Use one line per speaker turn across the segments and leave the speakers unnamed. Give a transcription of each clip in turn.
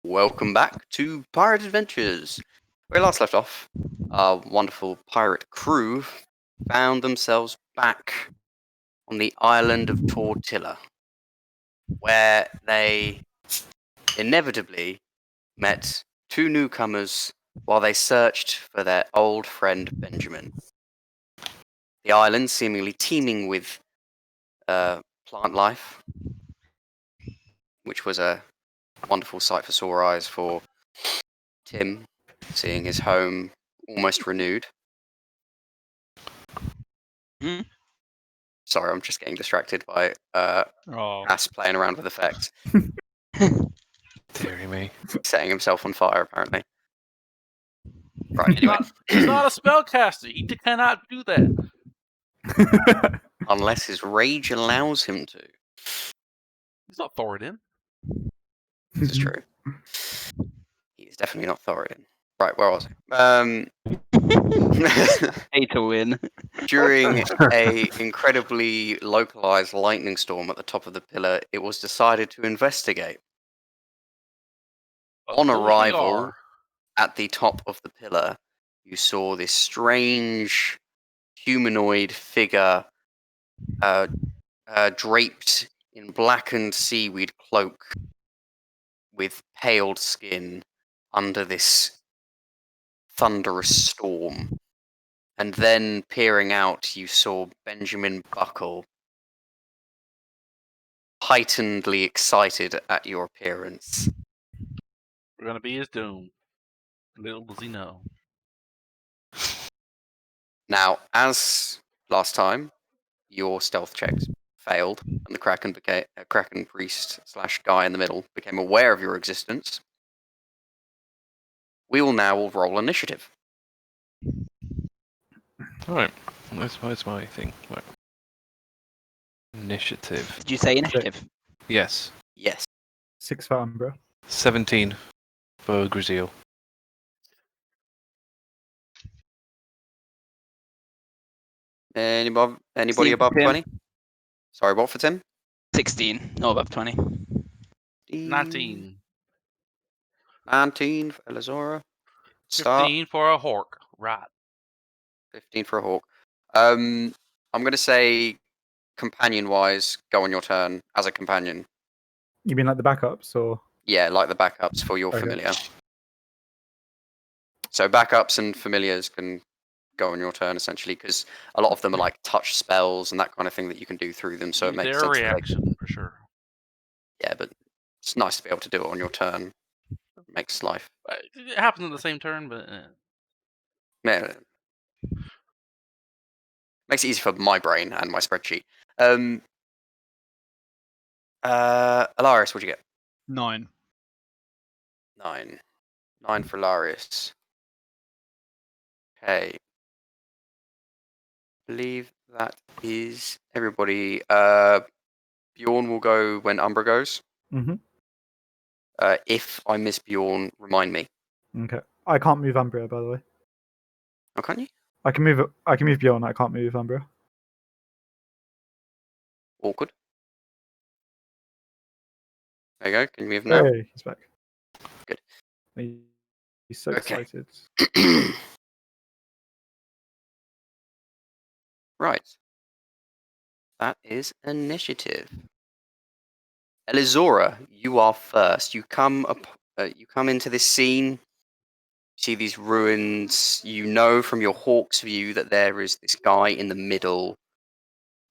Welcome back to Pirate Adventures. Where we last left off, our wonderful pirate crew found themselves back on the island of Tortle, where they inevitably met two newcomers while they searched for their old friend Benjamin. The island seemingly teeming with plant life, which was a wonderful sight for sore eyes for Tim, seeing his home almost renewed. Sorry, I'm just getting distracted by Haiss playing around with effects.
Deary me.
Setting himself on fire, apparently. Right, anyway.
He's not a spellcaster. He cannot do that.
Unless his rage allows him to.
He's not Thoradin.
This is true. He is definitely not Thoradin. Right, where was I?
Pay to win.
During a incredibly localized lightning storm at the top of the pillar, it was decided to investigate. On arrival at the top of the pillar, you saw this strange humanoid figure draped in blackened seaweed cloak with paled skin under this thunderous storm. And then, peering out, you saw Benjamin Buckle, heightenedly excited at your appearance.
We're gonna be his doom. Little does he know.
Now, as last time, your stealth checks failed, and the Kraken priest / guy in the middle became aware of your existence. We will now all roll initiative.
Alright, where's my thing? Right. Initiative.
Did you say initiative?
Yes.
Yes.
6 for Umbra.
17 for Gruzeel.
Anybody above
Tim.
20? Sorry, what for Tim?
16, no above 20.
19.
19 for Elizora. Start.
15 for a Hork. Right.
15 for a Hawk. I'm going to say, companion-wise, go on your turn as a companion.
You mean like the backups, or?
Yeah, like the backups for your
Okay.
familiar. So backups and familiars can go on your turn, essentially, because a lot of them are like touch spells and that kind of thing that you can do through them, so it makes
Their
sense.
reaction, for sure.
Yeah, but it's nice to be able to do it on your turn. It makes life...
It happens in the same turn, but...
Yeah, makes it easy for my brain and my spreadsheet. Alarias, what'd you get?
9.
9. 9 for Alarias. Okay. I believe that is everybody. Bjorn will go when Umbra goes.
Mm-hmm.
If I miss Bjorn, remind me.
Okay. I can't move Umbra, by the way.
Oh, can't you?
I can move Bjorn, I can't move Umbra.
Awkward. There you go. Can you move now?
Hey, he's back.
Good.
He's so
Okay.
excited.
Right. That is initiative. Elizora, you are first. You come into this scene. See these ruins. You know from your hawk's view that there is this guy in the middle,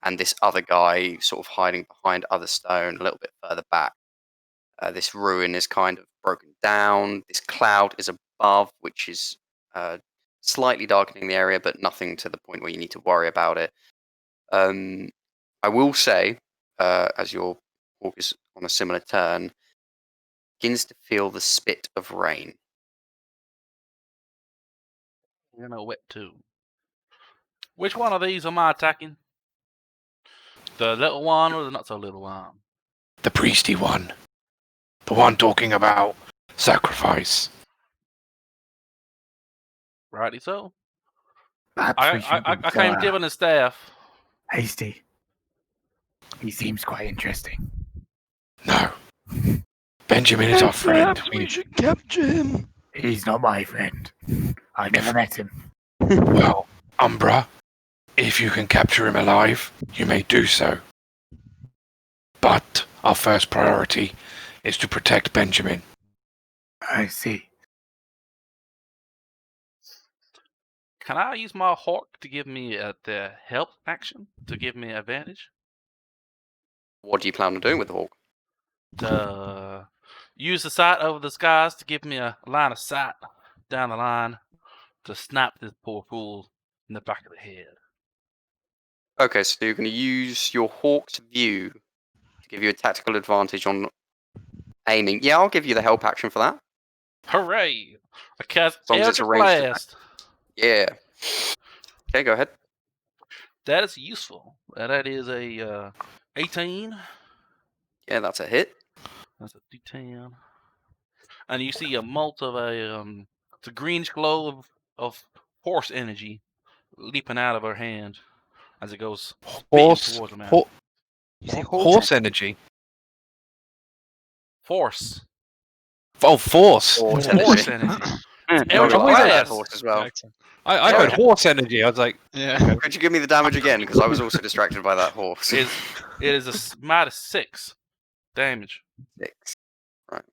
and this other guy sort of hiding behind other stone a little bit further back. This ruin is kind of broken down. This cloud is above, which is slightly darkening the area, but nothing to the point where you need to worry about it. I will say, as your hawk is on a similar turn, begins to feel the spit of rain.
You're gonna whip too. Which one of these am I attacking? The little one or the not so little one?
The priesty one. The one talking about sacrifice.
Righty so.
Perhaps we should
I came given a staff.
Hasty. He seems quite interesting.
No. Benjamin is our friend.
We should capture him.
He's not my friend. I never met him.
Well, Umbra, if you can capture him alive, you may do so. But our first priority is to protect Benjamin.
I see.
Can I use my hawk to give me the help action to give me advantage?
What do you plan on doing with the hawk?
To use the sight over the skies to give me a line of sight down the line to snap this poor fool in the back of the head.
Okay, so you're going to use your hawk's view to give you a tactical advantage on aiming. Yeah, I'll give you the help action for that.
Hooray! I cast
As long as it's
Eldritch
a ranged attack.
Blast.
Yeah. Okay, go ahead.
That is useful. That is a 18.
Yeah, that's a hit.
That's a D10. And you see a molt of it's a greenish glow of horse energy leaping out of her hand as it goes
Horse,
towards the man.
You say
horse energy.
Force.
Oh, force.
Horse
Horse
energy.
energy.
Oh,
Eldritch
I heard
Blast.
horse as well.
I heard horse energy. I was like,
Yeah.
Could you give me the damage again? Because I was also distracted by that horse.
It is a -6 damage.
6. Right.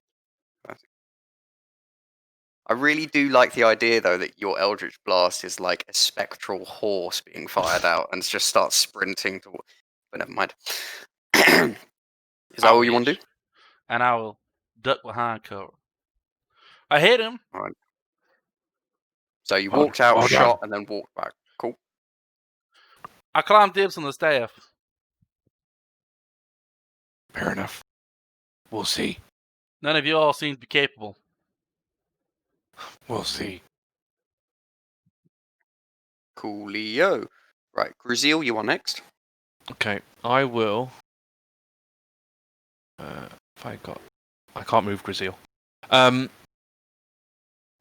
I really do like the idea, though, that your Eldritch Blast is like a spectral horse being fired out and just starts sprinting to. But never mind. Is that all you want to do?
And I will duck behind cover. I hit him.
So you walked out,
well
shot, and then walked back. Cool.
I climbed dibs on the staff.
fair enough. We'll see.
None of you all seem to be capable.
We'll see.
Coolio. Right, Gruzeel, you are next.
Okay, I will. I can't move Gruzeel.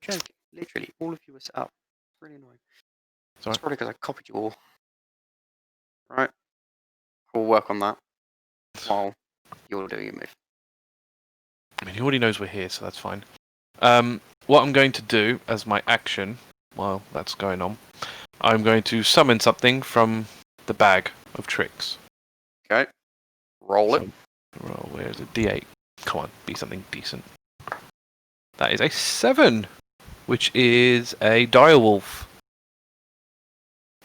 Joking. Literally, all of you are set up. It's really annoying.
Sorry.
It's probably because I copied you all. Right. We'll work on that while you're doing your move.
I mean, he already knows we're here, so that's fine. What I'm going to do as my action, while that's going on, I'm going to summon something from the bag of tricks.
Okay. Roll it.
Roll, where is it? D8. Come on, be something decent. That is a 7, which is a direwolf.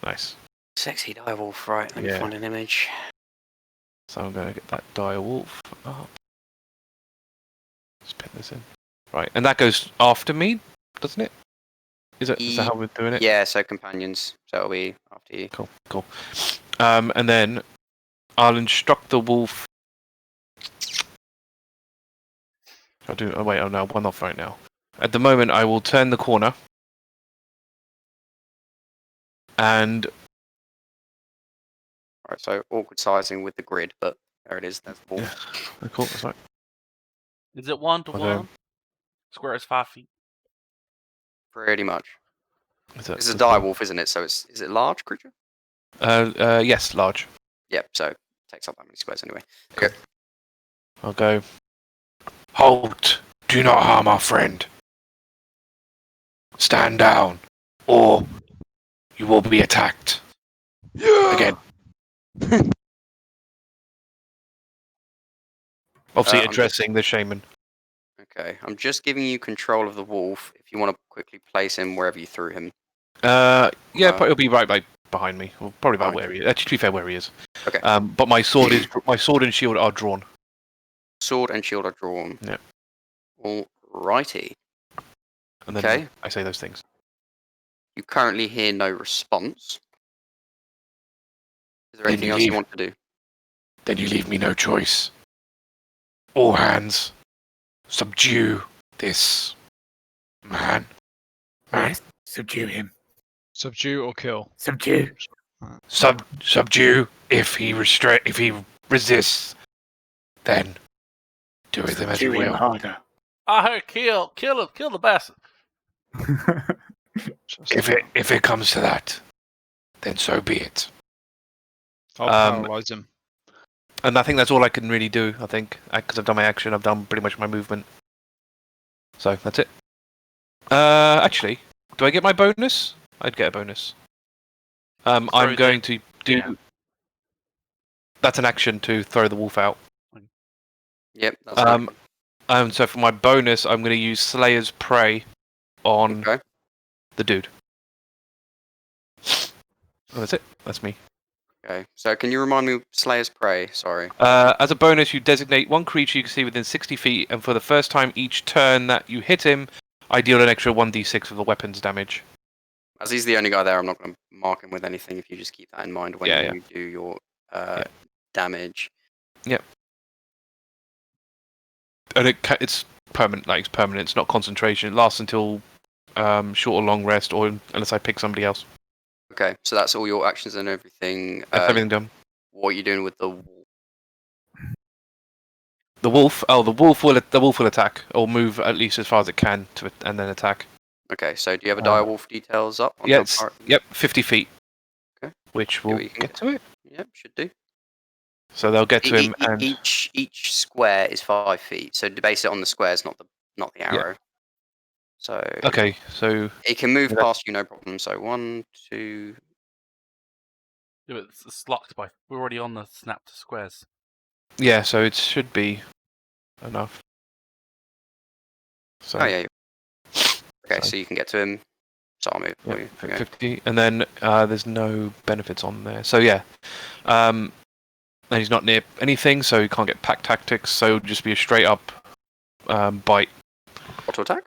Nice.
Sexy direwolf, right? Let me
Yeah.
find an image.
So I'm going to get that direwolf up. Let's pin this in. Right, and that goes after me, doesn't it? Is that how we're doing it?
Yeah, so companions. So it'll be after you.
Cool. And then I'll instruct the wolf. Oh no, one off right now. At the moment, I will turn the corner. And
Right, so awkward sizing with the grid, but there it is. There's the wolf.
yeah. Cool, that's right.
Is it 1 to
Okay.
1? Square is 5 feet.
Pretty much.
Is that-
It's a direwolf, isn't it? So is it a large creature?
Yes, large.
Yep, so it takes up that many squares anyway. Okay.
I'll go. Halt! Do not harm our friend. Stand down, or you will be attacked. Again. Obviously,
I'm
addressing the shaman.
Okay, I'm just giving you control of the wolf. If you want to quickly place him wherever you threw him.
Yeah, it'll be right behind me, or probably about
Behind
where he is. Actually, to be fair, where he is.
Okay.
But my sword and shield are drawn.
Sword and shield are drawn.
Yeah.
Alrighty.
And then
Okay.
I say those things.
You currently hear no response. Is there
Then
anything
you
else you
leave.
want to do?
Then you leave me no choice. All hands, subdue this man.
Yes. Subdue him.
Subdue or kill?
Subdue.
Subdue. If he resists, then do with him as you
Subdue him
will.
harder.
I heard kill him, kill the bastard.
If it comes to that, then so be it.
I'll
Um,
paralyze him.
And I think that's all I can really do. I think because I've done my action, I've done pretty much my movement. So that's it. Actually, do I get my bonus? I'd get a bonus. I'm
Throw
going
the-
to do.
yeah.
That's an action to throw the wolf out.
Yep. That's fine.
So for my bonus, I'm going to use Slayer's Prey on
Okay.
the dude. Oh, that's it. That's me.
Okay. So can you remind me of Slayer's Prey? Sorry.
As a bonus, you designate one creature you can see within 60 feet, and for the first time each turn that you hit him, I deal an extra 1d6 of the weapon's damage.
As he's the only guy there, I'm not going to mark him with anything. If you just keep that in mind when
Yeah,
you do your
Yeah.
damage.
And it's permanent. Like it's permanent. It's not concentration. It lasts until short or long rest, or unless I pick somebody else.
Okay. So that's all your actions and everything.
That's everything done.
What are you doing with the wolf?
The wolf. Oh, the wolf will attack or move at least as far as it can and then attack.
Okay. So do you have a dire wolf details up? On
Yeah.
top part?
Yep. 50 feet.
Okay.
Which
what
will
you can
get to it.
Yep. Should do.
So they'll get to him, and
Each square is 5 feet. So to base it on the squares, not the arrow. So
okay. So
it can move
Yeah.
past you, no problem. So 1, 2.
Yeah, but it's locked by. We're already on the snap to squares.
yeah. So it should be enough. So
Oh yeah. Okay,
So-
so you can get to him. So I'll move for
yeah,
you. Okay.
50, and then there's no benefits on there. So yeah. And he's not near anything, so he can't get pack tactics. So it'll just be a straight up bite.
Auto attack.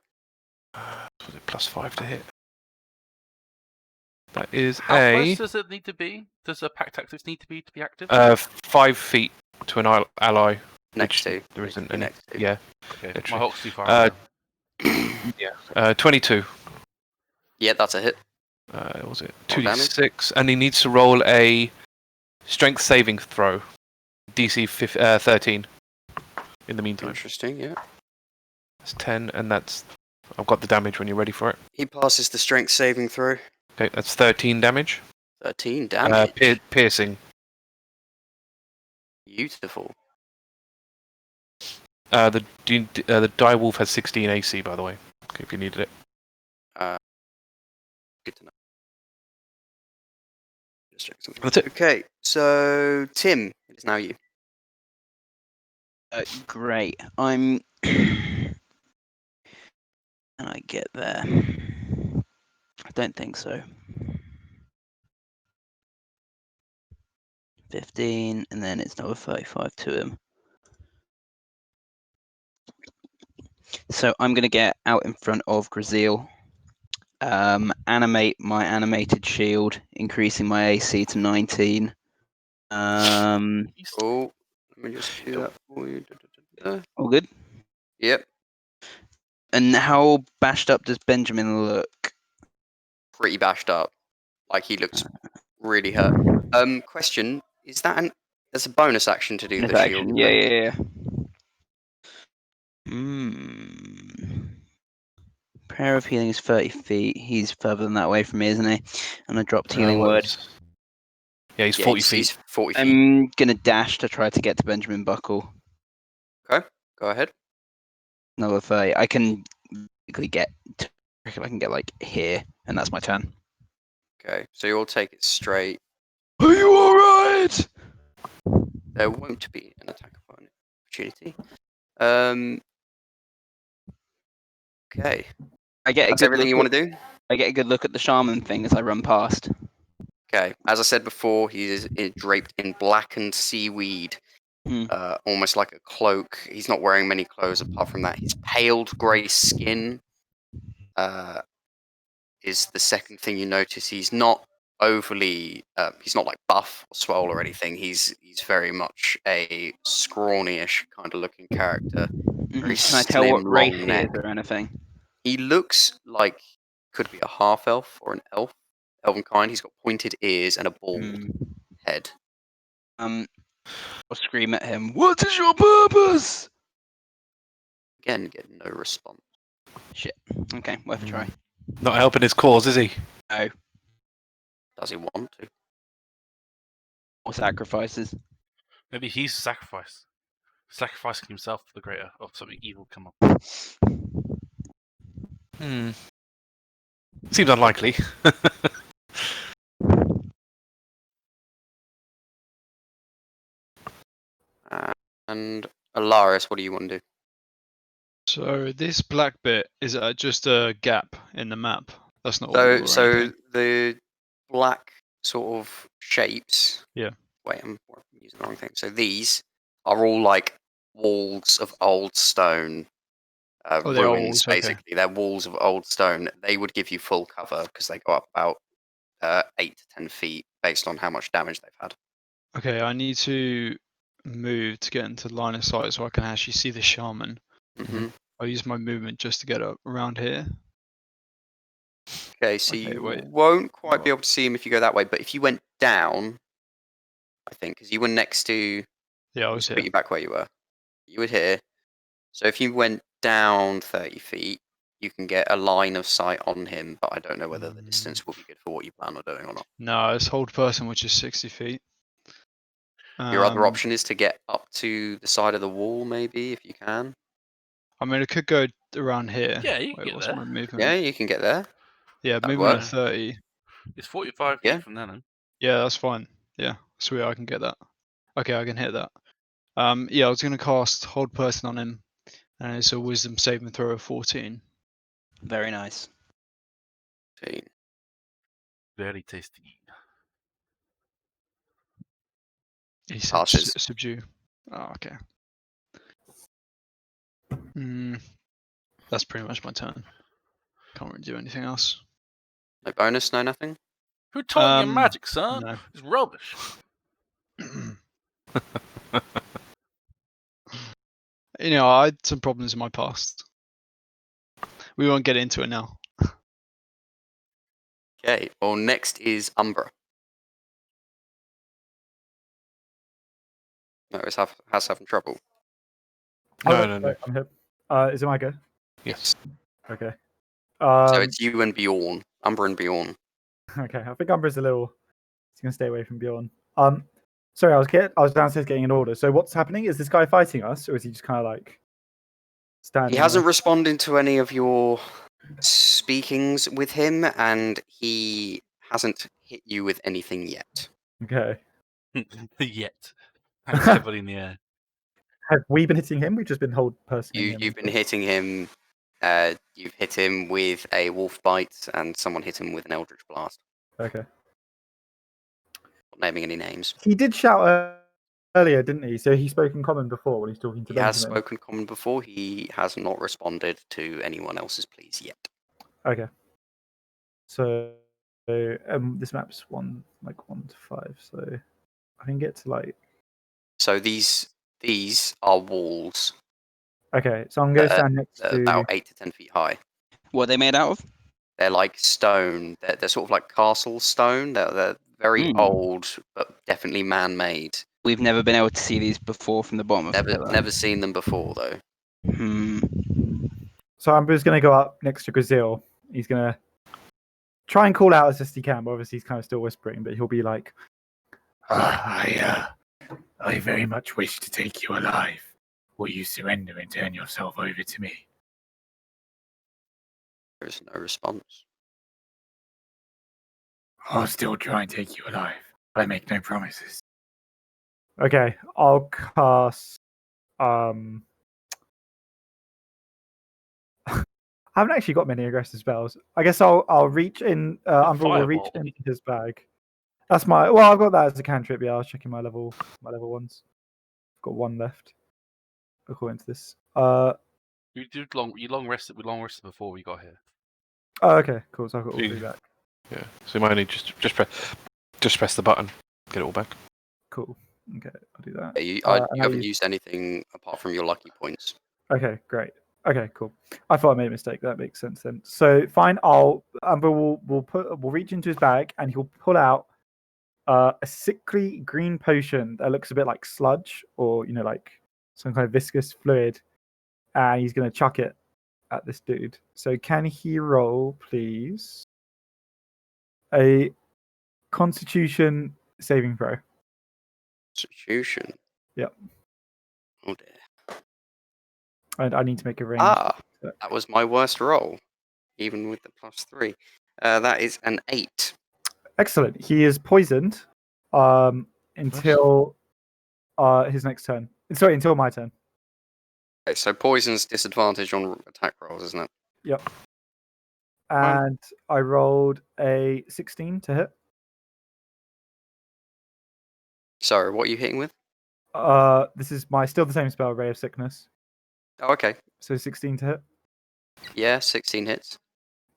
Was it +5 to hit? That is
How
a
close does it need to be? Does a pack tactics need to be active?
5 feet to an ally.
Next
which
to.
there isn't
You're
any.
next to.
Yeah,
Okay, my
literally.
hulk's too far.
Uh,
now.
22.
Yeah, that's a hit.
What was it?
Roll damage.
2d6, and he needs to roll a strength saving throw. DC 13. In the meantime,
Interesting. Yeah.
that's 10, and that's. I've got the damage when you're ready for it.
He passes the strength saving throw.
Okay, that's 13 damage.
13 damage.
Piercing.
Beautiful.
The direwolf has 16 AC, by the way, if you needed it.
Good to know. Just check something.
That's it.
Okay, so Tim, it is now you.
Great. I'm. Can I get there? I don't think so. 15, and then it's another 35 to him. So I'm going to get out in front of Gruzeel. Animate my animated shield, increasing my AC to 19.
Oh, let me just do that for you.
All good.
Yep,
And how bashed up does Benjamin look?
pretty bashed up. Like he looks really hurt. Question: is that there's a bonus action to do
Bonus
the
action.
shield?
Yeah. Prayer of Healing is 30 feet. He's further than that away from me, isn't he? And I dropped Healing Word.
Yeah, he's
Yeah,
40 feet.
He's 40 feet.
I'm gonna dash to try to get to Benjamin Buckle.
Okay, go ahead.
Another 30. I can basically get. I can get like here, and that's my turn.
Okay, so you'll take it straight.
Are you alright?
There won't be an attack opportunity. Okay.
I get a
That's
good
everything
look
you want to do?
I get a good look at the shaman thing as I run past.
Okay. As I said before, he is draped in blackened seaweed, almost like a cloak. He's not wearing many clothes apart from that. His paled grey skin is the second thing you notice. He's not overly, he's not like buff or swole or anything. He's very much a scrawny-ish kind of looking character. Very
Can I tell what
slim,
race
long
he
neck.
is or anything?
He looks like could be a half elf or an elf, elven kind. He's got pointed ears and a bald head.
I'll scream at him. What is your purpose?
Again, get no response.
Shit. Okay, worth a try.
Not helping his cause, is he?
No.
Does he want to?
Or sacrifices.
Maybe he's the sacrifice. Sacrificing himself for the greater of something evil come up.
Seems unlikely.
And Alarias, what do you want to do?
So this black bit is just a gap in the map. That's not a wall or
So
anything.
the black sort of shapes.
Yeah.
Wait, I'm using the wrong thing. So these are all like walls of old stone.
Oh, they're
Ruins,
walls, okay.
basically. They're walls of old stone. They would give you full cover because they go up about 8 to 10 feet based on how much damage they've had.
Okay, I need to move to get into line of sight so I can actually see the shaman.
Hmm
I'll use my movement just to get up around here.
Okay, so
Okay,
you
wait.
won't quite be able to see him if you go that way, but if you went down, I think, because you were next to.
Yeah, I
Let's
was
put
here.
you back where you were. You were here. So if you went down 30 feet, you can get a line of sight on him, but I don't know whether the distance will be good for what you plan on doing or not.
No, it's hold person, which is 60 feet.
Your other option is to get up to the side of the wall, maybe, if you can.
I mean, it could go around here.
Yeah, you can
Wait,
get
what's
there.
my movement?
Yeah, you can get there.
Yeah,
that'd
movement
work.
at 30.
It's 45
Yeah.
feet from then.
Yeah, that's fine. Yeah, sweet, I can get that. Okay, I can hit that. Yeah, I was going to cast hold person on him, and it's a wisdom saving throw of 14.
Very nice.
Very tasty.
He said
Passes.
subdue. Oh, okay. That's pretty much my turn. Can't really do anything else.
No bonus, no nothing.
Who taught you magic, son?
No.
It's rubbish.
You know, I had some problems in my past. We won't get into it now.
Okay, well, next is Umbra. No, it's has having trouble.
No.
I'm here. Is it my go?
Yes.
Okay.
So it's you and Bjorn. Umbra and Bjorn.
Okay. I think Umbra's a little. He's gonna stay away from Bjorn. Sorry, I was downstairs getting an order. So what's happening? Is this guy fighting us, or is he just kind of like standing?
He hasn't responded to any of your speakings with him, and he hasn't hit you with anything yet.
Okay.
Yet. Hands heavily in the air.
Have we been hitting him? We've just been hold personing him.
You've been hitting him. You've hit him with a wolf bite, and someone hit him with an eldritch blast.
Okay.
Not naming any names.
He did shout earlier, didn't he? So he spoke in common before when he's talking to
He has
Benjamin.
spoken common before. He has not responded to anyone else's pleas yet.
Okay. So this map's 1 to 5. So I can get to like.
So these are walls
Okay, so I'm going to stand next
that are
to.
about 8 to 10 feet high.
What are they made out of?
They're like stone. They're sort of like castle stone. They're very old, but definitely man-made.
We've never been able to see these before from the bottom of the pillar.
Never seen them before though.
So Amber's going to go up next to Gruzeel. He's going to try and call out as best he can, but obviously he's kind of still whispering, but he'll be like,
I very much wish to take you alive. Will you surrender and turn yourself over to me?
There's no response.
I'll still try and take you alive, but I make no promises.
okay, I'll cast. I haven't actually got many aggressive spells. I guess I'll reach in. Umber will reach
Fireball.
into his bag. That's my. Well, I've got that as a cantrip. Yeah, I was checking my level ones. I've got 1 left. According to this.
You long rested. We long rested before we got here.
Oh, okay, cool. So I've got all 3 back.
Yeah. So you might need just press the button, get it all back.
Cool. Okay, I'll do that.
You
and
haven't used anything apart from your lucky points.
Okay, great. Okay, cool. I thought I made a mistake. That makes sense then. So fine. Amber will reach into his bag and he'll pull out a sickly green potion that looks a bit like sludge or like some kind of viscous fluid, and he's going to chuck it at this dude. So can he roll, please, a Constitution saving throw?
Constitution. Oh dear.
And I need to make a range.
That was my worst roll, even with the +3. That is an 8.
Excellent. He is poisoned until his next turn. Sorry, until my turn.
Okay, so poison's disadvantage on attack rolls, isn't it?
Yep. And I rolled a 16 to hit.
Sorry, what are you hitting with?
This is still the same spell, Ray of Sickness.
Oh, okay.
So 16 to hit.
Yeah, 16 hits.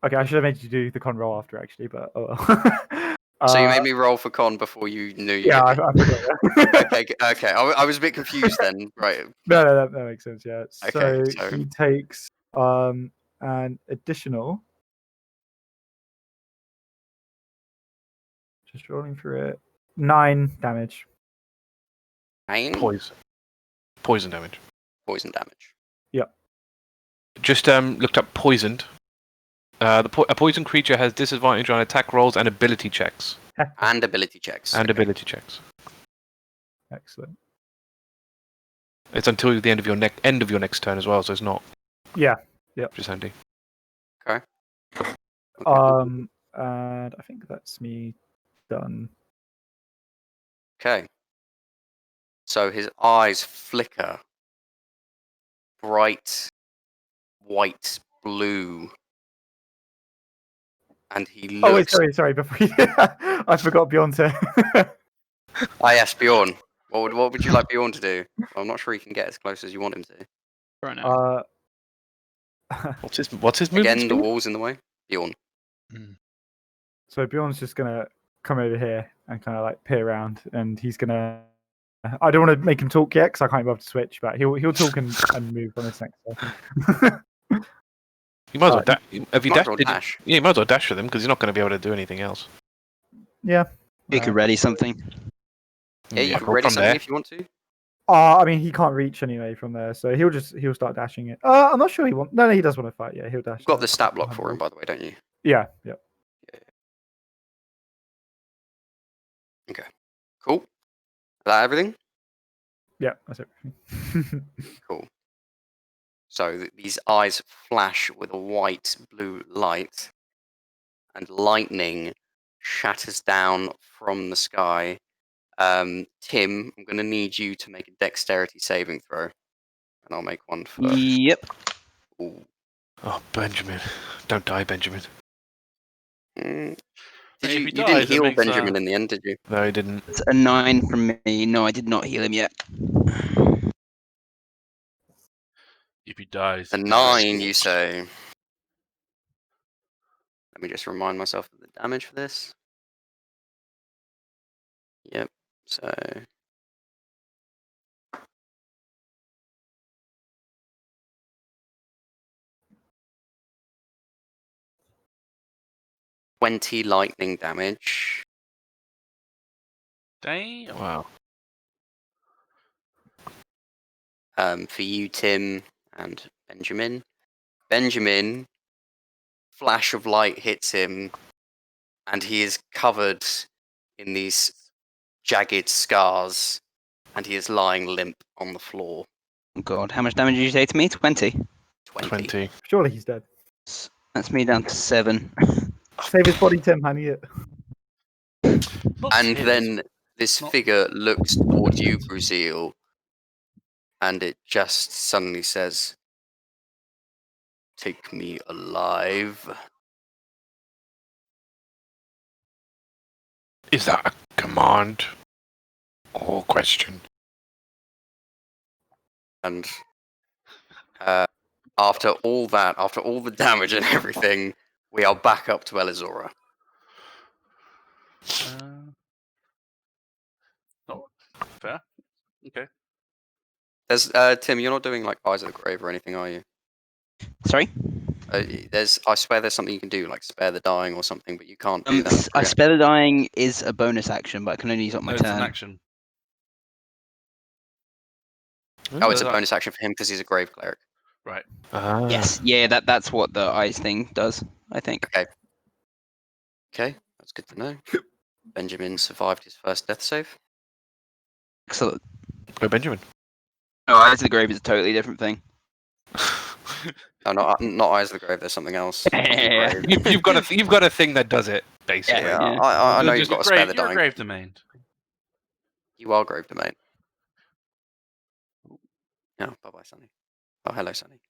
Okay, I should have made you do the con roll after, actually, but oh well.
So you made me roll for con before you knew you
Yeah, I
hit
forgot.
me. Okay. I was a bit confused then. Right.
No, that makes sense. Yeah.
Okay,
So
so-
he takes an additional. Just rolling through it. 9 damage.
9
Poison damage.
poison damage.
Just looked up poisoned. A poison creature has disadvantage on attack rolls and ability checks.
And ability checks.
Ability checks.
Excellent.
It's until the end of your next turn as well, so it's not.
Yeah. Yep.
Just handy.
Okay.
And I think that's me done.
Okay. So his eyes flicker. Bright white blue. And he looks...
Oh, wait, sorry. Before I forgot Bjorn to...
yes, Bjorn. What would you like Bjorn to do? Well, I'm not sure he can get as close as you want him to.
Right now.
What's his movement
Again, the
speed?
wall's in the way. Bjorn.
So Bjorn's just going to come over here and kind of like peer around, and he's going to... I don't want to make him talk yet because I can't be able to switch, but he'll talk and move on his next turn.
You might as well dash. Have you
Might as well
dashed?
dash.
Yeah, you might as well dash with him because he's not going to be able to do anything else.
Yeah.
You could ready something.
Yeah, you can
from
ready something
there.
if you want to.
I mean, he can't reach anyway from there, so he'll start dashing it. I'm not sure he wants... No, he does want to fight. Yeah, he'll dash.
You've got the stat block for him, by the way, don't you?
Yeah.
Cool. Is that everything?
Yeah, that's everything.
Cool. So these eyes flash with a white blue light, and lightning shatters down from the sky. Tim, I'm going to need you to make a dexterity saving throw, and I'll make one for.
Yep.
Ooh.
Oh, Benjamin! Don't die, Benjamin.
Mm.
If
You
he
didn't
dies, it
heal
makes,
Benjamin in the end, did you?
No, he didn't.
It's a 9 from me. No, I did not heal him yet.
If he dies,
A 9, you say. Let me just remind myself of the damage for this. Yep. So. $20 lightning damage.
Damn.
Wow.
For you, Tim, and Benjamin. Benjamin, flash of light hits him, and he is covered in these jagged scars, and he is lying limp on the floor.
Oh God, how much damage did you say to me? 20.
20.
Surely he's dead.
That's me down to 7.
Save his body, Tim. I need it.
And then this figure looks towards you, Gruzeel, and it just suddenly says, "Take me alive."
Is that a command or question?
And after all that, after all the damage and everything, we are back up to Elizora.
Oh, fair. Okay.
There's Tim, you're not doing like Eyes of the Grave or anything, are you?
Sorry?
I swear there's something you can do, like spare the dying or something, but you can't do that.
I spare the dying is a bonus action, but I can only use it on my
It's an
turn.
action.
Oh, it's a bonus action for him because he's a grave cleric.
Right.
Yes, yeah, that's what the eyes thing does, I think.
Okay, that's good to know. Benjamin survived his first death save.
Excellent.
Go Benjamin.
Oh, Eyes of the Grave is a totally different thing.
Oh, not Eyes of the Grave. There's something else.
Yeah.
Grave.
You've got a thing that does it basically.
Yeah,
Yeah.
I know
You're
you've got a spare the
You're
dying.
grave domain.
You are Grave Domain. Oh, bye-bye, Sunny. Oh, hello, Sunny.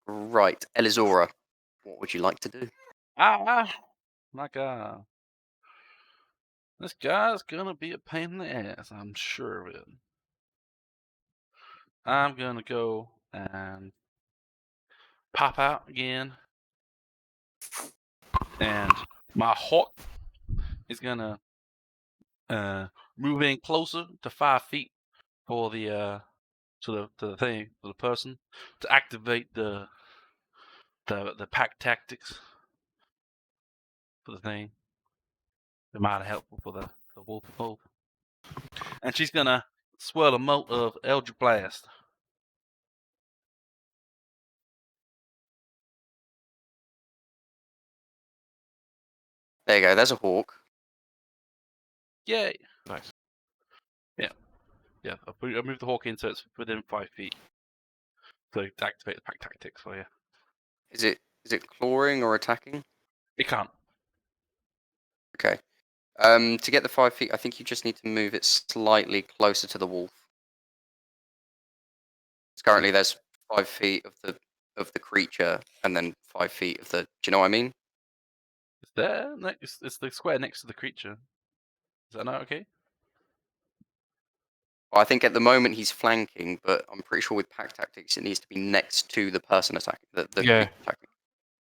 Right, Elizora, what would you like to do?
My God. This guy's gonna be a pain in the ass, I'm sure of it. I'm gonna go and pop out again. And my hawk is gonna move in closer to 5 feet for the to the thing, to the person, to activate the pack tactics for the thing. It might have helpful for the wolf. And she's gonna swirl a mote of Eldritch Blast.
There you go, there's a hawk.
Yay!
Nice.
Yeah, I moved the hawk in so it's within 5 feet. So to activate the pack tactics for you.
Is it clawing or attacking?
It can't.
Okay. To get the 5 feet, I think you just need to move it slightly closer to the wolf. Currently, there's 5 feet of the creature, and then 5 feet of the. Do you know what I mean?
It's there. It's the square next to the creature. Is that not okay?
Well, I think at the moment he's flanking, but I'm pretty sure with pack tactics it needs to be next to the person attacking. The
Yeah.
creature attacking.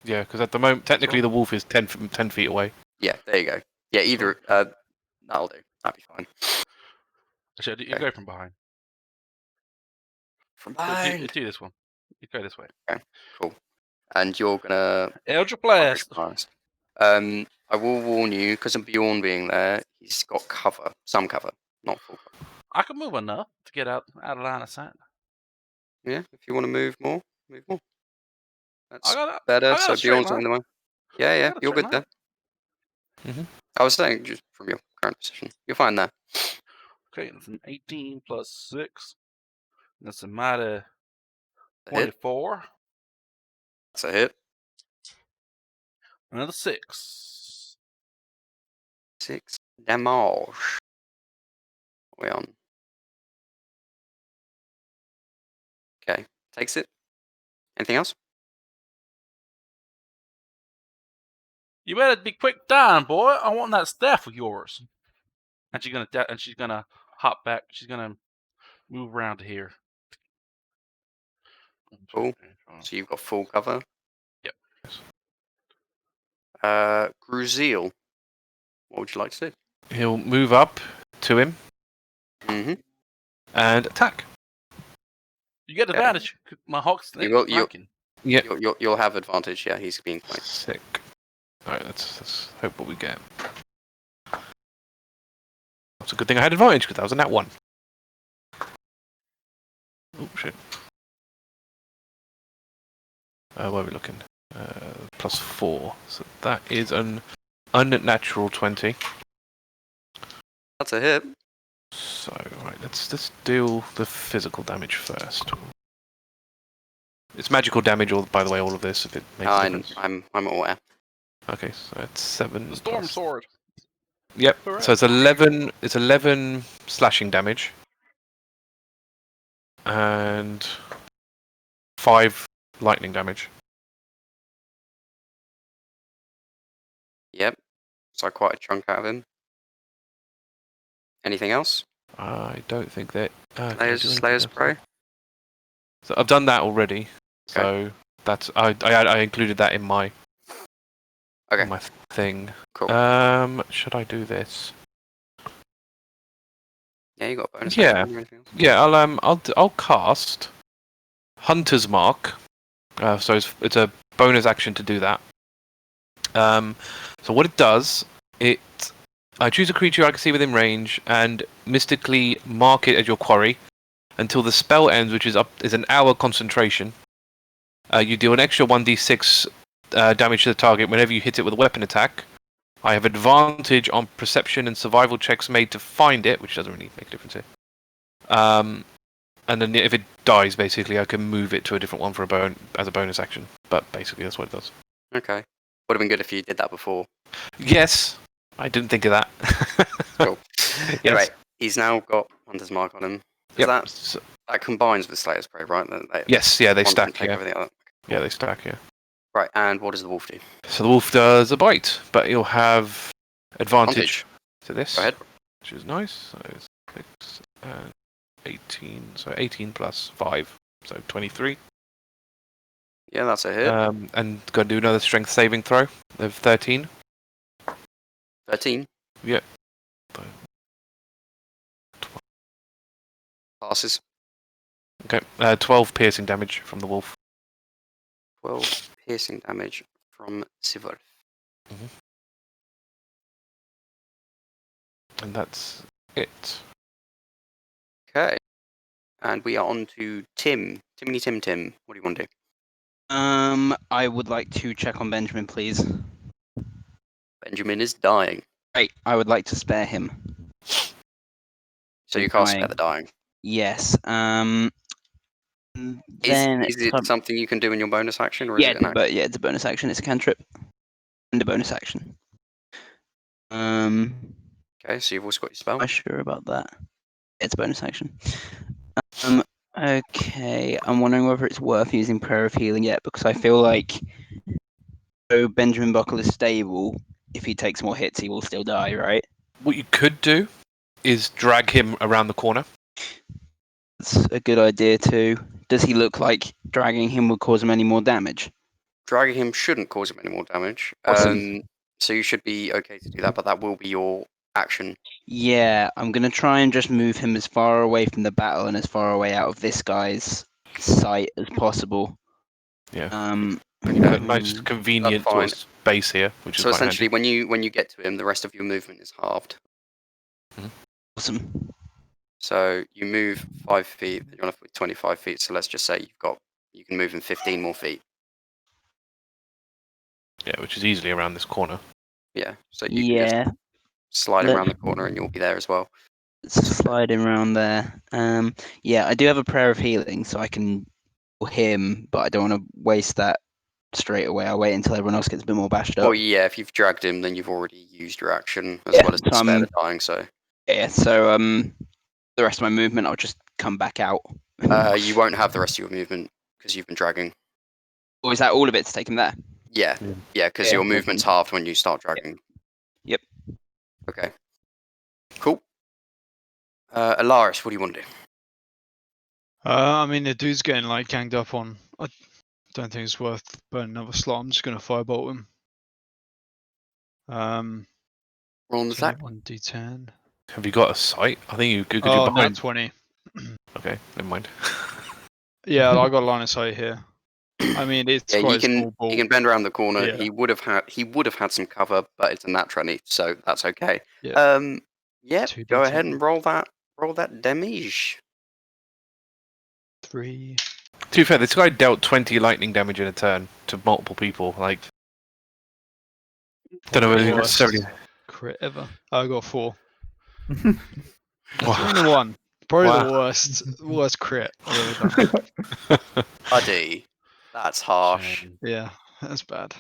Yeah, because at the moment, technically, the wolf is 10 feet away.
Yeah, there you go. Yeah, either that'll do. That'd be fine.
Actually, you
Okay.
go from behind.
From
Do
behind.
this one. You go this way.
Cool. And you're gonna
Eldritch Blast.
Blast. I will warn you, because of Bjorn being there, he's got cover, some cover, not full cover.
I can move enough to get out of line of sight.
Yeah, if you want to move more, move more. That's
I got
better.
a
So
straight
Bjorn's not
line.
in the way. Yeah,
got a
you're
straight
good there.
Mhm.
I was saying just from your current position, you're fine there.
Okay, that's an 18 plus 6. That's a mighty
A hit.
24.
That's a hit.
Another 6.
6 damage. What are we on? Okay, takes it. Anything else?
You better be quick dying, boy. I want that staff of yours. And she's gonna hop back. She's gonna move around to here.
Cool. So you've got full cover.
Yep.
Gruzeel, what would you like to do?
He'll move up to him
Mm-hmm.
and attack.
You get advantage. My hawk's flanking.
Yeah.
You'll have advantage. Yeah, he's being flanked.
Sick. Alright, let's hope what we get. It's a good thing I had advantage because that was a nat 1. Oh shit. Where are we looking? Plus 4. So that is an unnatural 20.
That's a hit.
So right, let's deal the physical damage first. It's magical damage, by the way, all of this. If it makes a difference.
I'm aware.
Okay, so it's 7.
The storm
plus-
sword.
Yep.
Correct.
So it's 11. It's 11 slashing damage, and 5 lightning damage.
Yep. So quite a chunk out of him. Anything else?
I don't think that.
Slayer's Prey.
So I've done that already. So that's I included that in my my thing.
Cool.
Should I do this?
Yeah, you got a bonus.
Yeah.
action or anything else?
Yeah, I'll cast Hunter's Mark. So it's a bonus action to do that. So what it does, I choose a creature I can see within range and mystically mark it as your quarry until the spell ends, which is an hour concentration. You deal an extra 1d6 damage to the target whenever you hit it with a weapon attack, I have advantage on perception and survival checks made to find it, which doesn't really make a difference here. And then if it dies, basically, I can move it to a different one for as a bonus action. But basically, that's what it does.
Okay. Would have been good if you did that before.
Yes, I didn't think of that.
Cool.
Yes.
Anyway, he's now got Hunter's Mark on him.
Yep.
That combines with Slayer's Prey, right?
Yes, yeah, they
one
stack.
doesn't take everything else.
Yeah, they stack. Yeah.
Right, and what does the wolf do?
So the wolf does a bite, but he'll have advantage to this,
Go ahead.
which is nice. So 6 and 18. So 18 plus 5, so 23.
Yeah, that's a hit.
And go and do another strength saving throw of 13.
13.
Yeah.
Passes.
Okay. 12 piercing damage from the wolf.
12 piercing damage from Sivar.
And that's it.
Okay. And we are on to Tim. Tim. What do you want to do?
I would like to check on Benjamin, please.
Benjamin is dying.
Right, I would like to spare him.
So you
He's
can't
dying.
spare the dying.
Yes. Then
Is it something you can do in your bonus action, or is
yeah,
it an action?
but yeah, it's a bonus action. It's a cantrip and a bonus action.
Okay, so you've also got your spell.
Am I sure about that? It's a bonus action. Okay, I'm wondering whether it's worth using Prayer of Healing yet, because I feel like though Benjamin Buckle is stable, if he takes more hits, he will still die, right?
What you could do is drag him around the corner.
That's a good idea too. Does he look like dragging him would cause him any more damage?
Dragging him shouldn't cause him any more damage.
Awesome.
So you should be okay to do that, but that will be your action.
Yeah, I'm gonna try and just move him as far away from the battle and as far away out of this guy's sight as possible.
Yeah.
Okay.
You've got a nice convenient
That's
sort
fine.
of space here, which is
So
quite
essentially,
handy.
when you get to him, the rest of your movement is halved.
Awesome.
So you move 5 feet. You're left with 25 feet. So let's just say you can move in 15 more feet.
Yeah, which is easily around this corner.
Yeah. So you can just slide him around the corner, and you'll be there as well.
Slide him around there. Yeah, I do have a Prayer of Healing, so I can heal him, but I don't want to waste that straight away. I'll wait until everyone else gets a bit more bashed up.
Well, yeah. If you've dragged him, then you've already used your action as
Yeah,
well as to
so
spare the dying. So
yeah, so the rest of my movement, I'll just come back out.
you won't have the rest of your movement because you've been dragging.
Or is that all of it to take him there?
Yeah, because
Yeah,
your movement's halved when you start dragging.
Yep.
Okay. Cool. Alarias, what do you want to do?
I mean, the dude's getting like ganged up on. I don't think it's worth burning another slot. I'm just gonna firebolt him.
Roll on the attack.
1d10.
Have you got a sight? I think you could do
Oh,
behind.
nat 20.
Okay, never mind.
Yeah, I got a line of sight here. I mean, it's
Yeah,
quite a small ball.
he can bend around the corner.
Yeah.
He would have had some cover, but it's a nat 20, so that's okay.
Yeah.
Yeah,
2d10.
go ahead and roll that damage.
3.
To be fair, this guy dealt 20 lightning damage in a turn to multiple people. Like, don't know whether he
Worst
necessarily.
crit ever. I got 4.
Wow.
3 and 1. Probably
Wow.
the worst crit I've ever done.
Buddy, that's harsh.
Yeah, that's bad.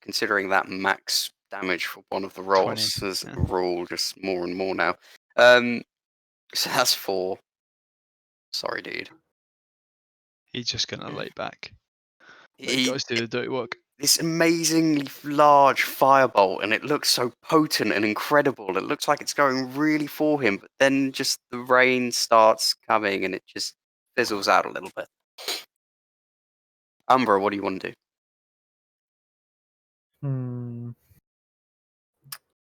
Considering that max damage for one of the rolls
20,
has
yeah.
rolled just more and more now. So that's 4. Sorry, dude.
He's just gonna lay back. Let
He,
guys do the dirty work.
this amazingly large firebolt, and it looks so potent and incredible. It looks like it's going really for him, but then just the rain starts coming, and it just fizzles out a little bit. Umbra, what do you want to do?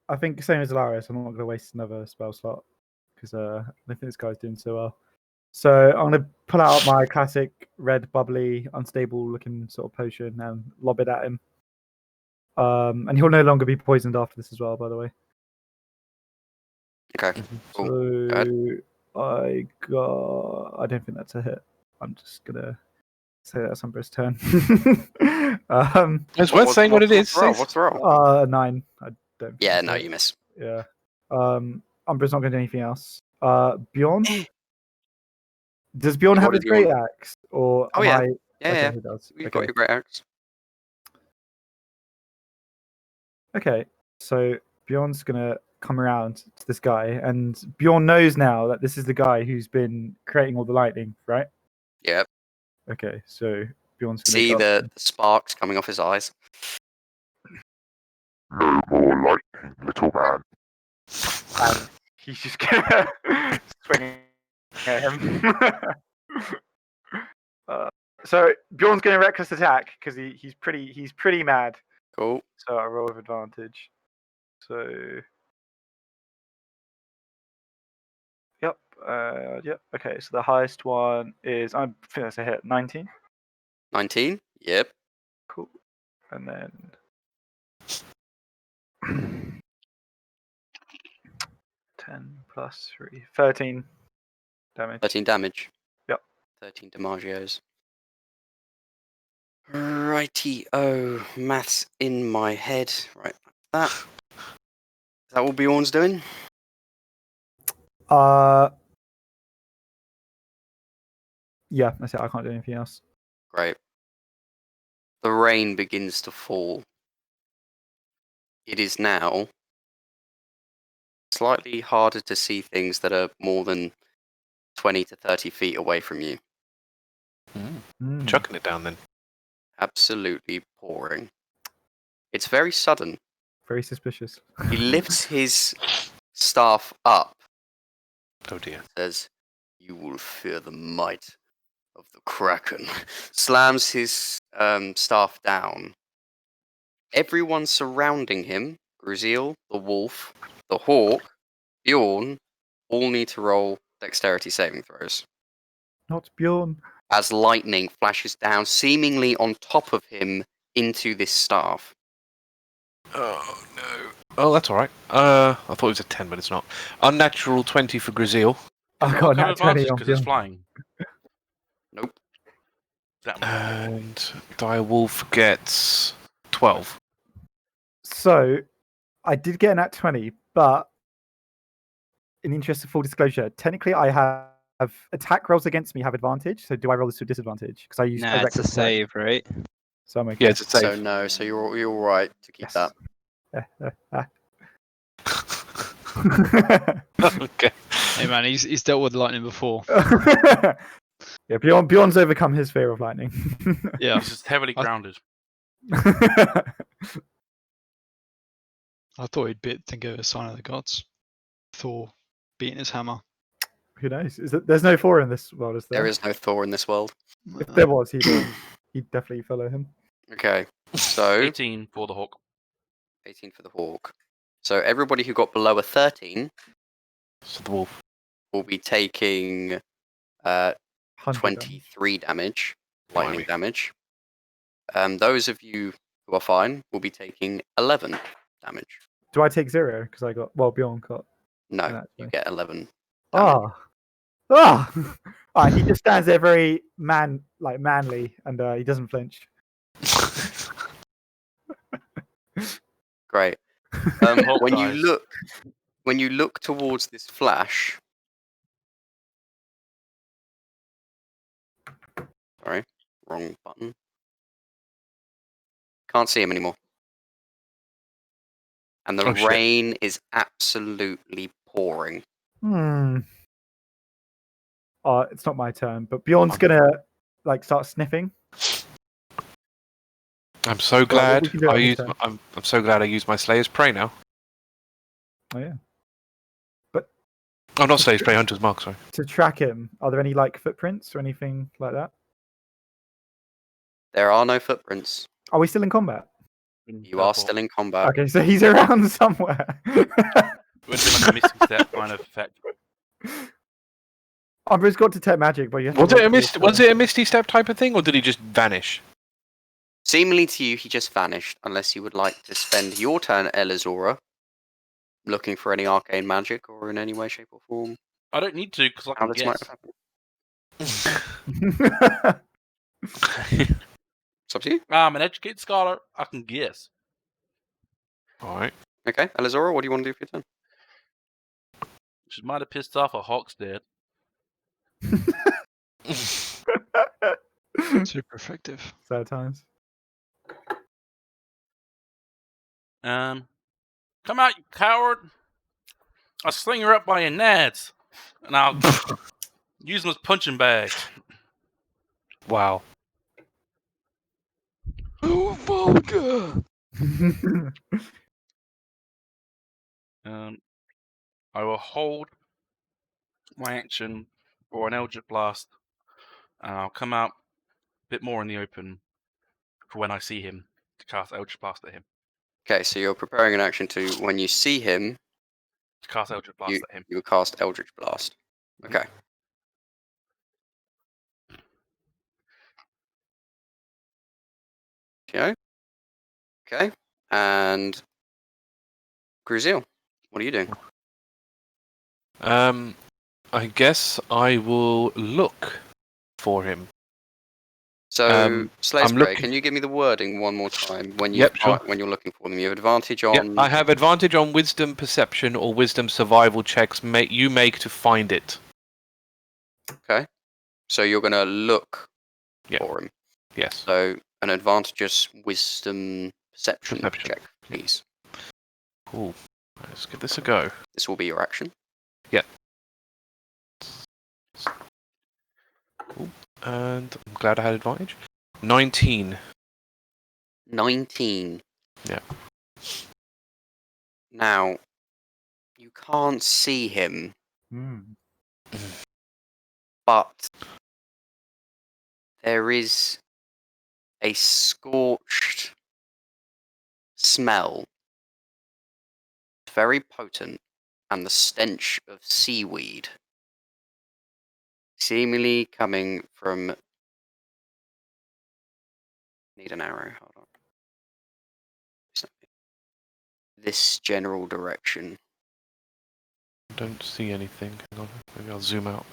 I think same as Alarias. I'm not going to waste another spell slot because I think this guy's doing so well. So I'm going to pull out my classic red, bubbly, unstable-looking sort of potion and lob it at him. And he'll no longer be poisoned after this as well, by the way.
Okay. Cool. Go ahead.
So I don't think that's a hit. I'm just gonna say that's Umbra's turn.
It's worth saying what it is.
What's the roll?
9. I don't.
Yeah,
think
no,
so.
you miss.
Yeah. Umbra's not going to do anything else. Bjorn? Does Bjorn
What
have
did
his
you want?
great axe? Or
Oh,
am
yeah.
I...
Yeah,
okay,
yeah.
he does.
You've
Okay.
got your great axe.
Okay, so Bjorn's gonna come around to this guy, and Bjorn knows now that this is the guy who's been creating all the lightning, right?
Yep.
Okay, so Bjorn's gonna
See
go up
the sparks coming off his eyes.
No more lightning, little man.
and he's just gonna swing at him. So Bjorn's gonna reckless attack because he's pretty mad.
Cool.
So I roll with advantage. So yep, yep. Okay, so the highest one is I think that's a hit, 19.
19. Yep.
Cool, and then 10 plus 3, 13 damage.
13 damage.
Yep.
13 damagios. Righty-o. Maths in my head. Right. That. Is that what Bjorn's doing?
Yeah, that's it. I can't do anything else.
Great. The rain begins to fall. It is now slightly harder to see things that are more than 20 to 30 feet away from you.
Chucking it down then.
Absolutely pouring. It's very sudden.
Very suspicious.
He lifts his staff up.
Oh dear.
Says, "You will fear the might of the Kraken." Slams his staff down. Everyone surrounding him, Gruzeel, the wolf, the hawk, Bjorn, all need to roll dexterity saving throws.
Not Bjorn.
As lightning flashes down, seemingly on top of him, into this staff.
Oh no. Oh, that's alright. I thought it was a 10, but it's not. Unnatural 20 for Gruzeel.
I got
Kind
nat
of
20
advantage
on
because it's
Bjorn.
flying.
Nope.
That
And Direwolf gets 12.
So, I did get a nat 20, but in the interest of full disclosure, technically I have attack rolls against me have advantage. So do I roll this with disadvantage? Because I use
Nah, it's a
reckless attack.
save, right?
So I'm okay.
Yeah, it's a save.
So no, so you're all right to keep
Yes.
that.
Okay.
Hey man, he's dealt with lightning before.
Yeah, Bjorn's overcome his fear of lightning.
Yeah.
He's just heavily grounded.
I thought he'd think of a sign of the gods. Thor beating his hammer.
Who knows? There's no Thor in this world, is there?
There is no Thor in this world.
If there was, he'd definitely follow him.
Okay, so
18 for the hawk.
18 for the hawk. So everybody who got below a 13
So the wolf.
will be taking
100 damage.
23 damage, lightning
Blimey.
damage. Those of you who are fine will be taking 11 damage.
Do I take 0? Because I got Bjorn got.
No,
That's
you
fine.
get 11.
Ah, he just stands there very manly, and he doesn't flinch.
Great.
Hawk
When
dies.
you look towards this flash. Sorry, wrong button. Can't see him anymore. And the
Oh, shit.
rain is absolutely pouring.
It's not my turn, but Bjorn's gonna start sniffing.
I'm so
we
glad
can do it
I
on this
used.
turn.
I'm so glad I used my Slayer's Prey now.
Oh yeah.
Oh, not Slayer's Prey, Hunter's Mark. Sorry.
To track him, are there any footprints or anything like that?
There are no footprints.
Are we still in combat?
You are still in combat.
Okay, so he's around somewhere.
We're doing a missing step kind of effect.
Umbra's got detect magic, but you have to
Was
roll
it a
for this
was it a Misty Step type of thing, or did he just vanish?
Seemingly to you, he just vanished, unless you would like to spend your turn, Elizora, looking for any arcane magic or in any way, shape, or form.
I don't need to because I
How
can
this might
guess.
have happened. It's up to you.
I'm an educated scholar. I can guess.
All right.
Okay, Elizora, what do you want to do for your turn?
She might have pissed off a Hawk's dead.
Super effective.
Sad times.
Come out, you coward! I'll sling her up by your nads, and I'll use them as punching bags.
Wow.
Oh, vulgar!
I will hold my action for an Eldritch Blast, and I'll come out a bit more in the open for when I see him to cast Eldritch Blast at him.
Okay, so you're preparing an action to, when you see him,
To cast Eldritch Blast at him.
you will cast Eldritch Blast. Okay. Okay. And Gruzeel, what are you doing?
I guess I will look for him.
So, Slay
I'm
Spray,
looking-
can you give me the wording one more time when you
Yep, sure.
when you're looking for them? You have advantage
Yep,
on.
I have advantage on Wisdom Perception or Wisdom Survival checks you make to find it.
Okay. So you're gonna look
Yep.
for him.
Yes.
So an advantageous Wisdom Perception
Perception.
check, please.
Cool. Let's give this a go.
This will be your action.
Cool. And I'm glad I had advantage. 19.
19.
Yeah.
Now, you can't see him,
Hmm.
but there is a scorched smell. It's very potent, and the stench of seaweed seemingly coming from. Need an arrow. Hold on. This general direction.
Don't see anything. Hang on. Maybe I'll zoom out.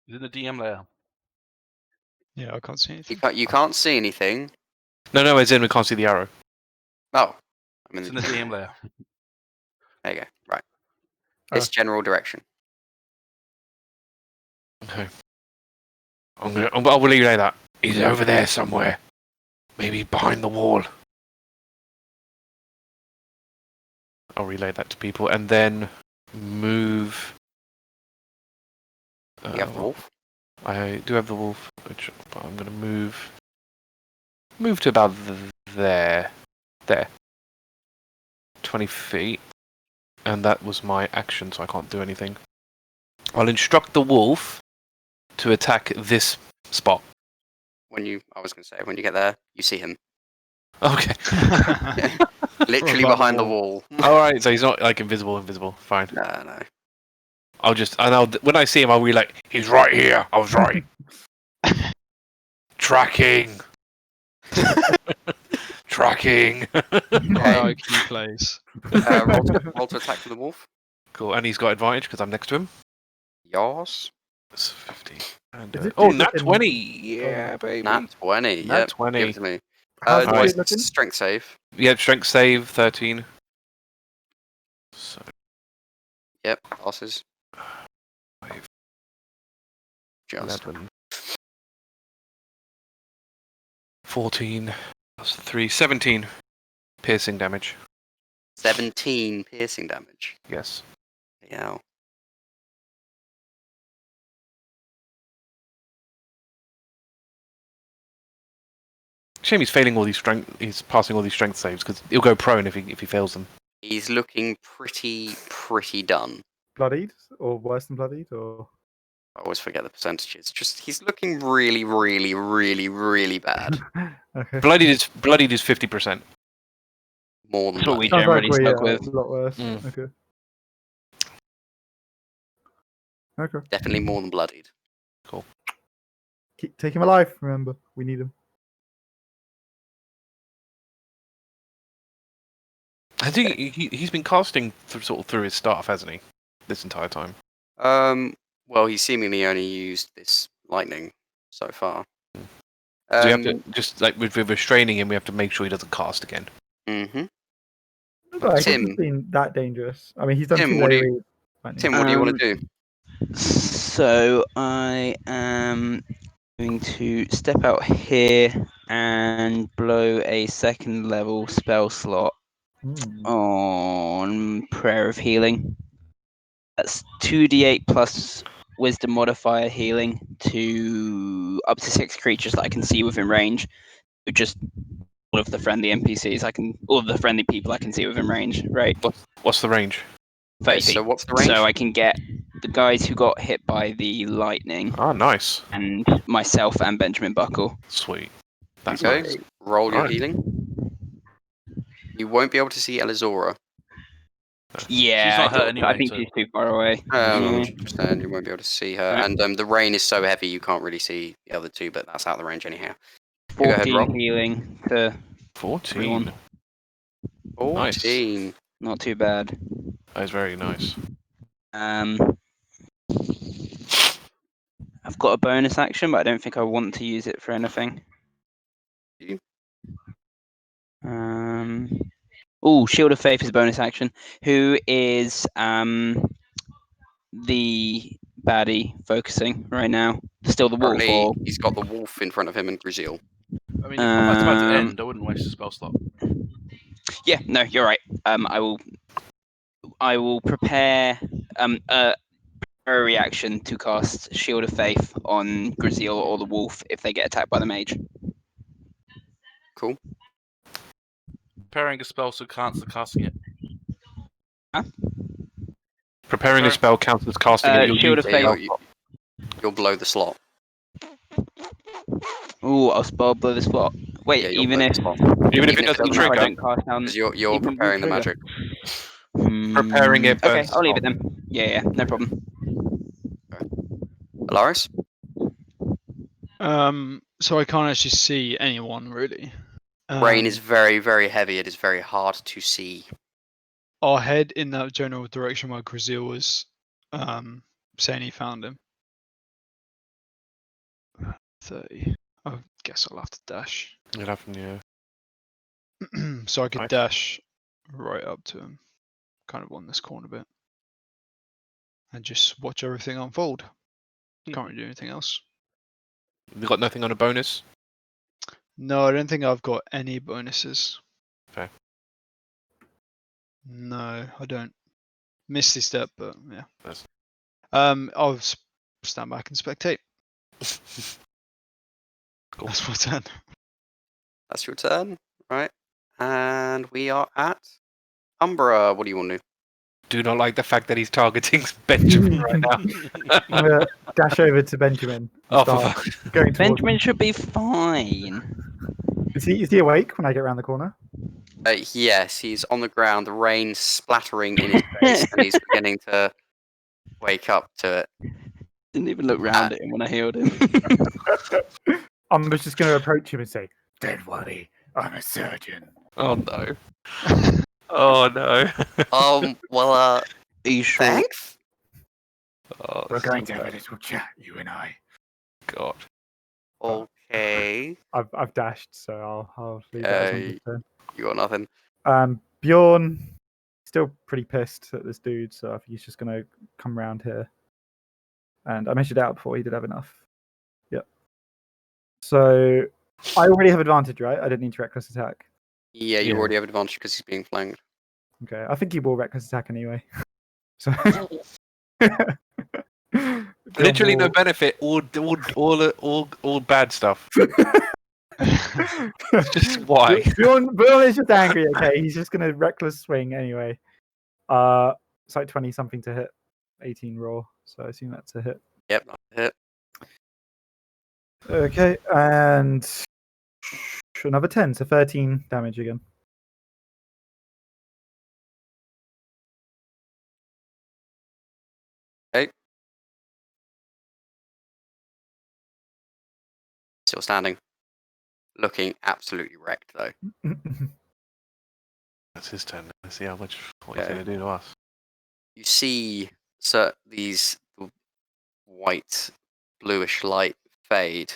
He's in the DM layer.
Yeah, I can't see anything.
You can't see anything.
No, as in we can't see the arrow.
Oh, I'm
It's in the DM layer.
There you go. Right. This general direction.
Okay. I'll relay that. He's over there somewhere. Maybe behind the wall. I'll relay that to people and then move.
You have the wolf.
I do have the wolf, but I'm going to move to about there. 20 feet. And that was my action, so I can't do anything. I'll instruct the wolf to attack this spot.
I was going to say, when you get there, you see him.
Okay.
Literally
From above
behind
the
the wall.
Alright, so he's not like invisible. Fine.
No.
When I see him, I'll be like, he's right here. I was right. Tracking. Tracking.
High IQ plays.
Roll to attack for the wolf.
Cool, and he's got advantage because I'm next to him.
Yours.
That's 50. And,
Is it
oh,
good
nat
looking?
20. Yeah, baby.
Nat 20.
Nat
Yep.
20.
Give it to me.
How's
nice.
it looking?
Strength save.
Yeah, strength save 13. So,
Yep. Passes.
5,
Just.
11. 14 plus 3. 17 piercing damage.
17 piercing damage.
Yes.
Yeah.
Shame he's failing all these strength. He's passing all these strength saves because he'll go prone if he fails them.
He's looking pretty done.
Bloodied or worse than bloodied or
I always forget the percentages. Just he's looking really bad.
okay.
Bloodied is 50%.
More than
That's what we
that.
Sounds
generally
like
stuck
we,
with.
a lot worse.
Mm.
Okay. Okay.
Definitely more than bloodied.
Take him alive. Remember, we need him.
I think he's been casting through his staff, hasn't he? This entire time.
Well, he seemingly only used this lightning so far.
So we have to just like with restraining him, we have to make sure he doesn't cast again.
Mm-hmm.
I
Tim.
think he's been that dangerous. I mean, he's done
Tim,
two
what do you-
AoE.
Tim, what do you want to do?
So I am going to step out here and blow a second level spell slot on Prayer of Healing. That's 2d8 plus Wisdom modifier healing to up to 6 creatures that I can see within range. Just all of the friendly NPCs all of the friendly people I can see within range, right?
What's the range?
30
Okay,
feet.
so what's the range?
So I can get the guys who got hit by the lightning
Oh, nice.
and myself and Benjamin Buckle.
Sweet. That's
Okay,
nice.
roll your
Alright.
healing. You won't be able to see Elizora.
Yeah,
She's not hurt
I
anyway,
think
so-
she's too far away.
I'm
Yeah.
not 100%. You won't be able to see her.
Right.
And the rain is so heavy you can't really see the other two, but that's out of the range anyhow. You go ahead,
14
roll.
healing to
14.
everyone.
14.
Not too bad.
That is very nice.
I've got a bonus action, but I don't think I want to use it for anything.
You?
Shield of Faith is a bonus action. Who is the baddie focusing right now? Still the wolf,
Currently,
or
he's got the wolf in front of him and Gruzeel.
I mean, if combat's about to
Um,
end, I wouldn't waste a spell slot.
yeah, no, you're right. I will prepare a reaction to cast Shield of Faith on Gruzeel or the wolf if they get attacked by the mage.
Cool.
Preparing a spell so cancel casting it.
Preparing a spell counts as casting it. You'll
Shield
use
of
Yeah,
Faith.
you'll blow the slot.
Ooh, I'll spell blow the spot. Wait,
Yeah, you'll
even
blow
if
the slot.
Even if
Even
it
if it
doesn't
doesn't
I
trigger.
don't cast down.
Because you're
Even if
preparing the
you
magic.
Preparing it
Okay,
burns
I'll leave it
slot.
then. Yeah, no problem.
Alarias?
So I can't actually see anyone really.
Rain is very, very heavy. It is very hard to see.
I'll head in that general direction where Gruzeel was saying he found him. 30. I guess I'll have to dash.
You'll have to,
So I could
Nice.
dash right up to him, kind of on this corner bit, and just watch everything unfold. Can't really do anything else.
You got nothing on a bonus?
No, I don't think I've got any bonuses.
Okay.
No, I don't. Misty step, but yeah.
That's-
I'll stand back and spectate.
Cool.
That's my turn.
That's your turn, right? And we are at Umbra. What do you want to do?
Do not like the fact that he's targeting Benjamin right now.
I'm gonna dash over to Benjamin. and
Oh, for
start
fuck.
going towards him.
Benjamin should be fine.
Is he awake when I get around the corner?
Yes, he's on the ground, the rain splattering in his face, and he's beginning to wake up to it.
Didn't even look round at him when I healed him.
I'm just going to approach him and say,
Don't worry, I'm a surgeon.
Oh no. Oh no.
Well,
Are you sure?
thanks?
Oh,
We're going to have a little chat, you and I.
God.
Okay,
I've dashed, so I'll leave that as on his turn.
you got nothing.
Bjorn, still pretty pissed at this dude, so I think he's just going to come round here. And I measured out before he did have enough. Yep. So I already have advantage, right? I didn't need to reckless attack.
Yeah, you
Yeah.
already have advantage because he's being flanked.
Okay, I think he will reckless attack anyway. So
Literally no benefit. All bad stuff. Just why?
Bjorn is just angry. Okay, he's just gonna reckless swing anyway. It's like 20 something to hit, 18 raw. So I assume that's a hit.
Yep, that's a hit.
Okay, and another 10, so 13 damage again.
Okay. Still standing. Looking absolutely wrecked, though.
That's his turn. Let's see what he's
Okay.
going to do to us.
You see these white, bluish light fade.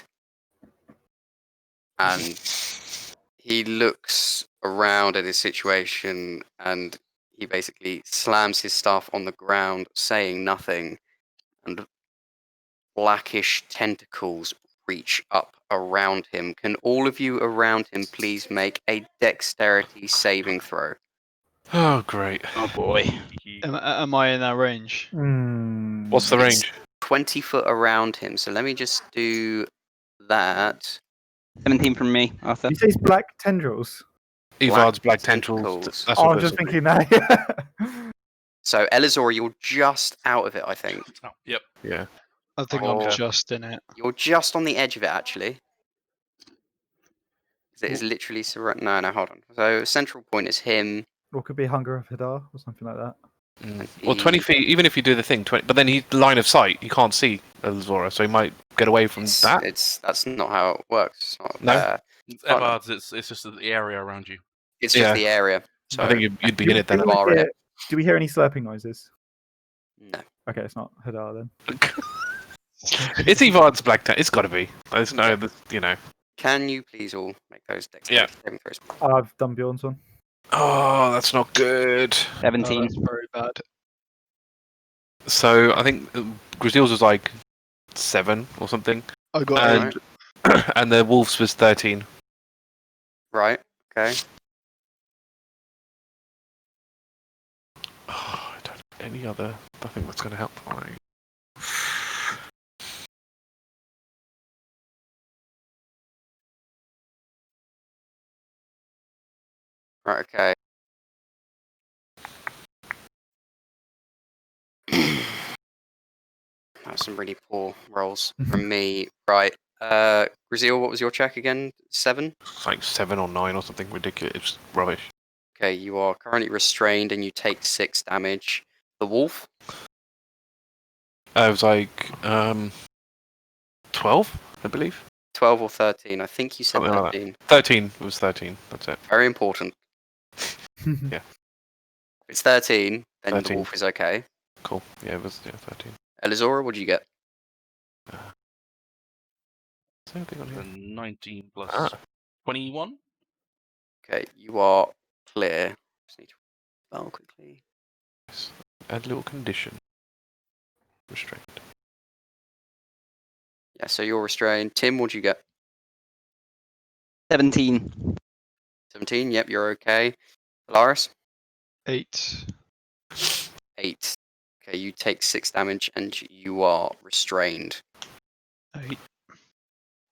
and he looks around at his situation, and he basically slams his staff on the ground, saying nothing, and blackish tentacles reach up around him. Can all of you around him please make a dexterity saving throw?
Oh, great.
Oh boy.
Am I in that range?
What's the
It's-
range?
20 foot around him, so let me just do that.
17 from me, Arthur.
You say it's black tendrils.
Evard's black
tentacles.
tentacles. That's
Oh,
what
I'm
this
just
will be.
thinking that.
So, Elizora, you're just out of it, I think.
Oh, yep.
Yeah.
I think
Oh.
I'm just in it.
You're just on the edge of it, actually. It is literally no, hold on. So, central point is him.
Or could be Hunger of Hadar or something like that.
Well, 20 feet, even if you do the thing, 20, but then he's line of sight, you can't see Elizora, so he might get away from that.
That's not how it works. It's not
No?
fair.
It's Evards, it's just the area around you.
It's just
Yeah.
the area. So,
I think you'd be in it then.
Do
we-
we
Bar in
hear, do we hear any slurping noises?
no.
Okay, it's not Hadar then.
It's Evard's black tentacle. It's got to be. There's no, you know.
Can you please all make those dexterity saving throws?
I've done Bjorn's one.
Oh, that's not good.
17.
That's very bad.
So I think Gruzeel's was like 7 or something,
I got
and and the wolves was 13.
Right. Okay.
Oh, I don't have any other. I think that's going to help.
Right. Okay. That's some really poor rolls from me. Right. Gruzeel, what was your check again? 7?
It's like 7 or 9 or something ridiculous. It's rubbish.
Okay, you are currently restrained and you take 6 damage. The wolf?
It was like 12, I believe.
12 or 13. I think you said
Something like that.
13.
13 was 13. That's it.
Very important.
Yeah.
If it's 13, then the
13.
wolf is okay.
Cool. Yeah, it was 13.
Elizora, what do you get?
Same thing on
So
here.
19 plus
Ah.
21.
Okay, you are clear. Just need to spell quickly.
Add little condition. Restrained.
Yeah, so you're restrained. Tim, what do you get?
17.
17. Yep, you're okay. Alarias?
8.
8. Okay, you take 6 damage and you are restrained.
8.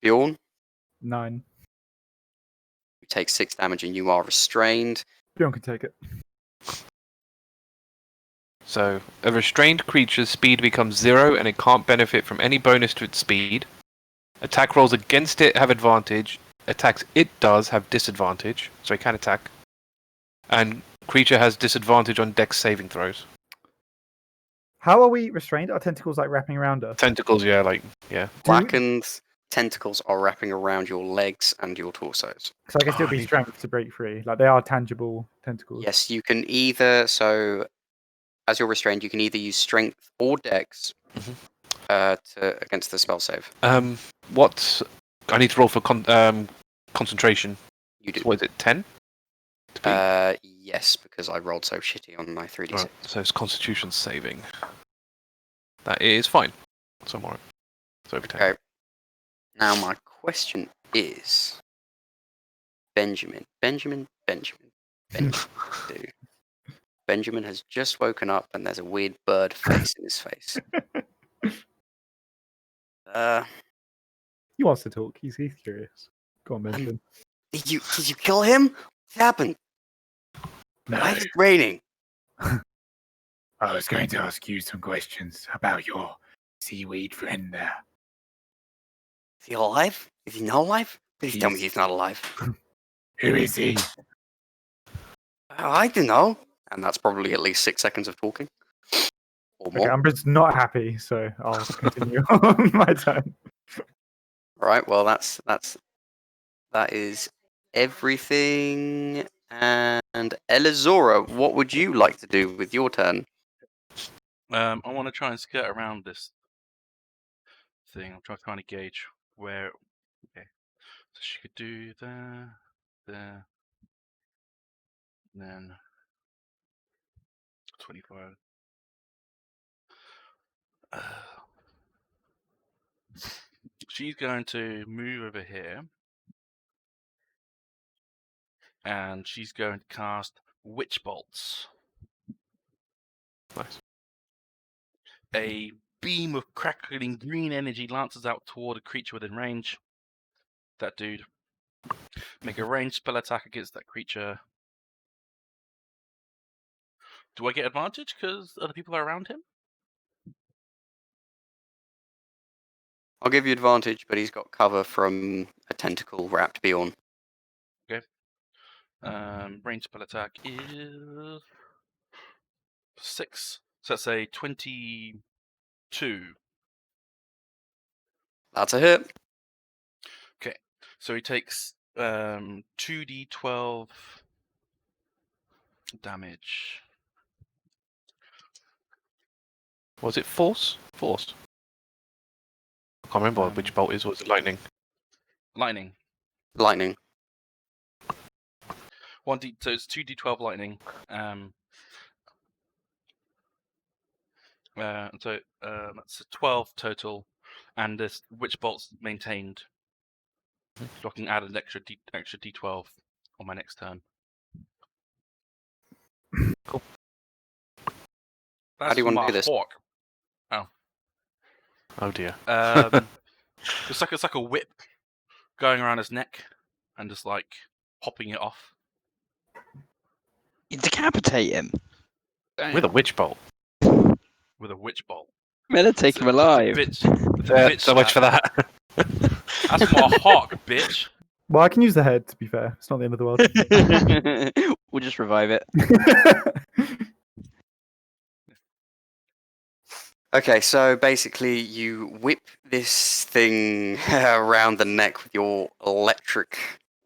Bjorn?
9.
You take 6 damage and you are restrained.
Bjorn can take it.
So, a restrained creature's speed becomes 0 and it can't benefit from any bonus to its speed. Attack rolls against it have advantage. Attacks it does have disadvantage, so it can attack. And creature has disadvantage on dex saving throws.
How are we restrained? Are tentacles like wrapping around us?
Tentacles, yeah, like, yeah.
Blackened tentacles are wrapping around your legs and your torsos.
So I guess it would
I
be
need-
strength to break free. Like they are tangible tentacles.
Yes, you can either, so as you're restrained, you can either use strength or dex to against the spell save.
What? I need to roll for concentration.
You do.
What is it, 10? To beat?
Yes, because I rolled so shitty on my 3d6.
Right, so it's constitution saving. That is fine. So I'm alright. It's over 10.
Okay. Now my question is, Benjamin. Dude. Benjamin has just woken up and there's a weird bird face in his face.
He wants to talk. He's curious. Go on, Benjamin.
Did you kill him? What happened?
No,
Why is it raining?
I was going to ask you some questions about your seaweed friend there.
Is he alive? Is he not alive? Please tell me he's not alive.
Who is he?
I don't know. And that's probably at least 6 seconds of talking. Or
Okay,
more.
Umbra's not happy, so I'll continue on my turn.
Right, well that is everything. And Elizora, what would you like to do with your turn?
I want to try and skirt around this thing. I'm trying to gauge where. Okay. So she could do there, and then 25. She's going to move over here, and she's going to cast Witch Bolts.
Nice.
A beam of crackling green energy lances out toward a creature within range. That dude. Make a ranged spell attack against that creature. Do I get advantage because other people are around him?
I'll give you advantage, but he's got cover from a tentacle wrapped beyond.
Ranged spell attack is 6. So that's a 22.
That's a hit.
Okay. So he takes 2d12 damage.
Was it force? Force. I can't remember which bolt is. Was it lightning?
Lightning.
Lightning.
1d, so it's 2d12 lightning. So that's 12 total, and this witch bolt's maintained. So I can add an extra d12 on my next turn.
Cool.
That's
How do you want to
my
do this?
hawk.
Oh dear.
It's like a whip going around his neck and just like popping it off.
You decapitate him.
With a witch bolt.
With a witch bolt.
Better take him alive.
So much for that.
That's my hawk, bitch.
Well, I can use the head, to be fair. It's not the end of the world.
We'll just revive it.
Okay, so basically you whip this thing around the neck with your electric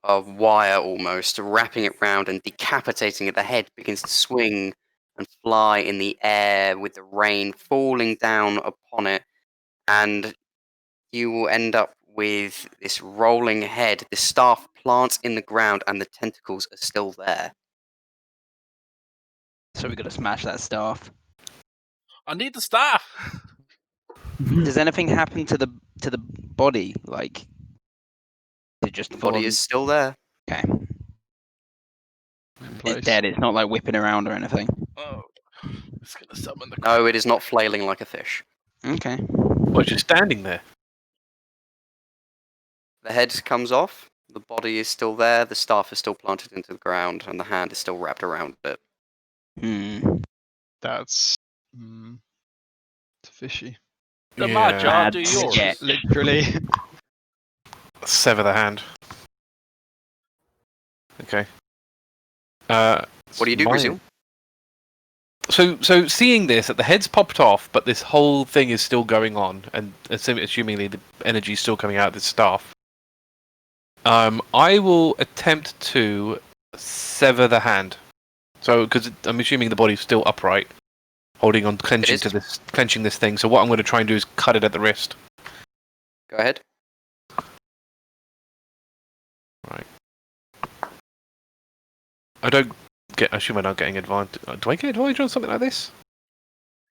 wire almost, wrapping it round and decapitating it. The head begins to swing and fly in the air with the rain falling down upon it, and you will end up with this rolling head. The staff plants in the ground and the tentacles are still there.
So we got to smash that staff.
I need the staff.
Does anything happen to the body? Like, it just
The body is still there.
okay.
In
It's
place.
dead. It's not like whipping around or anything.
Oh, it's gonna summon the.
No, it is not flailing like a fish.
Okay.
Well, it's just standing there.
The head comes off, the body is still there, the staff is still planted into the ground, and the hand is still wrapped around it.
Hmm.
That's it's fishy.
The my job, do
Bad
yours.
sketch.
Literally.
Sever the hand. Okay.
What do you do,
mine-
Gruzeel?
So seeing this, that the head's popped off, but this whole thing is still going on, and assumingly the energy is still coming out of this staff. I will attempt to sever the hand. So, because I'm assuming the body's still upright, holding on, clenching this thing. So what I'm going to try and do is cut it at the wrist.
Go ahead.
Right. I assume I'm not getting advantage. Do I get advantage on something like this?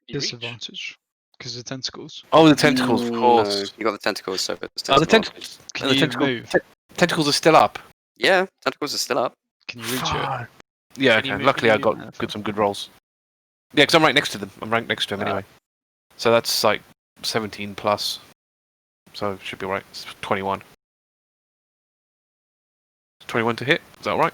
You reach.
Disadvantage. Because of tentacles.
Oh, the tentacles, of
No,
course.
you got the tentacles, so it's
Oh, the
tentacle.
tentacles.
Can
the
you
tentacle-
move?
Tentacles are still up.
Yeah, tentacles are still up.
Can you reach it?
Fuck. Yeah, I
Can you
can.
move-
Luckily,
can
I
you
got
move?
some good rolls. Yeah, because I'm right next to them. I'm right next to him anyway. So that's like 17 plus. So it should be alright. It's 21. 21 to hit. Is that alright?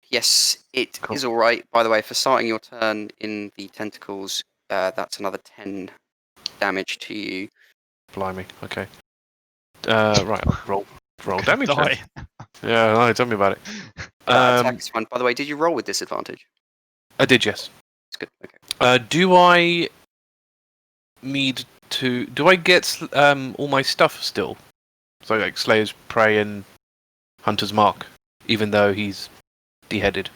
Yes, it
Cool.
is alright. By the way, for starting your turn in the tentacles, that's another 10 damage to you.
Blimey. Okay. Right. I'll roll damage. then.
Die.
Yeah, no, tell me about it.
Attack is fine. By the way, did you roll with disadvantage?
I did, yes.
It's good. Okay.
Do I need to? Do I get all my stuff still? So like Slayer's Prey and Hunter's Mark, even though he's beheaded.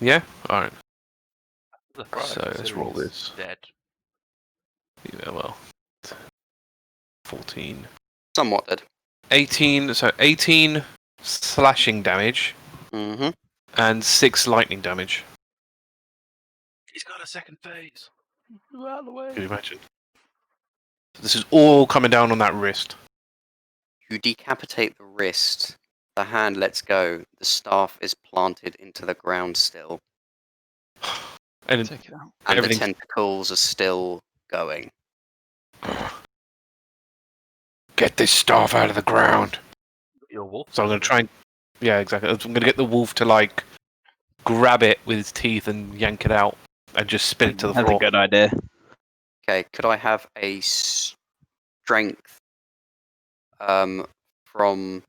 Yeah. All right.
The frog
So let's roll
considers
this.
Dead.
Yeah, well, 14.
Somewhat dead.
18, so 18 slashing damage
Mm-hmm.
and 6 lightning damage.
He's got a second phase. Move out of the way.
Can you imagine? This is all coming down on that wrist.
You decapitate the wrist. The hand lets go. The staff is planted into the ground still.
And
Take it out.
And the
everything.
tentacles are still going.
Get this staff out of the ground.
Your wolf.
So I'm going to try and... Yeah, exactly. I'm going to get the wolf to, like, grab it with his teeth and yank it out and just spin it to the
That's
floor.
a good idea.
Okay, could I have a strength from...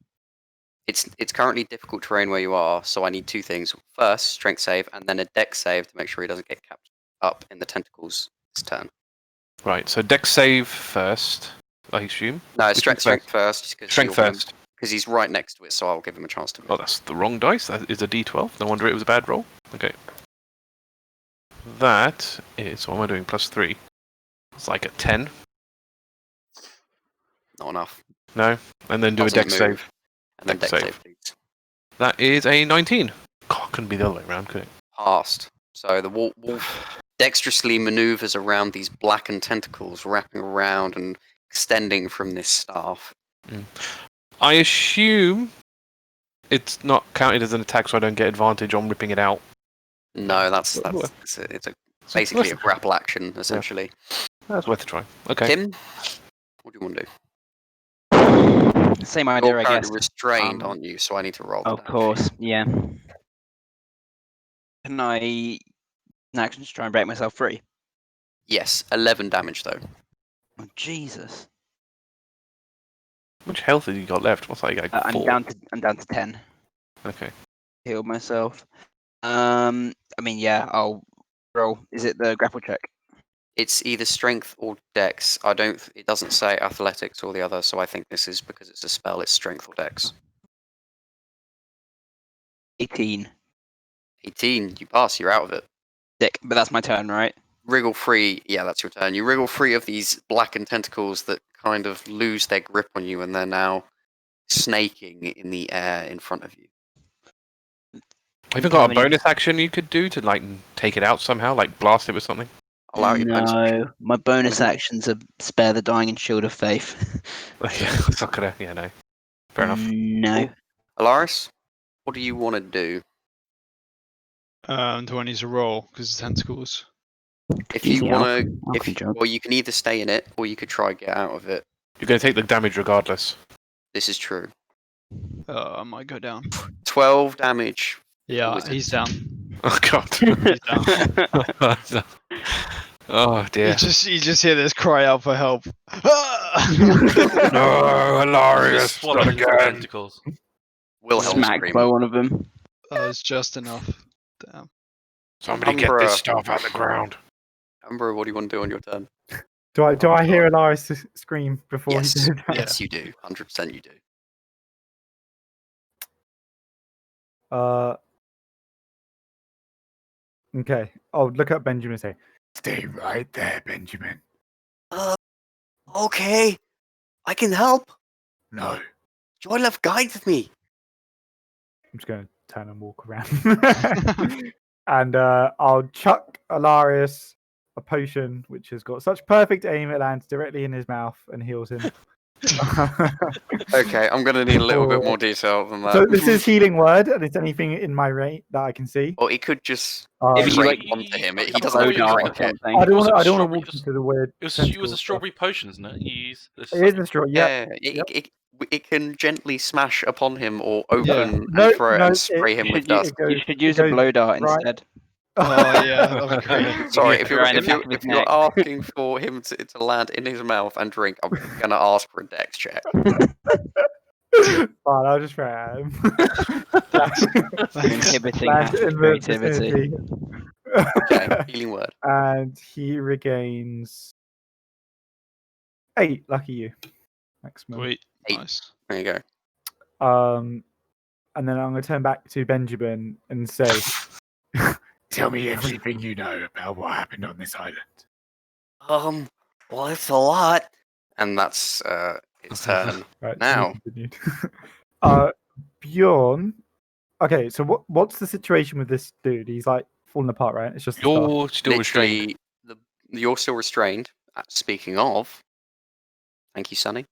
It's currently difficult terrain where you are, so I need 2 things. First, strength save, and then a dex save to make sure he doesn't get capped up in the tentacles this turn.
Right, so dex save first, I assume.
No,
Which
strength
one's
first.
Strength first.
Because he's right next to it, so I'll give him a chance to move.
Oh, that's the wrong dice. That is a d12. No wonder it was a bad roll. Okay. That is... What am I doing? +3. It's like a 10.
Not enough.
No? And then do a
Doesn't
dex
move.
save.
And then
Dex
dex
save.
save, please.
That is a 19. God, couldn't be the other way around, could it?
Passed. So the wolf dexterously maneuvers around these blackened tentacles, wrapping around and extending from this staff.
I assume it's not counted as an attack, so I don't get advantage on ripping it out.
No, it's basically a grapple action, essentially.
That's worth a try. Okay.
Tim, what do you want to do?
Same idea,
You're
I guess.
currently restrained,
Um,
aren't you? So I need to roll the
Of
damage.
course, yeah. Can I an action to try and break myself free?
Yes, 11 damage though.
Oh, Jesus.
How much health have you got left? What's that? You got
I'm
4?
down to 10.
Okay.
Healed myself. I mean, yeah, I'll roll. Is it the grapple check?
It's either strength or dex. It doesn't say athletics or the other, so I think this is because it's a spell, it's strength or dex.
18.
18, you pass, you're out of it.
Sick, but that's my turn, right?
Wriggle free, yeah, that's your turn. You wriggle free of these blackened tentacles that kind of lose their grip on you and they're now snaking in the air in front of you.
Have you got a bonus action you could do to, like, take it out somehow? Like, blast it with something?
I'll allow you bonus action.
No, my bonus actions are spare the dying and shield of faith.
Yeah, it's not gonna... Yeah, no. Fair enough.
No.
Alaris, what do you want to do?
Do I need to roll because the tentacles?
If you
Easy,
want
I'll
to,
control.
well, you can either stay in it or you could try and get out of it.
You're gonna take the damage regardless.
This is true.
I might go down.
12 damage.
Yeah,
Wizard.
he's down.
Oh, God.
He's down.
Oh, dear.
You just hear this cry out for help.
No, Alarias,
Swallow
not
his
again.
tentacles.
Wilhelm
Smacked
scream.
by one of them.
It's just enough. Damn.
Somebody get
Umbra.
this stuff out of the ground.
Umbra, what do you want to do on your turn?
Do I hear Alarias scream before
Yes,
he does that?
yes, you do. 100% you do.
Okay. I'll look up Benjamin and say,
Stay right there, Benjamin.
Okay, I can help.
No.
Joilyyf guides me.
I'm just going to turn and walk around. And I'll chuck Alarias a potion, which has got such perfect aim, it lands directly in his mouth and heals him.
Okay, I'm going to need a little bit more detail than that.
So this is healing word, and it's anything in my rate that I can see.
Well, it could just
If you
drink
like-
onto him. He
Oh,
doesn't have to
no,
drink it.
I don't want to. I don't want to
Strawberry-
walk into the weird.
It was
tentacle
a
stuff.
strawberry potion, isn't it?
It is a straw. Yeah.
Yeah,
Yep.
it can gently smash upon him or open
Yeah.
and
No,
throw it
no,
and spray him
You
with
should, use,
dust.
goes-
you should use
it
a
goes
blow dart
right-
instead.
Oh yeah, that was great.
Sorry,
Yeah,
if you're
right in the back of his
if you're
neck.
asking for him to land in his mouth and drink, I'm gonna ask for a dex check.
Fine, I'll just try it at him.
Inhibiting
Land
half
in the
creativity.
vicinity.
Okay, healing word.
And he regains 8. Lucky you. Maximum.
Sweet,
8.
nice.
There you go.
And then I'm going to turn back to Benjamin and say,
Tell me everything you know about what happened on this island.
Well, it's a lot. And that's its turn.
Right,
Now.
continued. Bjorn. Okay, so what's the situation with this dude? He's like falling apart, right? It's just the staff.
You're still restrained.
Literally, you're still restrained. Speaking of, thank you, Sonny.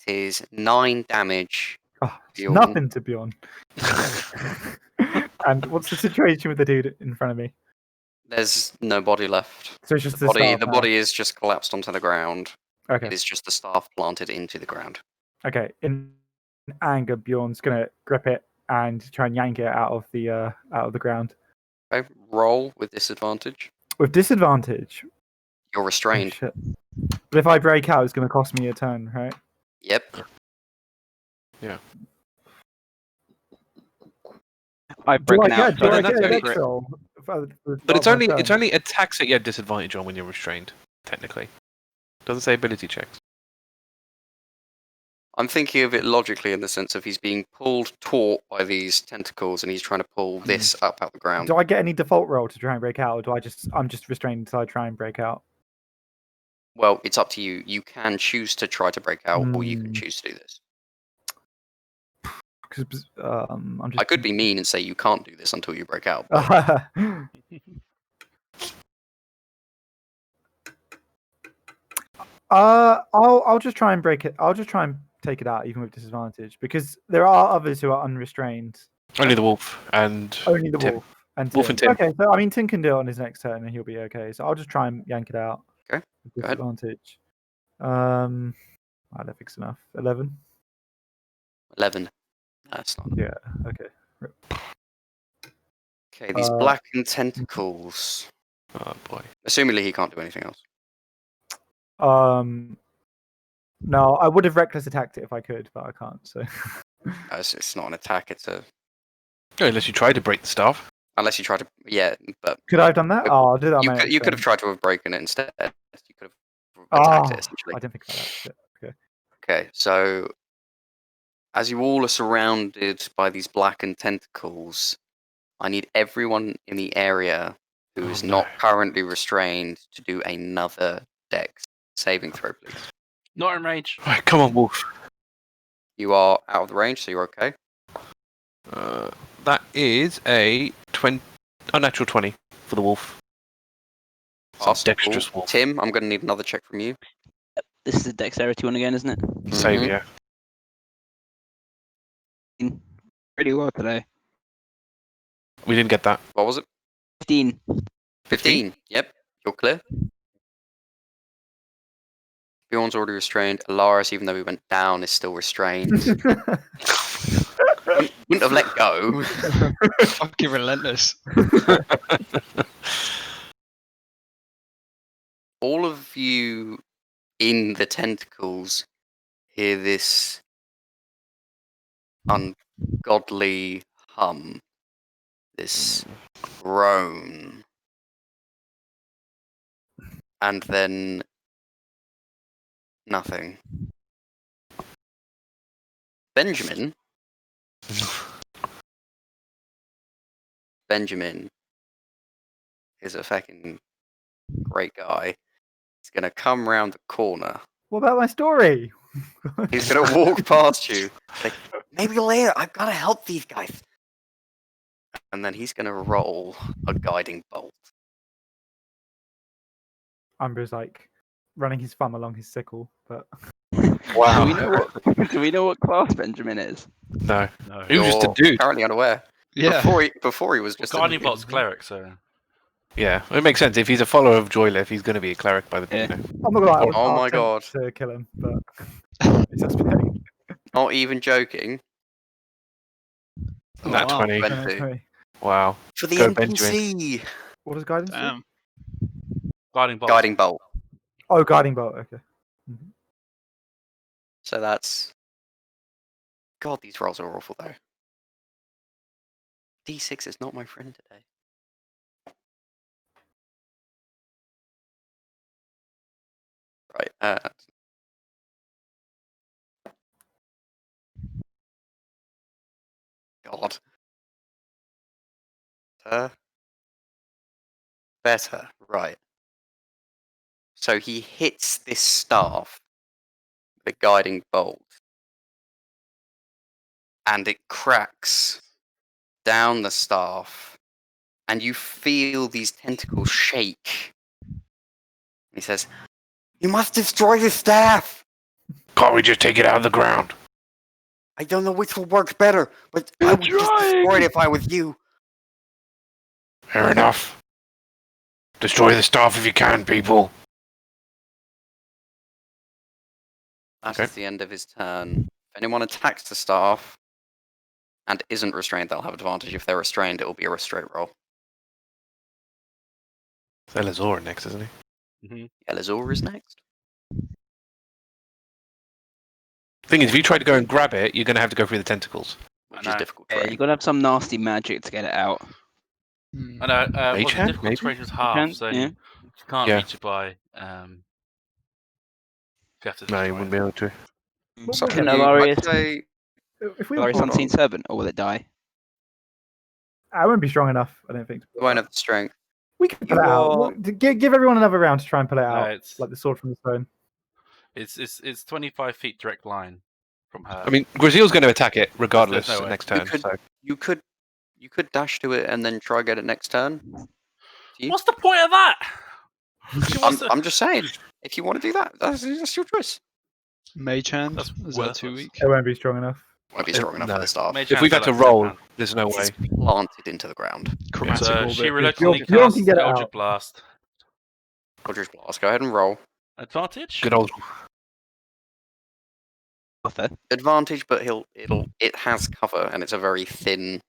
It is 9 damage.
Oh, it's
Bjorn.
nothing to Bjorn. And what's the situation with the dude in front of me?
There's no body left.
So it's just
The
the
body,
staff
the
now.
body is just collapsed onto the ground.
Okay.
It is just the staff planted into the ground.
Okay. In anger, Bjorn's gonna grip it and try and yank it out of the ground.
Okay, roll with disadvantage.
With disadvantage.
You're
Oh,
restrained.
shit. But if I break out, it's gonna cost me a turn, right?
Yep.
Yeah.
I've
Do I
broken out.
get,
so
do I
I
then
get
don't
a
go
that's
for
dex
it.
roll?
But it's only attacks that you have disadvantage on when you're restrained, technically. Doesn't say ability checks.
I'm thinking of it logically in the sense of he's being pulled taut by these tentacles and he's trying to pull this up out the ground.
Do I get any default roll to try and break out, or do I'm just restrained until I try and break out?
Well, it's up to you. You can choose to try to break out, or you can choose to do this.
Because I'm just.
I could be mean and say you can't do this until you break out. But
I'll just try and break it. I'll just try and take it out, even with disadvantage, because there are others who are unrestrained.
Only the wolf and
Only the
Tim.
wolf and
Wolf
Tim.
and Tim.
Okay, so I mean Tim can do it on his next turn, and he'll be okay. So I'll just try and yank it out.
Okay,
With
go ahead.
disadvantage. I don't think it's enough. 11.
11. That's not.
Yeah. Okay.
Okay, these
Uh,
blackened tentacles.
Oh boy.
Assumingly he can't do anything else.
No, I would have reckless attacked it if I could, but I can't. So.
It's not an attack. It's a
Unless you try to break the staff.
unless you try to. Yeah, but
Could I have done that?
But
Oh, I'll do that. On
you
my
could
next
you could have
turn.
tried to have broken it instead. You could have
Oh,
attacked it essentially.
I didn't think about that. Shit. Okay.
Okay, so as you all are surrounded by these blackened tentacles, I need everyone in the area who is not currently restrained to do another dex saving throw, please.
Not in range.
Right, come on, wolf.
You are out of the range, so you're okay.
That is a unnatural 20 for the wolf.
Pass.
Dexterous wolf.
Tim, I'm going to need another check from you.
This is a dexterity one again, isn't it?
Save, yeah.
Pretty well today.
We didn't get that.
What was it?
15.
15. Yep, you're clear. Bjorn's already restrained. Alarias, even though he went down, is still restrained. Wouldn't have let go.
Fucking relentless.
All of you in the tentacles hear this ungodly hum, this groan, and then nothing. Benjamin is a fucking great guy. He's gonna come round the corner.
What about my story?
He's gonna walk past you. Like, maybe later. I've gotta help these guys. And then he's gonna roll a guiding bolt.
Umbra's like running his thumb along his sickle, but
Wow.
Do we know what class Benjamin is?
No.
No.
He was just a
You're
dude.
Currently unaware.
Yeah.
Before he was just a
Guardian
dude.
Bolt's Cleric, so.
Yeah, it makes sense. If he's a follower of Joilyyf, he's going to be a cleric by the
Yeah.
you know.
I'm not gonna lie. I was
Oh my
half
god.
tempted to kill him, but it's just pain.
Not even joking.
Oh,
Nat
wow.
20.
Went
No,
to.
no.
Wow.
For the
Go,
NPC.
What does guidance do?
Damn.
Guardian Bolt.
Guiding bolt.
Oh, guiding bolt. Okay. Mhm.
So that's. God, these rolls are awful though. D6 is not my friend today. Right. God. better. Right. So he hits this staff, the guiding bolt, and it cracks down the staff, and you feel these tentacles shake. He says, "You must destroy the staff!"
Can't we just take it out of the ground?
I don't know which will work better, but I would just destroy it if I was you.
Fair enough. Destroy the staff if you can, people.
That
Okay.
is the end of his turn. If anyone attacks the staff and isn't restrained, they'll have advantage. If they're restrained, it will be a restraint roll.
It's Elizora next, isn't he?
Mm-hmm.
Elizora is next.
Thing is, if you try to go and grab it, you're going to have to go through the tentacles.
Which
I
is
know.
difficult
Yeah,
terrain.
you gotta have some nasty magic to get it out.
Hmm.
I know.
Mage
What's the
hand,
difficult
maybe?
terrain is half,
Hand,
so
yeah.
you can't
Yeah.
reach it by. You have to
No, you
destroy
wouldn't
it.
be able to.
It's up to
Can
you.
Alarias,
I'd say
If we were
Alarias
hold
Unseen
on.
Servant, or will it die?
I won't be strong enough, I don't think. to
you
pull
won't
it
have
out.
the strength.
We can pull
You
it out.
are-
Give everyone another round to try and pull it
No,
out,
it's
like the sword from the stone.
it's 25 feet direct line from her.
I mean, Gruzeel's going to attack it regardless
no way.
next turn.
could-
So
You could dash to it and then try get it next turn. You-
What's the point of that? She wants to-
I'm just saying, if you want to do that, that's your choice.
Mage hand?
That's
Is that too
worthless.
weak?
It won't be strong enough.
Won't be strong enough
no.
for the staff.
Mage
if we've had
hand's
to
like
roll,
£10.
there's no
It's
way.
planted into the ground.
Chromatic
So
orbit.
she
is
reluctantly
Bjorn
casts
can get it
Eldritch
out.
Blast.
Eldritch Blast. Go ahead and roll.
Advantage?
Good old.
Offer.
Advantage, but it has cover and it's a very thin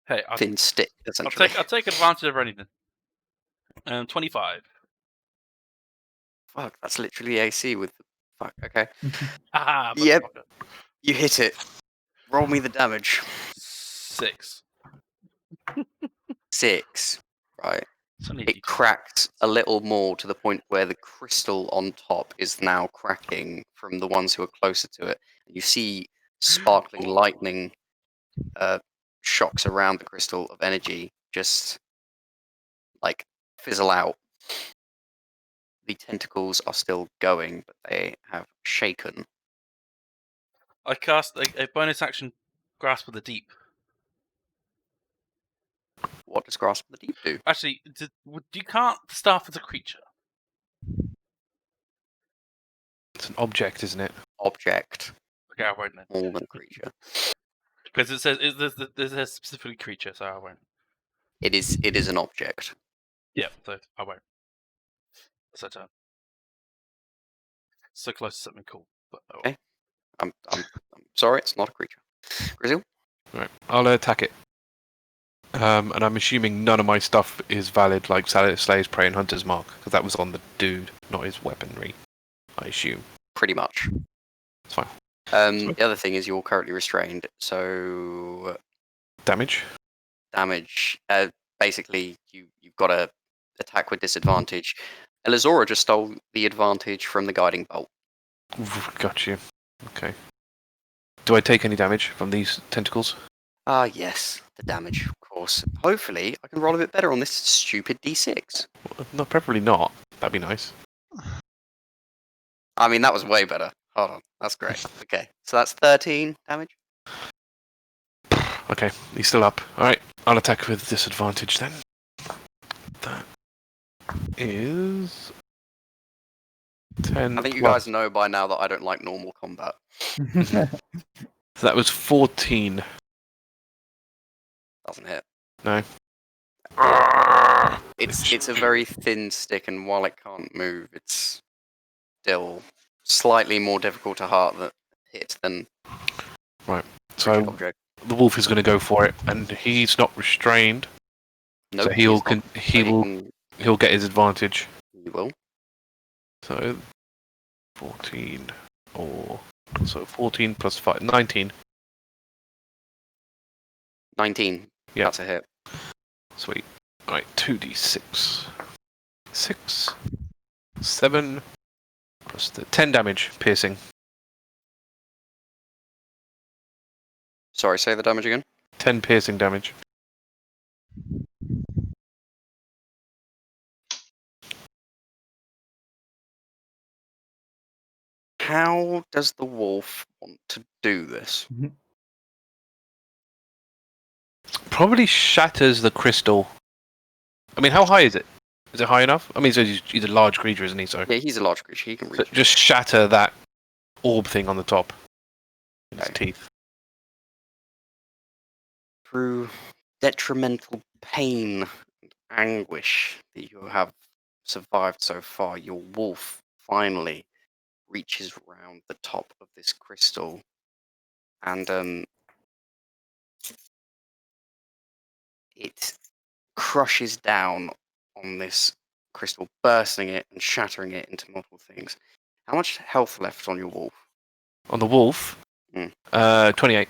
Hey, I'll
stick essentially.
take advantage of anything. 25.
Fuck, that's literally AC with. Fuck. Okay.
Haha,
Yep.
motherfucker.
You hit it. Roll me the damage.
6.
6. Right.
It's only
It
D10.
cracks a little more to the point where the crystal on top is now cracking from the ones who are closer to it. You see sparkling lightning shocks around the crystal of energy just like fizzle out. The tentacles are still going, but they have shaken.
I cast a bonus action Grasp of the Deep.
What does Grasp of the Deep do?
Actually, you can't staff as a creature.
It's an object, isn't it?
Object,
Okay, I won't then.
more than creature.
Because it says specifically creature, so I won't.
It is an object.
Yeah, so I won't. That's our turn. So close to something cool. But oh.
Okay. I'm sorry, it's not a creature. Gruzeel?
Right. I'll attack it. And I'm assuming none of my stuff is valid, like Slayer's Prey and Hunter's Mark, because that was on the dude, not his weaponry. I assume.
Pretty much.
It's fine.
The other thing is you're currently restrained, so
Damage.
damage. Basically, you've got to attack with disadvantage. Elizora just stole the advantage from the guiding bolt.
Got you. Okay. Do I take any damage from these tentacles?
Ah, yes, the damage, of course. Hopefully, I can roll a bit better on this stupid D6.
Well, no, preferably not. That'd be nice.
I mean, that was way better. Hold on, that's great. Okay, so that's 13 damage.
Okay, he's still up. Alright, I'll attack with disadvantage then. That is 10.
I think you
plus-
guys know by now that I don't like normal combat.
So that was 14.
Doesn't hit.
No.
It's a very thin stick, and while it can't move, it's still slightly more difficult to hit than
So
object.
the wolf is going to go for it, and he's not restrained,
Nope,
so he'll
he's not,
he'll get his advantage.
He will.
So 14 so 14 plus 5, 19.
19.
Yeah.
That's a hit.
Sweet. Alright, 2d6. 6, 7, plus the 10 damage, piercing.
Sorry, say the damage again.
10 piercing damage.
how does the wolf want to do this?
Probably shatters the crystal. I mean, how high is it? Is it high enough? I mean, so he's a large creature, isn't he? So
Yeah, he's a large creature. He can
so
reach.
just shatter that orb thing on the top. With his
Okay.
teeth.
Through detrimental pain and anguish that you have survived so far, your wolf finally reaches round the top of this crystal and it crushes down on this crystal, bursting it and shattering it into multiple things. How much health left on your wolf?
On the wolf, 28.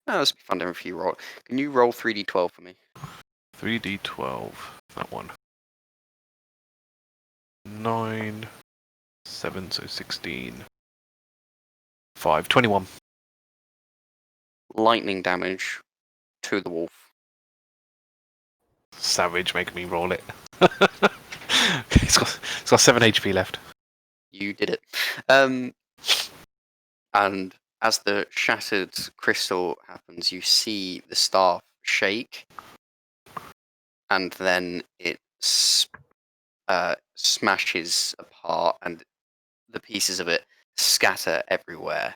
Oh, this would be fun if you roll. Can you roll 3d12 for me?
3d12. That one. 9, 7, so 16. 5, 21.
Lightning damage to the wolf.
Savage making me roll it. It's got 7 HP left.
You did it. And as the shattered crystal happens, you see the staff shake, and then it smashes apart, and the pieces of it scatter everywhere.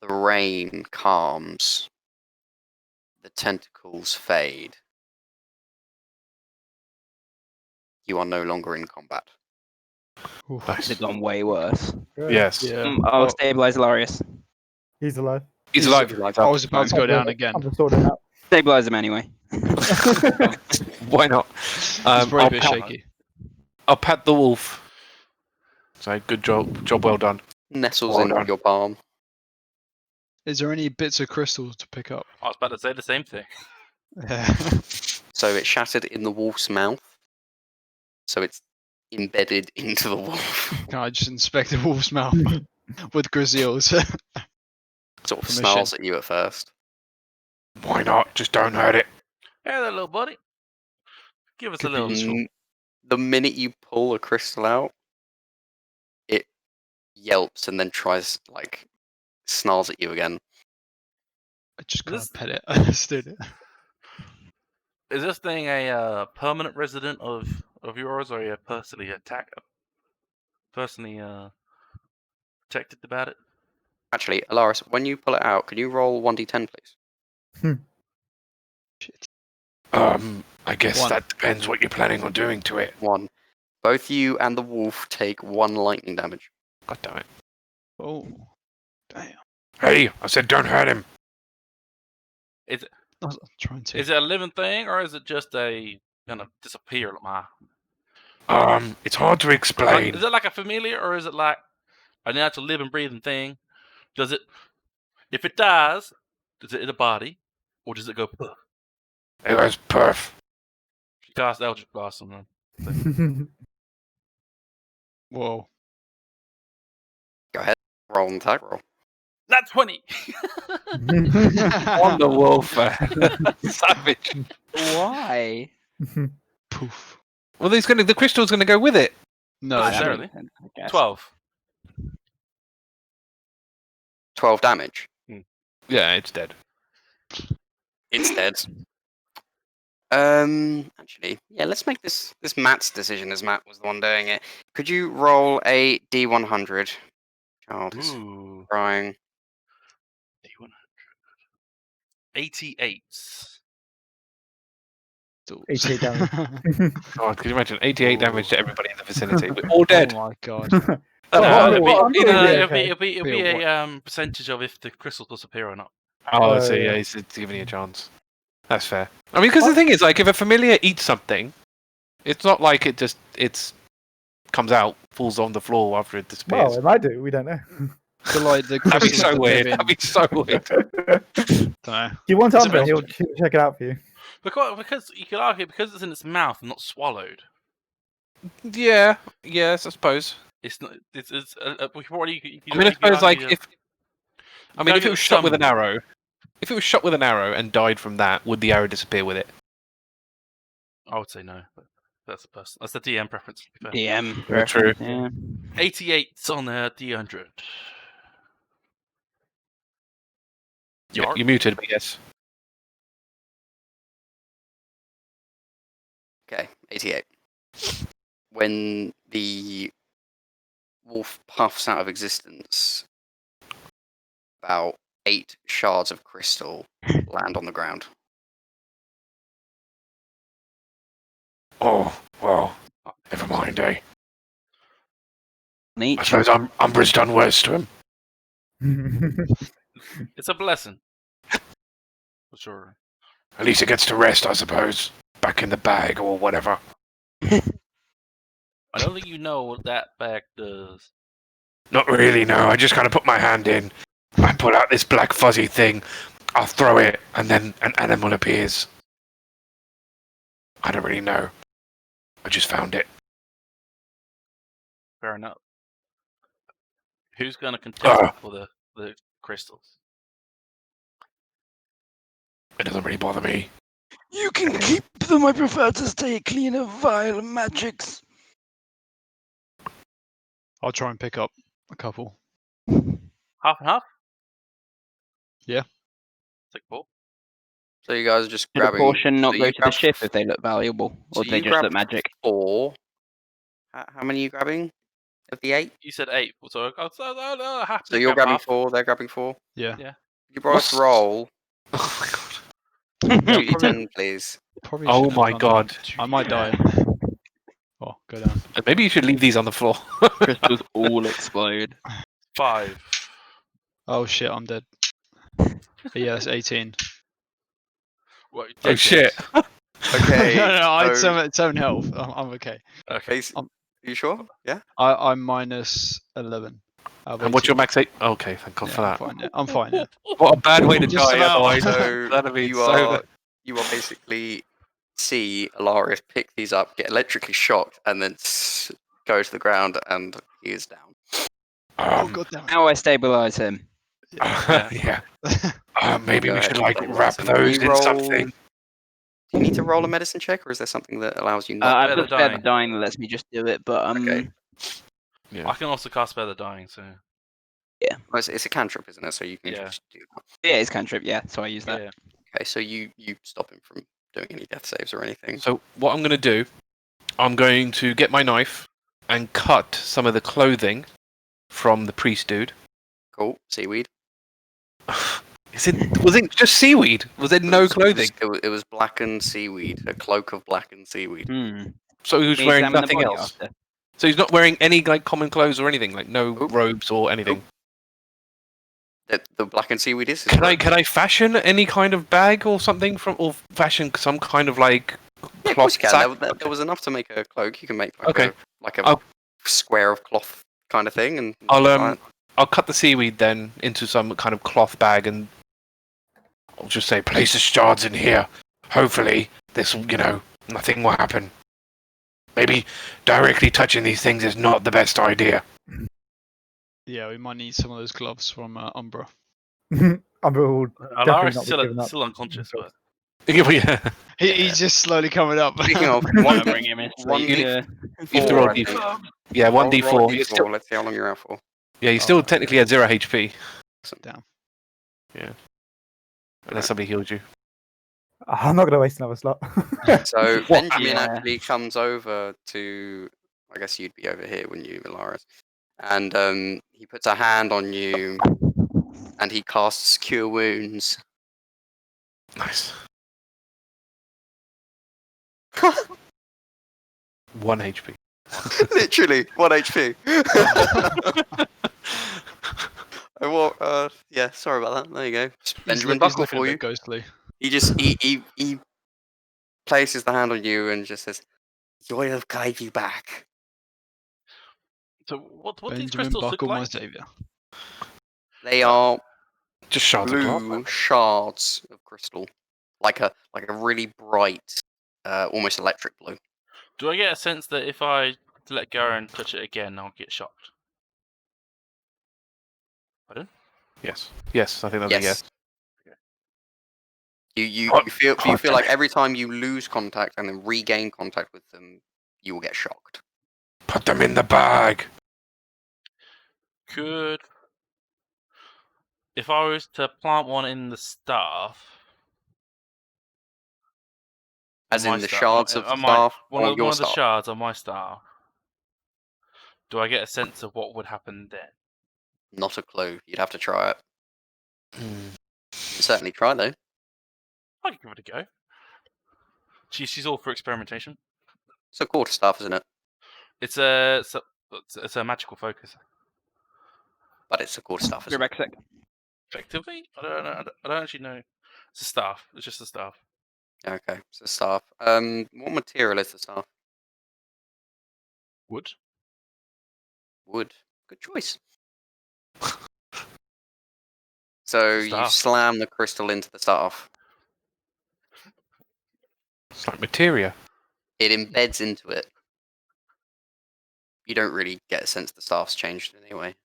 The rain calms. The tentacles fade. You are no longer in combat.
Nice.
It's gone way worse.
Good.
Yes.
Yeah.
I'll stabilize Alarias.
He's alive.
He's alive.
I was about to go down again.
I'm just sorting out.
Stabilize him anyway.
Why not?
It's probably a bit shaky.
I'll pat the wolf. So good job. Job well done.
Nestles
Well
into
done.
your palm.
Is there any bits of crystal to pick up?
I was about to say the same thing.
So it shattered in the wolf's mouth. So it's embedded into the wolf.
Can I just inspect the wolf's mouth with Gruzeels?
Sort of
Permission.
snarls at you at first.
Why not? Just don't hurt it.
Hey there, little buddy. Give us a little.
The minute you pull a crystal out, it yelps and then tries, snarls at you again.
I just can't
This-
pet it. I just did it.
Is this thing a permanent resident of yours, or are you personally protected about it?
Actually, Alaris, when you pull it out, can you roll 1d10, please?
Shit.
I guess
One.
that depends what you're planning on doing to it.
1. Both you and the wolf take 1 lightning damage.
God damn it.
Oh. Damn.
Hey, I said don't hurt him.
I was trying to.
Is it a living thing, or is it just gonna disappear? Like my
It's hard to explain.
Is it like a familiar, or is it like a natural living, breathing thing? Does it, if it dies, does it hit a body, or does it go puff?
It was perf.
She cast Eldritch Blast on them.
Whoa.
Go ahead. Roll an attack roll.
That's 20.
On the wolf. Savage.
Why?
Poof.
Well, the crystal's gonna go with it.
No,
Oh,
it shouldn't.
necessarily.
I guess.
12.
12 damage.
Yeah, it's dead.
It's dead. Actually, yeah, let's make this Matt's decision, as Matt was the one doing it. Could you roll a D100? Child is
Ooh.
crying.
88.
88 damage.
God, could you imagine 88 damage to everybody in the vicinity? We're all dead.
Oh my god.
It'll be
Be a
a percentage of if the crystals disappear or not.
Oh, so yeah, it's giving you a chance. That's fair. I mean, because the thing is, if a familiar eats something, it's not like it comes out, falls on the floor after it disappears.
Well, it might do. We don't know.
So like the
That'd be
crystals
so
that
weird.
live
That'd be so weird.
Dunno.
Do you want
It's a
Umbra?
bit-
He'll check it out for you.
Because you could argue because it's in its mouth and not swallowed.
Yeah, yes, I suppose.
It's not. It's. What do you?
I mean, I suppose if
gotta
it
get
was shot with an
some-
arrow, if it was shot with an arrow and died from that, would the arrow disappear with it?
I would say no. But That's the person. That's the DM preference. To be fair.
DM.
Yeah, true.
Yeah.
88's on the D100.
Yeah,
Yarp?
you muted, but yes.
Okay, 88. When the wolf puffs out of existence, about 8 shards of crystal land on the ground.
Oh, well, never mind, eh?
Neat.
I suppose Umbra's done worse to him.
It's a blessing. For sure.
At least he gets to rest, I suppose. Back in the bag or whatever.
I don't think you know what that bag does.
Not really, no. I just kind of put my hand in. I pull out this black fuzzy thing. I'll throw it, and then an animal appears. I don't really know. I just found it.
Fair enough. Who's going to contest
Ah.
for the crystals?
It doesn't really bother me.
You can keep them. I prefer to stay clean of vile magics.
I'll try and pick up a couple.
Half and half?
Yeah.
Take Paul.
So you guys are just
Should a
grabbing.
portion not
so
go
you
to the
grab
ship if they look valuable,
so
or do they
you
just
grab
look magic?
4. How many are you grabbing of the 8?
You said 8, so I have to
So you're
grab
grabbing
half.
4, they're grabbing 4.
Yeah.
Yeah.
You both roll
Oh my god.
2d10, please.
Probably
Oh
should have
my
done
god.
that. I might die. Oh, go down.
Maybe you should leave these on the floor.
Crystals all explode.
5.
Oh shit, I'm dead. Yeah, that's 18.
What,
Oh
dead
shit.
Okay.
no, I had
so-
its own health. I'm okay.
Okay.
Are you sure? Yeah?
I'm minus 11. out of
And what's your
18.
max 8? Okay, thank god
Yeah,
for that.
I'm fine. Yeah. I'm fine. Yeah.
What a bad way to
Just
die.
about.
Otherwise,
So
that'd be
you
so
are basically see Alarias pick these up, get electrically shocked, and then go to the ground, and he is down.
Oh god damn it.
How I stabilize him?
Yeah. Maybe
Go
we
ahead
should
and
like
stabilize
wrap
him.
those
You
in
roll-
something.
Do you need to roll a medicine check, or is there something that allows you not?
I've
Spare
got
the
spare the
dying.
dying that lets me just do it, but
Okay.
Yeah.
I can also cast Spare the Dying, so.
Well, it's a cantrip, isn't it? So you can
Yeah.
just do that.
yeah, it's cantrip. Yeah, so I use that.
Yeah.
Okay, so you stop him from doing any death saves or anything.
So what I'm going to do, I'm going to get my knife and cut some of the clothing from the priest dude.
Cool. Seaweed.
Was it just seaweed? Was there no
It was-
clothing?
It was blackened seaweed. A cloak of blackened seaweed.
Hmm.
So he was
Can we
wearing
examine the
nothing
body
else.
after?
So he's not wearing any like common clothes or anything, like no
Nope.
robes or anything.
The blackened seaweed is.
Can I fashion any kind of bag or something from, or fashion some kind of like
Yeah, of
cloth
course you can.
sack?
There was enough to make a cloak. You can make like
Okay.
a
I'll-
square of cloth kind of thing, and
I'll cut the seaweed then into some kind of cloth bag, and
I'll just say, place the shards in here. Hopefully, nothing will happen. Maybe directly touching these things is not the best idea.
Yeah, we might need some of those gloves from Umbra.
Umbra will
Alarias
not
is
be given up.
still unconscious, but.
yeah,
He's just slowly coming up.
Speaking of,
I'll
one
bring him in.
one
sleep,
d-
yeah.
you have to roll
I
d4.
think.
Yeah, one
Roll
d4.
a
He's
d4.
still,
Let's see how long you're out for.
yeah, he's still technically at 0 HP.
Damn.
Yeah, unless somebody healed you.
I'm not going to waste another slot.
So Benjamin
Yeah.
actually comes over to. I guess you'd be over here, wouldn't you, Alarias? And he puts a hand on you, and he casts Cure Wounds.
Nice. 1 HP.
Literally 1 HP. Yeah, sorry about that. There you go. Benjamin
He's
Buckle
looking a
for
bit
you.
ghostly.
He just he places the hand on you and just says, "Joilyyf guide you back."
So what these
Benjamin
crystals look
Buckle, my
like?
savior.
They are
Just shards of cloth.
blue shards of crystal, like a really bright, almost electric blue.
Do I get a sense that if I let go and touch it again, I'll get shocked? Pardon?
Yes. Yes, I think that's
Yes.
a yes.
You feel like every time you lose contact and then regain contact with them, you will get shocked.
Put them in the bag.
Could, if I was to plant one in the staff,
As
on my
in the
staff-
shards of the
on my-
staff
one
or
of
your
the
staff?
shards on my staff, do I get a sense of what would happen then?
Not a clue. You'd have to try it.
Hmm.
You can certainly try though.
I can give it a go. She's all for experimentation.
It's a quarter staff, isn't it?
It's a magical focus.
But it's a quarter staff,
Be
isn't
right
it?
back a sec.
Effectively, I don't know. I don't actually know. It's a staff. It's just a staff.
Okay, it's a staff. What material is the staff?
Wood.
Wood. Good choice. So you
Staff.
slam the crystal into the staff.
It's like materia.
It embeds into it. You don't really get a sense the staff's changed in any way.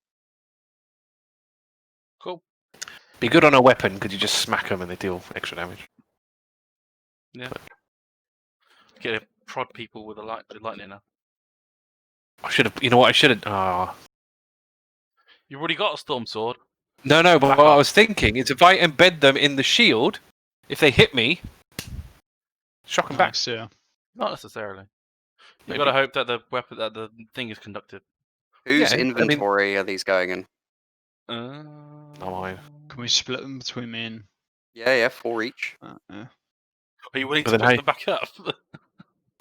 Cool.
Be good on a weapon because you just smack them and they deal extra damage.
Yeah. Get to prod people with lightning now.
I should have. You know what? I should have. Ah.
You've already got a storm sword.
No, but
Back
what I
up.
was thinking is if I embed them in the shield, if they hit me, shock them back.
Nice, yeah.
Not necessarily. You
Maybe.
got to hope that the thing is conducted.
Whose
Yeah, I mean-
inventory are these going in?
Not mine.
Can we split them between me and?
Yeah, 4 each.
Yeah.
Are you willing
But
to
then
put
how-
them back up?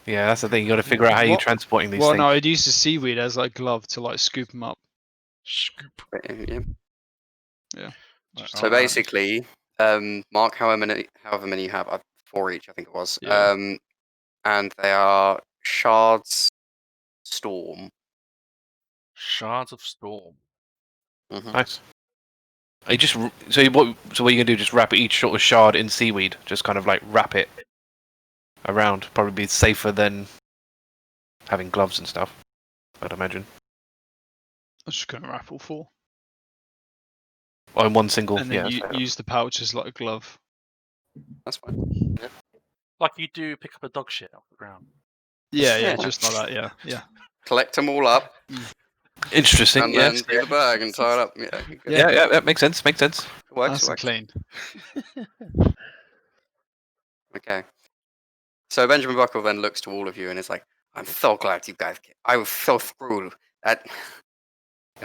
Yeah, that's the thing. You got to figure out how you're
What-
transporting these
Well,
things.
no, I'd use the seaweed as like glove to like scoop them up.
Scoop.
Yeah.
Just
So basically, mark however many you have. 4 each, I think it was.
Yeah.
And they are shards storm.
Shards of storm.
Mhm.
Nice. I just so what you gonna do? Just wrap each sort of shard in seaweed. Just kind of like wrap it around. Probably be safer than having gloves and stuff. I'd imagine.
I'm just gonna wrap all 4,
Or in one single.
and then
Yeah.
you
fair enough.
use the pouch as like a glove.
That's fine.
Like you do pick up a dog shit off the ground.
Yeah,
Yeah.
just like that. Yeah, yeah.
Collect them all up
Interesting.
and
Yeah.
then do the bag and tie it up. Yeah, good.
Yeah. That makes sense. Makes sense.
It works.
Nice
It
and
works.
clean.
Okay. So Benjamin Buckle then looks to all of you and is like, "I'm so glad you guys came. I was so screwed. That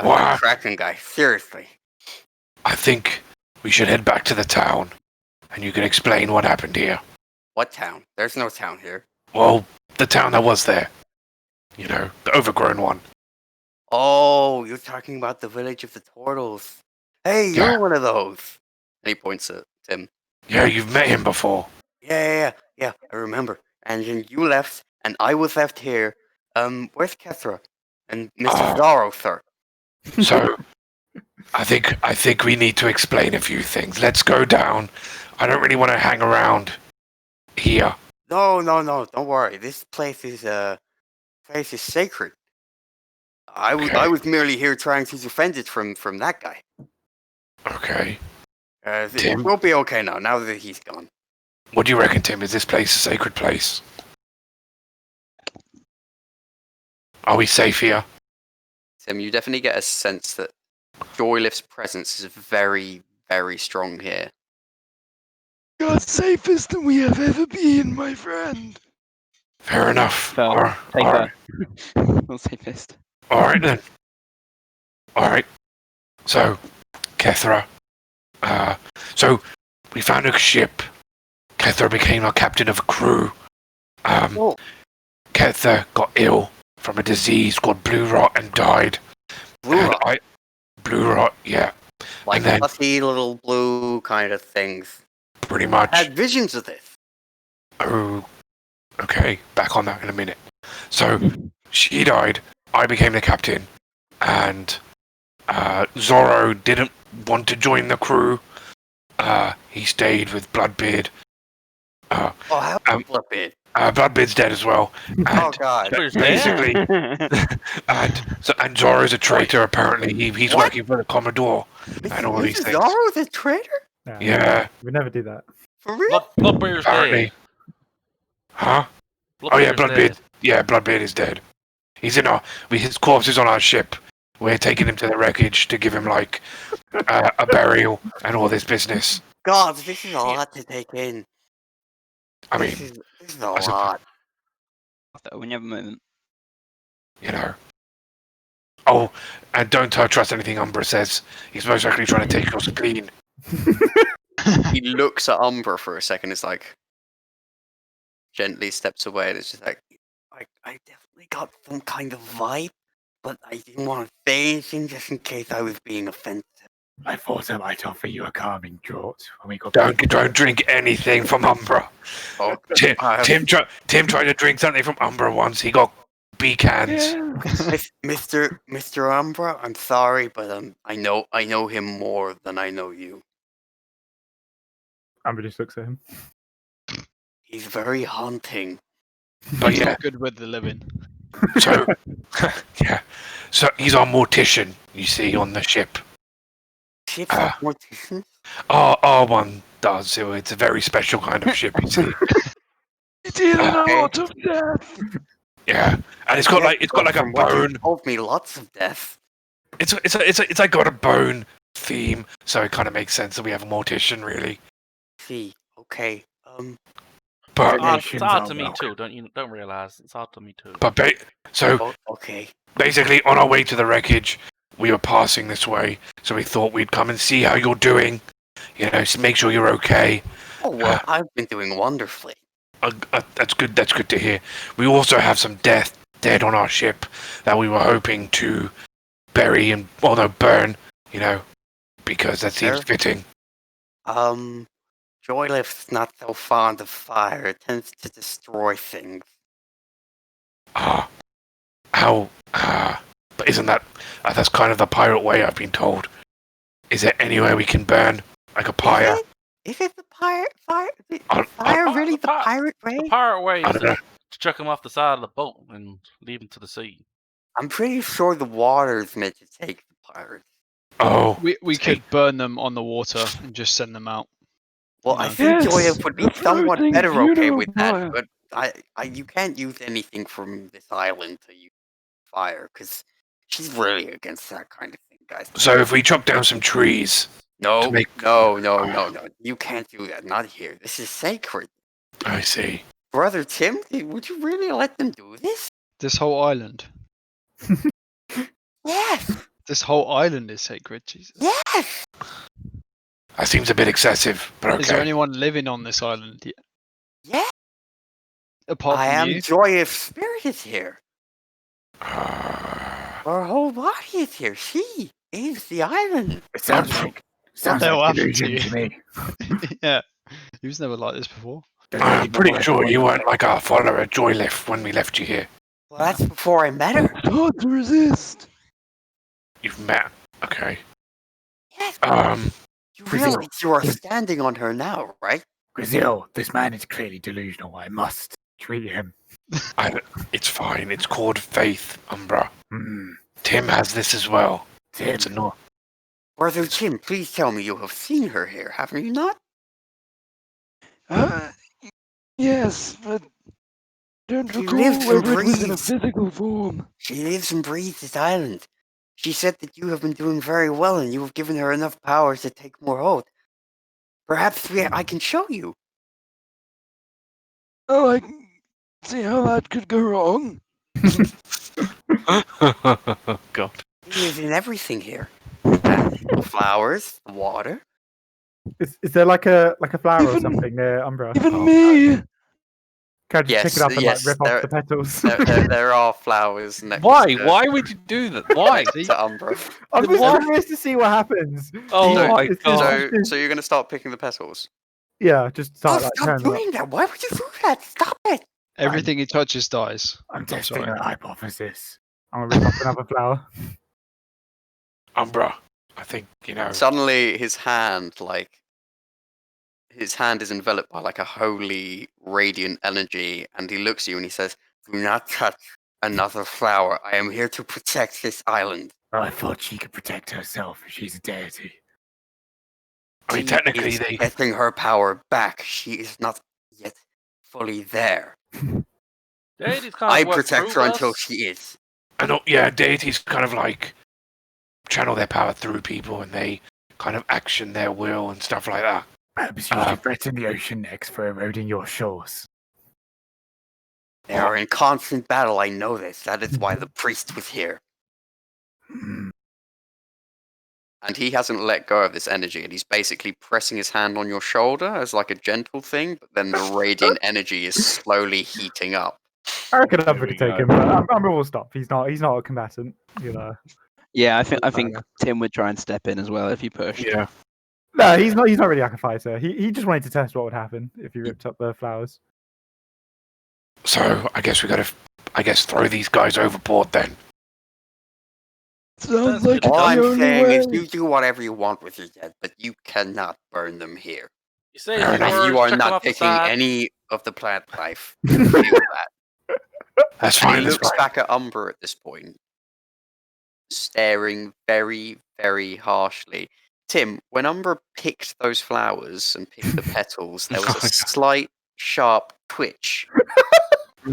What?
Kraken guy. Seriously."
I think we should head back to the town, and you can explain what happened here.
What town? There's no town here.
Well, the town that was there. You know, the overgrown one.
Oh, you're talking about the village of the Tortles. Hey, you're
Yeah.
one of those. And he points at Tim.
Yeah, you've met him before.
Yeah, I remember. And then you left, and I was left here. Where's Kethra? And Mr.
Oh.
Zaro, sir.
So, I think we need to explain a few things. Let's go down. I don't really want to hang around here.
No, don't worry. This place is sacred. I was merely here trying to defend it from that guy.
Okay.
It
Tim?
will be okay now that he's gone.
What do you reckon, Tim? Is this place a sacred place? Are we safe here?
Tim, you definitely get a sense that Joilyyf's presence is very, very strong here.
You're safest than we have ever been, my friend.
Fair enough.
Fair.
Alright
Not safest.
then. Alright. So, Kethra. So, we found a ship. Kethra became our captain of a crew.
Oh.
Kethra got ill from a disease called blue rot and died.
Blue
And
rock,
blue rot, yeah,
like
and then-
puffy little blue kind of things.
pretty much.
I had visions of this.
Oh, okay. Back on that in a minute. So, she died. I became the captain, and Zorro didn't want to join the crew. He stayed with Bloodbeard.
Oh, how Bloodbeard.
Bloodbeard's dead as well.
Oh
And
god.
basically, and Zorro's a traitor. Apparently, he's
What?
working for the Commodore. And all these
Mrs.
things.
Zaro is a traitor?
No,
Yeah,
we never do that.
For real?
Bloodbeard's
apparently.
dead.
Huh? Oh yeah,
Bloodbeard's
Bloodbeard.
dead.
Yeah, Bloodbeard is dead. He's in his corpse is on our ship. We're taking him to the wreckage to give him like a burial and all this business.
God, this is a lot to take in.
I mean,
This is a
I suppose-
lot.
Though, when you have a moment.
you know. Oh, and don't trust anything Umbra says. He's most likely trying to take us clean.
He looks at Umbra for a second. It's like gently steps away. And it's just like I definitely got some kind of vibe, but I didn't want to say anything just in case I was being offensive.
I thought I might offer you a calming draught when we got
Don't drink anything from Umbra.
Oh,
Tim tried to drink something from Umbra once. He got beak hands.
Mr. Umbra, I'm sorry, but I know him more than I know you.
Amber just looks at him.
He's very haunting.
But
He's
yeah,
not good with the living.
so yeah, so he's our mortician. You see on the ship.
Ships have morticians?
Our one does. So it's a very special kind of ship. You see.
It is an
Okay.
art of death.
Yeah, and it's got like a
From what you
bone.
told me, lots of death.
It's like got a bone theme, so it kind of makes sense that we have a mortician, really.
See, okay.
But
It's odd to me too. Don't realize it's odd to me too.
so
Okay.
basically, on our way to the wreckage, we were passing this way, so we thought we'd come and see how you're doing. You know, make sure you're okay.
Oh well, I've been doing wonderfully.
That's good. That's good to hear. We also have some dead on our ship that we were hoping to bury and burn. You know, because that seems
Sure.
fitting.
Joilyyf's not so fond of fire. It tends to destroy things.
But isn't that's kind of the pirate way? I've been told. Is there anywhere we can burn like a pyre?
Is it the pirate fire? Is
I-
fire
I-
really
the
the
pi-
pirate way?
The pirate way
I
is
don't know.
to chuck him off the side of the boat and leave him to the sea.
I'm pretty sure the water's meant to take the pirates.
Oh,
We could burn them on the water and just send them out.
Well, I
No.
think
Yes,
Joilyyf would be
the
somewhat
floating
better okay with
funeral
that, but you can't use anything from this island to use fire, because she's really against that kind of thing, guys.
so if we chop down some trees,
No,
to make-
no. You can't do that. Not here. This is sacred.
I see.
Brother Tim, would you really let them do this?
This whole island.
Yes,
This whole island is sacred, Jesus.
yes.
That seems a bit excessive, but
Is there
okay.
anyone living on this island yet?
Yeah.
Apart
I
from
am
you?
Joilyyf's spirit is here.
Ah,
Her whole body is here. She is the island.
It sounds like
hell happened to
delusion
you?
to me.
Yeah. He was never like this before.
I'm pretty sure you weren't like our follower Joilyyf when we left you here.
Well, that's before I met her.
It's hard to resist.
You've met. Okay.
Yes. You
Gruzeel.
realize you are standing on her now, right?
Gruzeel, this man is clearly delusional. I must treat him.
It's fine. It's called faith, Umbra.
Hmm.
Tim has this as well.
Tim,
It's a
Brother Tim, please tell me you have seen her here, haven't you not?
Yes, but don't
She
recall
lives and
whether it was in a
breathes.
physical form.
She lives and breathes this island. She said that you have been doing very well and you have given her enough powers to take more hold. Perhaps I can show you.
Oh, I can see how that could go wrong.
God.
She is in everything here. The flowers, the water.
is there like a flower or
Even-
something near Umbra?
Even me.
Can I just pick
Yes,
it up and
yes,
like rip off the petals?
There are flowers next
Why?
to,
Why would you do that? Why?
to Umbra.
I'm just
What?
curious to see what happens.
Oh
So-
my
It's just-
god.
So you're gonna start picking the petals.
Yeah, just start like
Stop
turning up.
doing that! Why would you do that? Stop it!
Everything he touches dies.
I'm testing
sorry.
a hypothesis. I'm gonna rip off another flower.
Umbra, I think,
Suddenly, his hand is enveloped by like a holy, radiant energy, and he looks at you and he says, "Do not touch another flower. I am here to protect this island."
I thought she could protect herself. She's a deity.
I mean,
She
technically
is
they...
getting her power back. She is not yet fully there.
Deities kind
I
of work
protect
through
her until
us.
she is.
And yeah, deities kind of like channel their power through people, and they kind of action their will and stuff like that.
Perhaps you should threaten the ocean next for eroding your shores.
They are in constant battle, I know this. That is why the priest was here.
Hmm.
And he hasn't let go of this energy, and he's basically pressing his hand on your shoulder as like a gentle thing, but then the radiant energy is slowly heating up.
I reckon
There
Umbra
we
could take
go.
him, but Umbra will stop. He's not a combatant, you know.
Yeah, I think
know.
Tim would try and step in as well if you pushed.
Yeah.
No, he's not really like a fighter. He just wanted to test what would happen if you ripped up the flowers.
So I guess we gotta, throw these guys overboard then.
Sounds
That's
like
good.
it's
All
the
I'm
only
saying
way.
is you do whatever you want with your dead, but you cannot burn them here.
You say
Fair
some
enough.
And
words,
you are
check them
not
off the
picking
side.
any of the plant life. You feel that.
That's
And
fine.
he
That's
looks
fine.
back at Umbra at this point, staring very, very harshly. Tim, when Umbra picked those flowers and picked the petals, there was
Oh
a
my God.
slight, sharp twitch.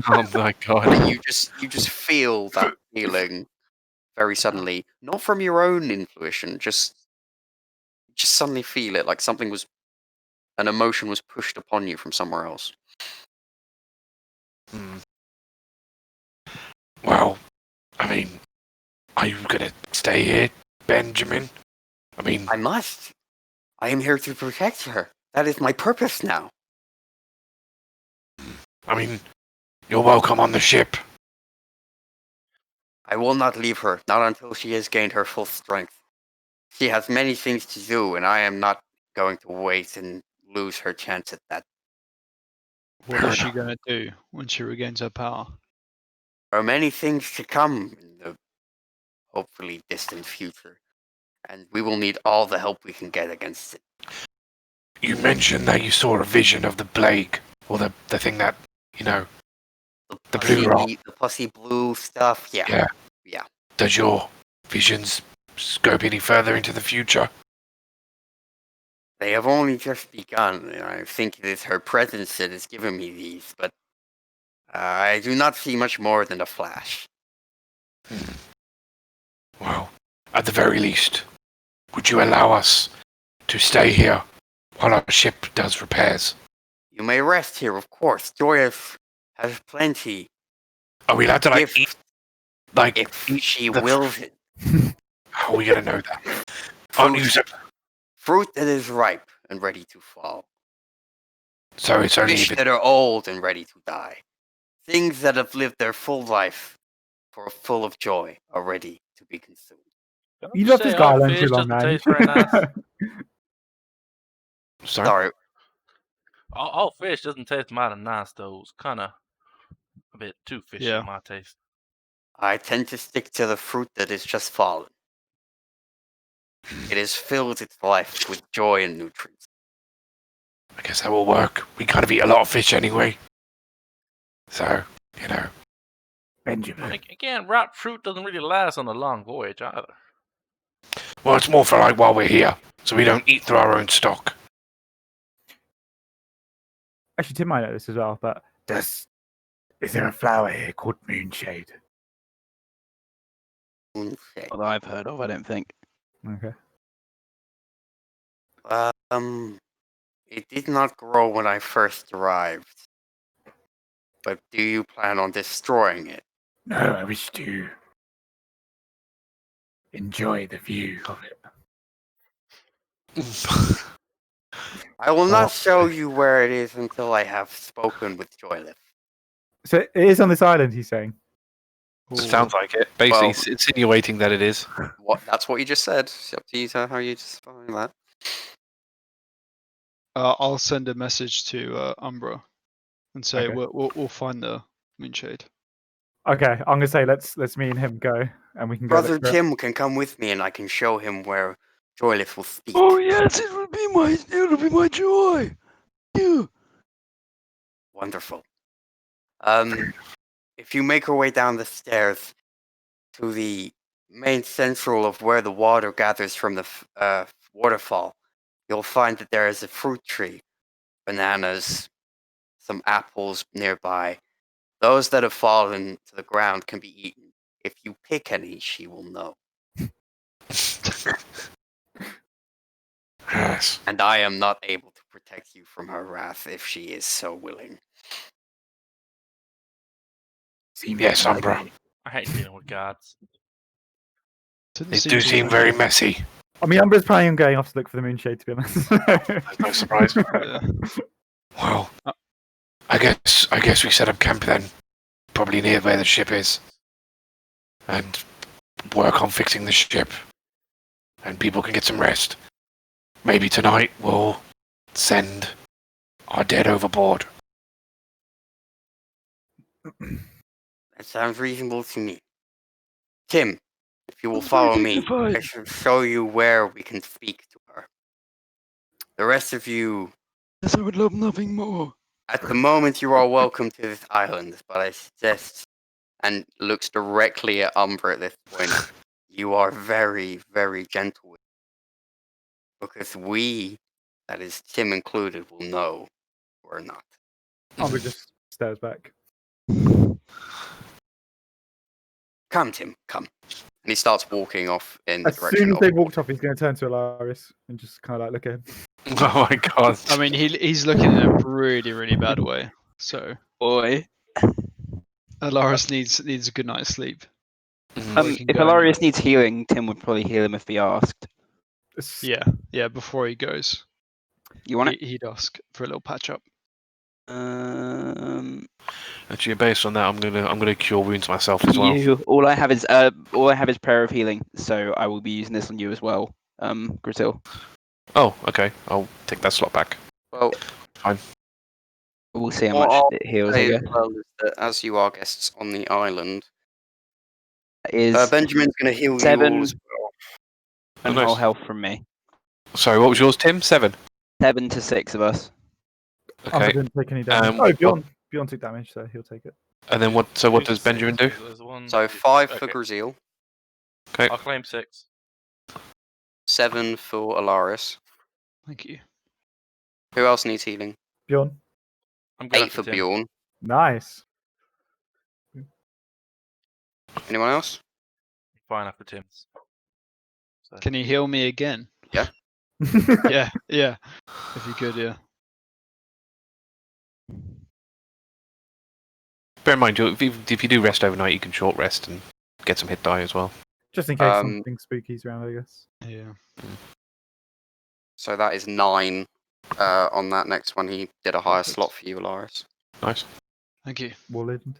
Oh my god.
And you just feel that feeling very suddenly, not from your own intuition, just suddenly feel it like an emotion was pushed upon you from somewhere else.
Hmm. Well, I mean, are you gonna stay here, Benjamin? I mean,
I must. I am here to protect her. That is my purpose now.
you're welcome on the ship.
I will not leave her, not until she has gained her full strength. She has many things to do, and I am not going to wait and lose her chance at that.
What
Fair
is she
enough.
going to do when she regains her power?
There are many things to come in the hopefully distant future, and we will need all the help we can get against it.
You mentioned that you saw a vision of the plague, or the thing that, the blue rock.
The pussy blue stuff, yeah.
Yeah.
Yeah.
Does your visions scope any further into the future?
They have only just begun, and I think it is her presence that has given me these, but I do not see much more than a flash.
Well, at the very least, would you allow us to stay here while our ship does repairs?
You may rest here, of course. Joilyyf has plenty.
Are we allowed to,
If-
eat? Like,
If
eat
she
the
wills it.
How are we gonna know that? Aren't you
Fruit that is ripe and ready to fall.
so it's only
Fish
if it,
that are old and ready to die. Things that have lived their full life full of joy are ready to be consumed.
Don't
You
you
left
say
this guy
all
alone
fish
too long,
doesn't
man.
taste very nice?
sorry?
Sorry,
All fish doesn't taste mighty nice, though. It's kind of a bit too fishy
Yeah.
in my taste.
I tend to stick to the fruit that is just fallen. It has filled its life with joy and nutrients.
I guess that will work. We kind of eat a lot of fish anyway. So,
Benjamin.
Again, ripe fruit doesn't really last on a long voyage either.
Well, it's more for like while we're here, so we don't eat through our own stock.
Actually, Tim might know this as well, but is there a flower here called Moonshade?
Okay.
Well, I've heard of, I don't think.
Okay.
It did not grow when I first arrived. But do you plan on destroying it?
No, I wish to enjoy the view of it.
I will
Oh.
not show you where it is until I have spoken with Joilyyf.
So it is on this island, he's saying.
Sounds like it. Basically,
Well-
it's insinuating that it is.
That's what you just said. It's up to you how you define that.
I'll send a message to Umbra and say
Okay.
we'll find the Moonshade.
Okay, I'm gonna say let's me and him go, and we can go.
Brother
look for it.
Tim can come with me and I can show him where Joilyyf will speak.
Oh yes, it'll be my joy. You.
Wonderful. If you make your way down the stairs to the main central of where the water gathers from the waterfall, you'll find that there is a fruit tree, bananas, some apples nearby. Those that have fallen to the ground can be eaten. If you pick any, she will know.
Yes.
And I am not able to protect you from her wrath if she is so willing.
Yes, Umbra.
I hate dealing with guards.
Didn't
They
seem
do
to
seem
work.
very messy.
I mean, Umbra's planning on going off to look for the Moonshade, to be honest.
There's no surprise.
Yeah.
Well, I guess we set up camp then, probably near where the ship is, and work on fixing the ship, and people can get some rest. Maybe tonight we'll send our dead overboard.
That sounds reasonable to me. Tim, if you will
Very
follow me,
dignified.
I shall show you where we can speak to her. The rest of you,
Yes, I would love nothing more.
at the moment, you are welcome to this island, but I suggest, and looks directly at Umbra at this point, you are very, very gentle with her. Because we, that is Tim included, will know or not.
Umbra just stares back.
Come, Tim, come. And he starts walking off in the
As
direction
soon as
of
they walked off, he's going to turn to Alarias and just kind of like look at him.
Oh my god.
I mean, he's looking in a really, really bad way. So
Boy.
Alarias needs a good night's sleep.
Mm.
We can
If
go
Alarias needs healing, Tim would probably heal him if he asked.
Yeah, before he goes,
You want it?
he'd ask for a little patch up.
Actually, based on that, I'm gonna cure wounds myself as well.
You. All I have is prayer of healing, so I will be using this on you as well, Gruzeel.
Oh, okay. I'll take that slot back.
Well,
We'll see how
what
much
I'll
it heals. I
say
guess.
as well is that as you are guests on the island,
That is
Benjamin's going to heal you
7
all as well.
and
nice.
whole health from me.
Sorry, what was yours, Tim? 7.
7 to 6 of us.
Umbra
Okay.
didn't take any damage.
what-
Bjorn took damage, so he'll take it.
And then what? So what does Benjamin do?
There's one,
So 5 for
okay.
Gruzeel,
Okay.
I'll claim 6.
7 for Alarias.
Thank you.
Who else needs healing?
Bjorn.
I'm good
8
after
for
Tim.
Bjorn.
Nice.
Anyone else?
Fine after Tim's. So,
Can you heal me again?
Yeah.
Yeah. If you could, yeah.
Bear in mind, if you do rest overnight, you can short rest and get some hit die as well.
Just in case
Um,
something spooky's around, I guess.
Yeah.
So that is 9 on that next one. He did a higher slot for you, Alarias.
Nice.
Thank you.
War Legend.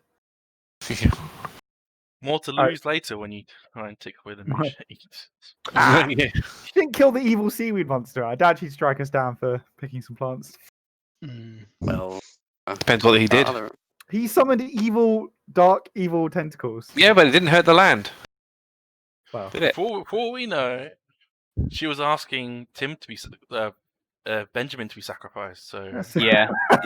more to
Alright.
lose later when you try and take away the
Right.
moonshade.
Ah!
Yeah.
She didn't kill the evil seaweed monster. I'd actually strike us down for picking some plants.
Mm.
Well,
Depends what he did.
He summoned dark evil tentacles.
Yeah, but it didn't hurt the land.
Well,
Did it?
For we know, she was asking Tim to be Benjamin to be sacrificed. So
that's-
Yeah.
that's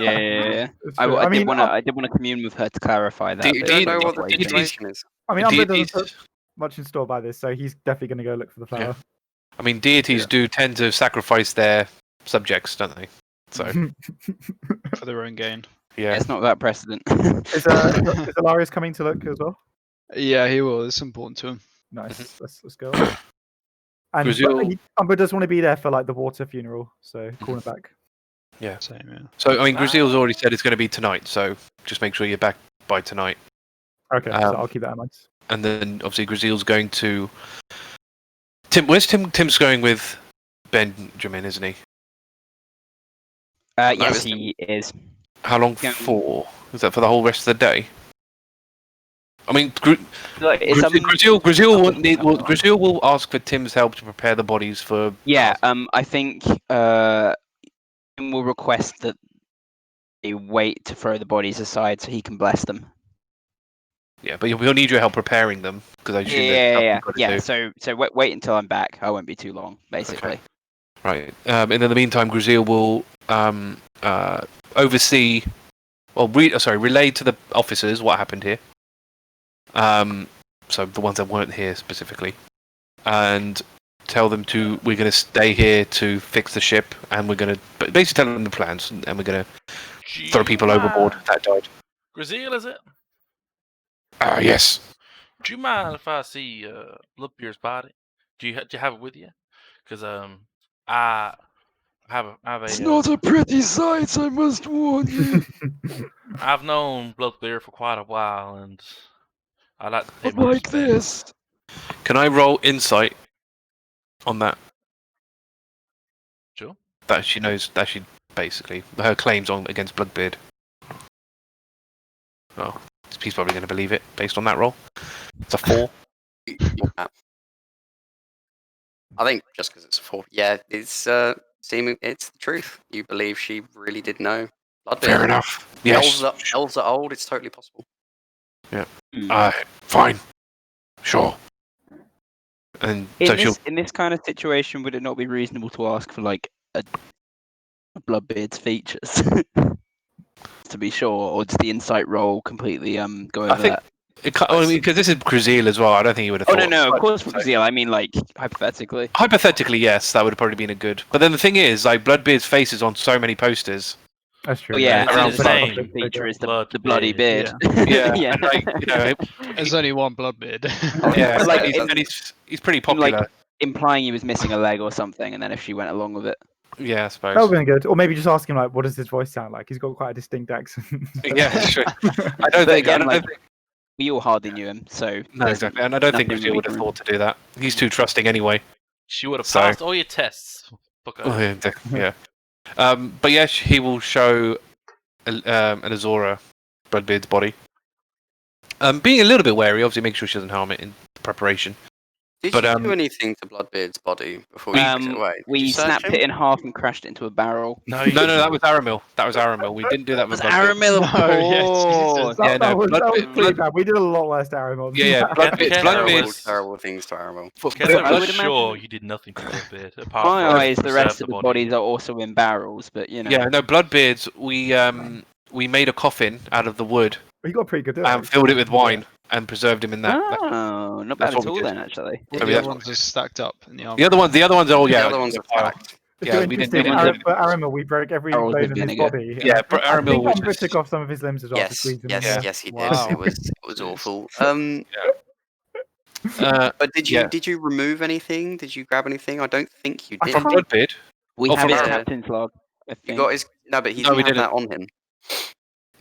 I,
true.
I,
mean,
did want to commune with her to clarify that.
Do
but
you
she
know
was
what the
waiting.
situation is?
Umbra doesn't
Deities,
put much in store by this, so he's definitely going to go look for the flower.
I mean, deities do tend to sacrifice their subjects, don't they? So,
For their own gain.
yeah.
It's not that precedent.
is Alarias coming to look as well?
Yeah, he will. It's important to him.
Nice. Let's go. And
Gruzeel-
Umbra does want to be there for like the water funeral, so call him back.
Same, yeah.
So, I mean, Gruzeel's already said it's going to be tonight, so just make sure you're back by tonight.
Okay, so I'll keep that in mind.
And then, obviously, Gruzeel's going to... Where's Tim? Tim's going with Benjamin, isn't he?
Yes,
it's-
he is.
How long
Yeah.
for? Is that for the whole rest of the day? I mean,
Like, it's,
Gruzeel will ask for Tim's help to prepare the bodies for...
Yeah, I think Tim will request that they wait to throw the bodies aside so he can bless them.
Yeah, but he'll need your help preparing them, because I assume there's stuff you've got to do.
So wait until I'm back. I won't be too long, basically.
Right. And in the meantime, Gruzeel will oversee, relay to the officers what happened here. So the ones that weren't here specifically, and tell them we're going to stay here to fix the ship, and we're going to basically tell them the plans, and we're going to throw people overboard that died.
Gruzeel, is it?
Yes.
Do you mind if I see Bloodbeard's body? Do you have it with you? Because I have a.
It's not a pretty sight, I must warn you.
I've known Bloodbeard for quite a while, and I like to pay
But
my
like
respects.
this.
Can I roll insight on that?
Sure.
That she knows, that she basically, her claims on against Bloodbeard. Oh, he's probably going to believe it based on that roll. It's a 4.
Yeah. I think just because it's a 4, yeah, it's seeming it's the truth. You believe she really did know Bloodbeard.
Fair enough. Yes.
Elves are old. It's totally possible.
Fine. Sure.
And
In this kind of situation, would it not be reasonable to ask for like a Bloodbeard's features to be sure, or does the insight roll completely go over that?
because this is Gruzeel as well. I don't think he would have.
Oh
thought.
no, of course for Gruzeel. I mean, like hypothetically.
Hypothetically, yes, that would have probably been a good. But then the thing is, like Bloodbeard's face is on so many posters.
That's true.
Oh yeah,
It's
around
insane.
the feature is the
Blood
bloody beard.
Yeah,
yeah.
and, like, you know,
There's only one Bloodbeard.
yeah,
But, like,
and he's pretty popular.
Like, implying he was missing a leg or something, and then if she went along with it.
Yeah, I suppose.
That would have been good. Or maybe just ask him, like, what does his voice sound like? He's got quite a distinct accent.
Yeah, sure. I
But
don't think.
again,
I don't
like,
think
we all hardly knew him, so
no, exactly. And I don't think
nothing
Gruzeel
we
would have
can-
thought to do that. He's too trusting anyway.
She would have
So-
passed all your tests. Fuck
Oh,
her.
yeah. But yes, he will show Elizora Bloodbeard's body. Being a little bit wary, obviously, make sure she doesn't harm it in preparation.
Did
But,
you do anything to Bloodbeard's body before you took it away? Did
we
you search
snapped
him?
it in half and crashed it into a barrel.
No,
No, that was Aramil. That was Aramil. We didn't do that with
Was
Bloodbeard.
Aramil, of
No, yeah,
course.
Jesus.
Yeah, no,
that was pretty
Blood-
bad. We did a lot less to Aramon.
Yeah,
Bloodbeard-
Terrible,
Bloodbeard's-
terrible things to Aramil.
Kevin,
I
I'm
would
sure
imagine-
you did nothing to Bloodbeard. Apart
My
from
eyes, the
preserve
rest of the
body.
bodies are also in barrels, but you know.
Yeah, no, Bloodbeard's. We made a coffin out of the wood
We got pretty good.
and filled it with wine and preserved him in that.
Oh, not
that's
bad
what
at
we
all
did.
then, actually.
All
So
the
that's
other ones are stacked up in the armor.
The other ones, oh yeah,
The other ones are packed.
Yeah, we didn't.
For Aramil, we broke every
Barrels
bone
with
in his
vinegar.
body.
Yeah,
and I
Aramil
think
was
Umbra
just-
took off some of his limbs as well. to
Yes,
squeeze them
yes,
in.
yes, he did.
Wow.
It was awful. But did you remove anything? Did you grab anything? I don't think you did.
From Bloodbeard.
We
Oh,
have his
from-
captain's log. I
You
think.
got his but he
No,
didn't
we
have
didn't.
that on him.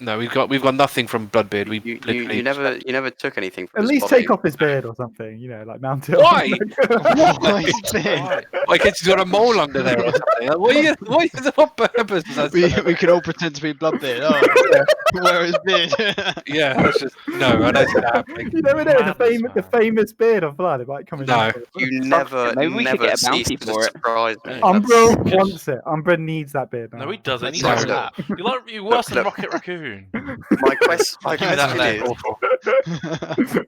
No, we've got nothing from Bloodbeard. We
You
literally
never took anything from
At
his
least
body.
take off his beard or something, like mount it.
Why?
Why is it?
Like he's got a mole under there or something. What purpose does that serve?
We can all pretend to be Bloodbeard. Oh, wear his beard.
Yeah, that's just no. I don't see that happening.
You never know, the
Madness,
famous beard of blood. It might come in.
No.
handy.
You never
Maybe we could
never
get a bounty
cease to
for it.
surprise me.
Umbra
That's-
wants it. Umbra needs that beard.
No,
now.
he doesn't. He's
No,
like,
no.
you're worse than
Look.
Rocket Raccoon.
My question
Give me that
is,
leg.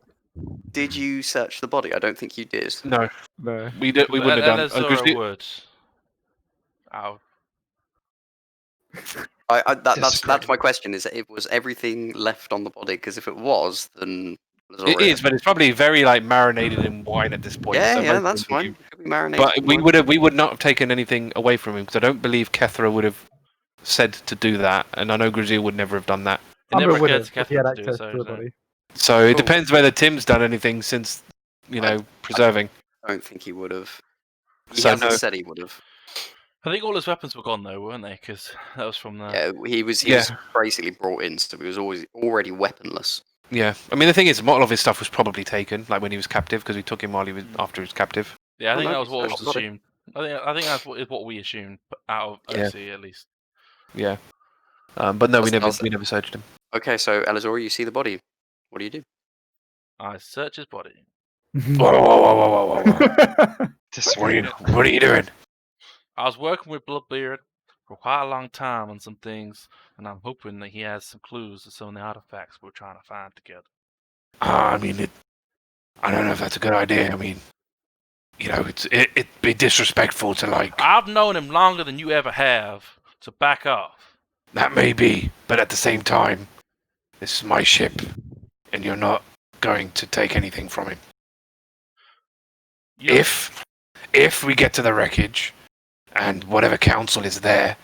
did you search the body? I don't think you did.
No,
No.
we wouldn't have done.
Elizora would. Ow.
That's my question. Is it was everything left on the body? Because if it was, then
It is, but it's probably very like marinated in wine at this point.
Yeah,
so
yeah,
most
that's
of them
fine.
would
Could be marinated.
But we would not have taken anything away from him because I don't believe Kethra would have said to do that, and I know Gruzeel would never have done that.
It never
Umbra would
occurred
have
to
if he had
Catherine to do
access
so,
to the
so-
body.
So it
Cool.
depends whether Tim's done anything since preserving.
I don't think he would have. He
So
hasn't
no.
said he would have.
I think all his weapons were gone though, weren't they? Because that was from the.
Yeah, he was basically brought in, so he was already weaponless.
Yeah, I mean the thing is, a lot of his stuff was probably taken, like when he was captive, because we took him while he was after he was captive.
Yeah, I think
no,
that was what
it's
was
not a-
assumed. I think that's what we assumed out of
Yeah.
OC at least.
Yeah, but no, we
That's-
never searched him.
Okay, so Elizora, you see the body. What do you do?
I search his body.
Whoa.
Just
What are you doing?
I was working with Bloodbeard for quite a long time on some things, and I'm hoping that he has some clues to some of the artifacts we're trying to find together.
I mean, I don't know if that's a good idea. I mean, it'd be disrespectful to like.
I've known him longer than you ever have, so back off.
That may be, but at the same time, this is my ship, and you're not going to take anything from him.
You know,
If we get to the wreckage, and whatever council is there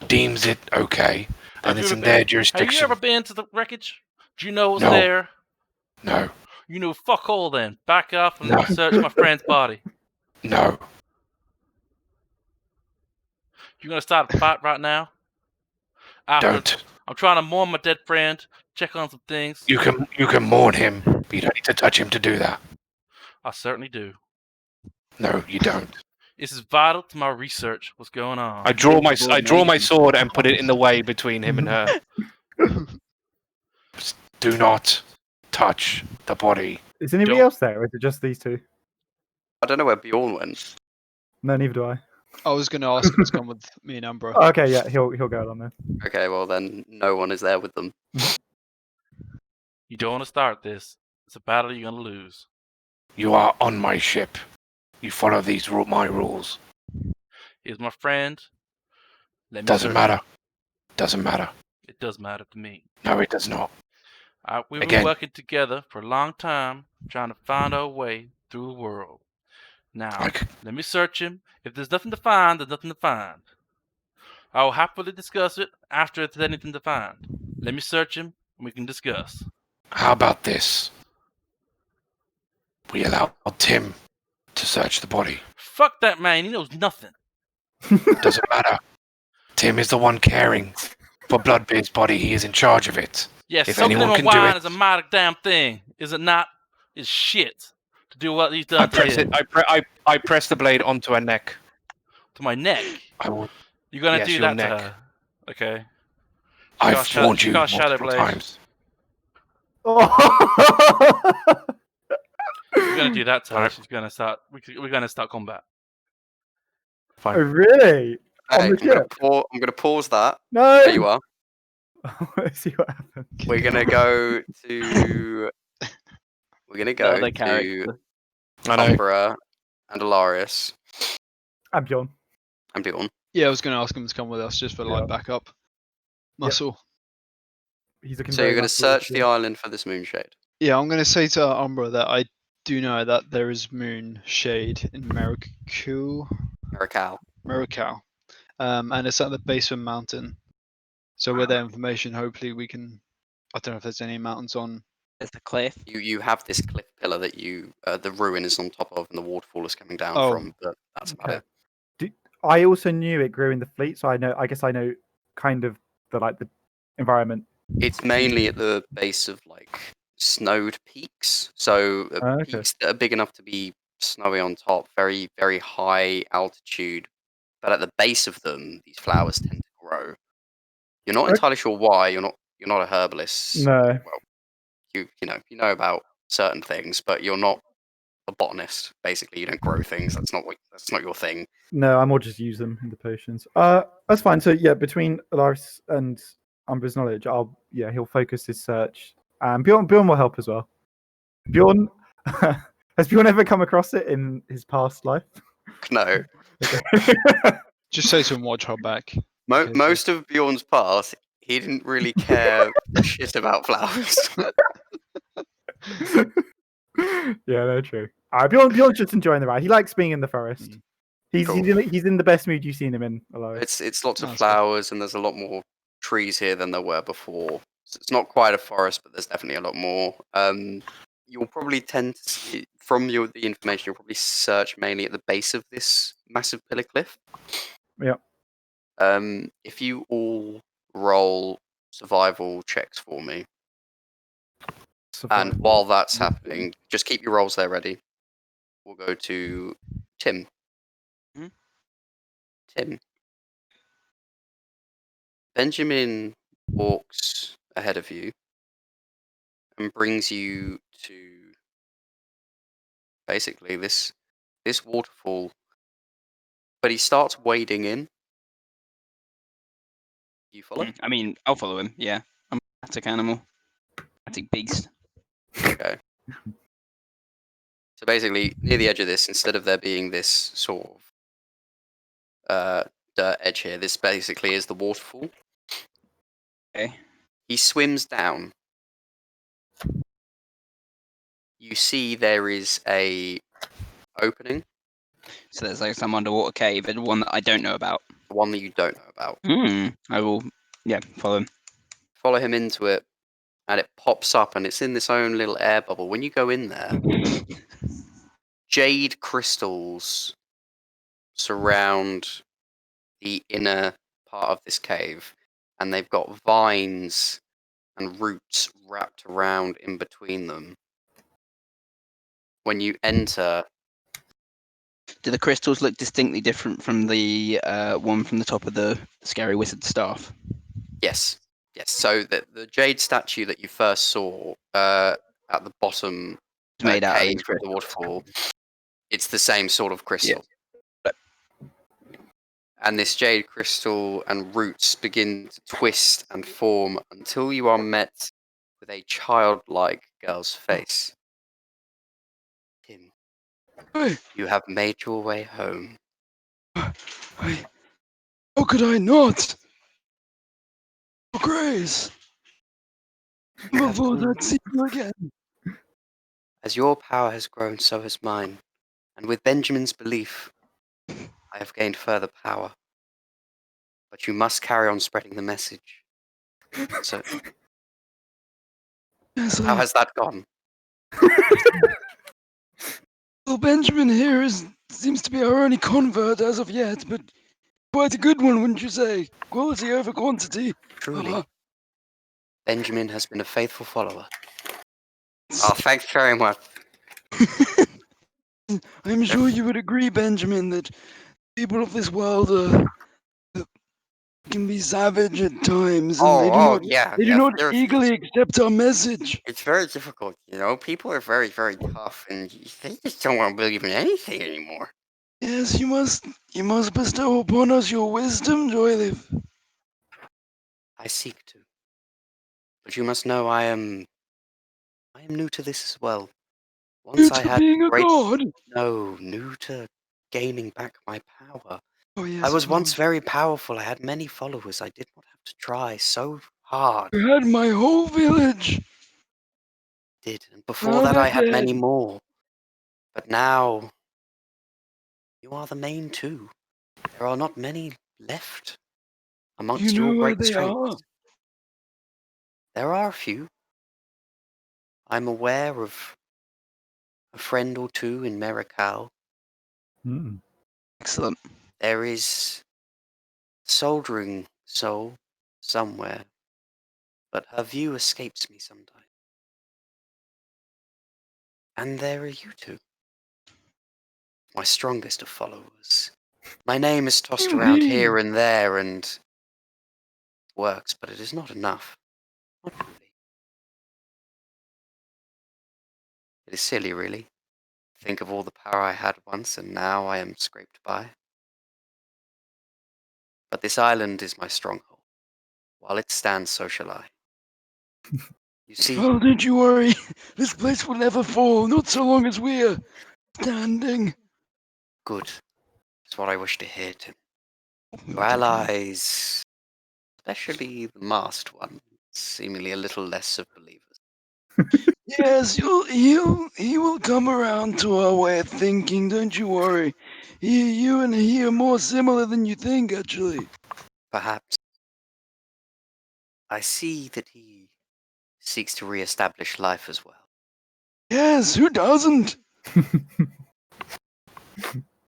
deems it okay,
Have
and
you
it's
ever
in
been-
their
have you
jurisdiction.
ever been to the wreckage? Do you know what's
No.
there?
No.
You know, fuck all then. Back off and
No.
let me search my friend's body.
No.
You gonna start a fight right now?
Don't.
I'm trying to mourn my dead friend, check on some things.
You can mourn him, but you don't need to touch him to do that.
I certainly do.
No, you don't.
This is vital to my research. What's going on?
I draw my sword and put it in the way between him and her.
Do not touch the body.
Is anybody
Don't-
else there, or is it just these two?
I don't know where Bjorn went.
No, neither do I.
I was going to ask him to come with me and Umbra.
Oh, okay, yeah, he'll go along then.
Okay, well then no one is there with them.
You don't want to start this. It's a battle you're gonna lose.
You are on my ship. You follow my rules.
Here's my friend. Let me
Doesn't
search
matter.
him.
Doesn't matter.
It does matter to me.
No, it does not.
We've been
Again.
working together for a long time, trying to find our way through the world. Now,
Like,
let me search him. If there's nothing to find, there's nothing to find. I will happily discuss it after there's anything to find. Let me search him, and we can discuss.
how about this? We allow Tim to search the body.
Fuck that man. He knows nothing.
Doesn't matter. Tim is the one caring for Bloodbeard's body. He is in charge of it.
Yes,
If
soaking him
anyone
in
can do
wine
it-
is a mighty damn thing. Is it not? It's shit to do what he's done to him.
I press the blade onto her neck.
To my neck.
I will.
You're gonna
Yes,
do
your
that
neck.
to her. Okay.
I've warned you
got Shadow
multiple
Blade.
times.
Oh!
You're gonna do that to her.
Alright.
She's gonna start. We're gonna start combat.
Oh, really? On
Hey,
the ship?
I'm gonna pause that.
No!
There you are.
Let's see what happens.
We're gonna go to. We're gonna
The
go
other
to
character.
I know.
Umbra and Alarias
I'm Bjorn.
and Bjorn.
Yeah, I was going to ask him to come with us just for
Yeah.
like backup. Muscle.
He's looking
So you're
very
gonna
muscly,
search the
yeah.
island for this moonshade.
Yeah, I'm going to say to Umbra that I do know that there is moon shade in Marikau,
Miracal.
and it's at the base of a mountain. So with that information, hopefully we can. I don't know if there's any mountains on.
There's the cliff.
You have this cliff pillar that the ruin is on top of, and the waterfall is coming down
Oh.
from. But that's about
Okay.
it.
I also knew it grew in the fleet, so I guess I know kind of the environment.
It's mainly at the base of like snowed peaks, so
Okay.
peaks that are big enough to be snowy on top, very very high altitude. But at the base of them, these flowers tend to grow. You're not
Okay.
entirely sure why. You're not a herbalist.
No.
Well, you know about certain things, but you're not a botanist. Basically, you don't grow things. That's not your thing.
No, I more just use them in the potions. That's fine. So yeah, between Alarias and Umbra's knowledge, he'll focus his search. Bjorn will help as well. Bjorn, has Bjorn ever come across it in his past life?
No.
Just say to him, watch her back. Okay, so-
Most of Bjorn's past, he didn't really care shit about flowers.
Yeah, no, true. Bjorn's just enjoying the ride. He likes being in the forest. He's
Cool.
he's in the best mood you've seen him in, Alarias.
It's lots of
Nice.
flowers, and there's a lot more trees here than there were before. So it's not quite a forest, but there's definitely a lot more. You'll probably tend to see, from the information, you'll probably search mainly at the base of this massive pillar cliff.
Yeah.
If you all roll survival checks for me, and while that's happening, just keep your rolls there ready. We'll go to Tim.
Hmm?
Tim. Benjamin walks ahead of you and brings you to basically this waterfall, but he starts wading in. You follow?
I mean, I'll follow him. Yeah, I'm a static animal. Static beast.
Okay. So basically, near the edge of this, instead of there being this sort of dirt edge here, this basically is the waterfall.
Okay.
He swims down. You see there is a opening,
So there's like some underwater cave, and one that I don't know about.
the one that you don't know about.
I will. Yeah, follow him.
Follow him into it, and it pops up, and it's in this own little air bubble. When you go in there, jade crystals surround the inner part of this cave, and they've got vines and roots wrapped around in between them. When you enter,
Do the crystals look distinctly different from the one from the top of the scary wizard staff?
yes. So the jade statue that you first saw at the bottom
It's made out of
cave
these
of the
crystals.
waterfall, it's the same sort of crystal.
But-
And this jade crystal and roots begin to twist and form until you are met with a childlike girl's face. Tim,
Hey,
you have made your way home.
how could I not? Oh, Grace!
You have
Before
grown.
that, see you again.
As your power has grown, so has mine. And with Benjamin's belief, I have gained further power. But you must carry on spreading the message. So,
Yes,
how has that gone?
well, Benjamin here seems to be our only convert as of yet, but quite a good one, wouldn't you say? Quality over quantity.
Truly, Benjamin has been a faithful follower. Oh, thanks very much.
I'm sure you would agree, Benjamin, that people of this world can be savage at times, and they do
Yeah.
not
There's,
eagerly accept our message.
it's very difficult, you know. People are very, very tough, and they just don't want to believe in anything anymore.
Yes, you must bestow upon us your wisdom, Joilyyf.
I seek to, but you must know I am new to this as well.
Due
Once I
to
had
being a
great,
god.
new to gaining back my power.
Oh yes,
I was
of
once
course.
very powerful. I had many followers. I did not have to try so hard.
You had my whole village.
Did, and before
Now
that
they're
I had many
dead.
more. But now you are the main two. There are not many left
You
amongst
know
your
where
great
they are.
strengths. There are a few. I'm aware of a friend or two in Merikal.
Hmm.
Excellent.
There is a soldering soul somewhere, but her view escapes me sometimes. And there are you two, my strongest of followers. My name is tossed around here and there and works, but it is not enough. Not really. It is silly, really. Think of all the power I had once, and now I am scraped by. But this island is my stronghold. While it stands, so shall I. You see,
Oh, don't you worry. This place will never fall, not so long as we're standing.
good. That's what I wish to hear, Tim. Your allies, especially the masked one, seemingly a little less of believers.
Yes, he will come around to our way of thinking, don't you worry. You and he are more similar than you think, actually.
Perhaps. I see that he seeks to re-establish life as well.
Yes, who doesn't?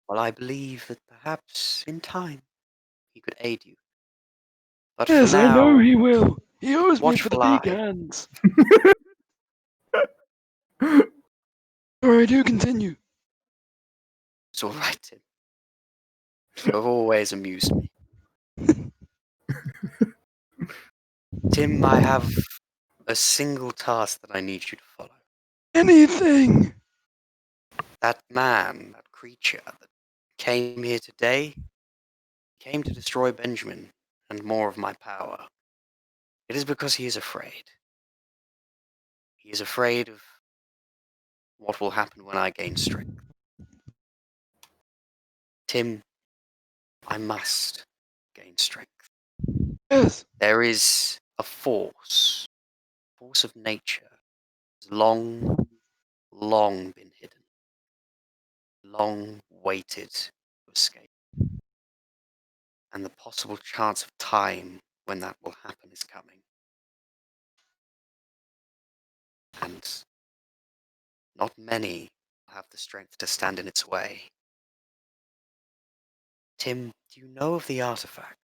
Well, I believe that perhaps in time he could aid you. But
Yes,
for
I know
now,
he will. He owes me for the
watchful
big
eye.
hands. Alright, do continue.
It's all right, Tim. You have always amused me. Tim, I have a single task that I need you to follow.
Anything.
That man, that creature that came here today, came to destroy Benjamin and more of my power. It is because he is afraid. He is afraid of what will happen when I gain strength. Tim, I must gain strength.
Yes.
There is a force of nature, has long been hidden, long waited to escape. And the possible chance of time when that will happen is coming. and not many have the strength to stand in its way. Tim, do you know of the artifact?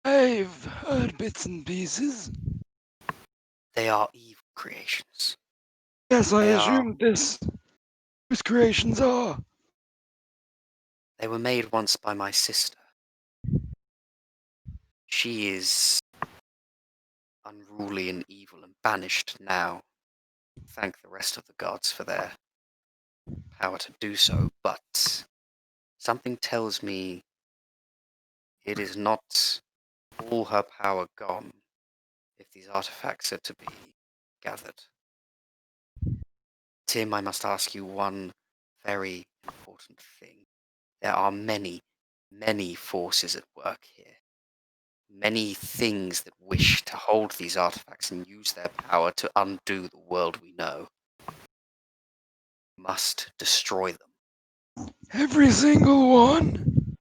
I've heard bits and pieces.
They are evil creations.
Yes, I
They
assumed this. Whose creations are.
They were made once by my sister. She is unruly and evil and banished now. Thank the rest of the gods for their power to do so, but something tells me it is not all her power gone if these artifacts are to be gathered. Tim, I must ask you one very important thing. There are many, many forces at work here. Many things that wish to hold these artifacts and use their power to undo the world we know. Must destroy them.
Every single one?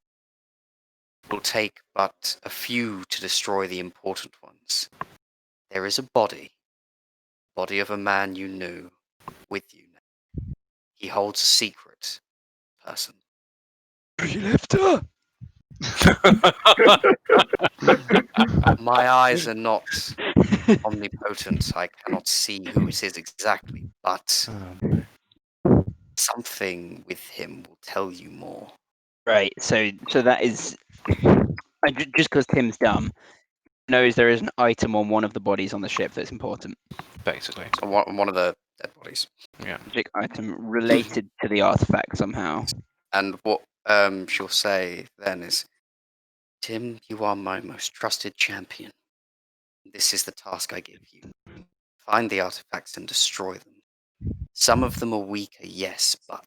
It will take but a few to destroy the important ones. There is a body of a man you knew, with you now. He holds a secret, person.
She left her?
My eyes are not omnipotent. I cannot see who it is exactly, but something with him will tell you more.
Right. So that is just because Tim's dumb knows there is an item on one of the bodies on the ship that's important.
Basically.
One of the dead bodies.
Yeah.
Magic item related to the artifact somehow.
And what she'll say then is, Tim, you are my most trusted champion. This is the task I give you. Find the artifacts and destroy them. Some of them are weaker, yes, but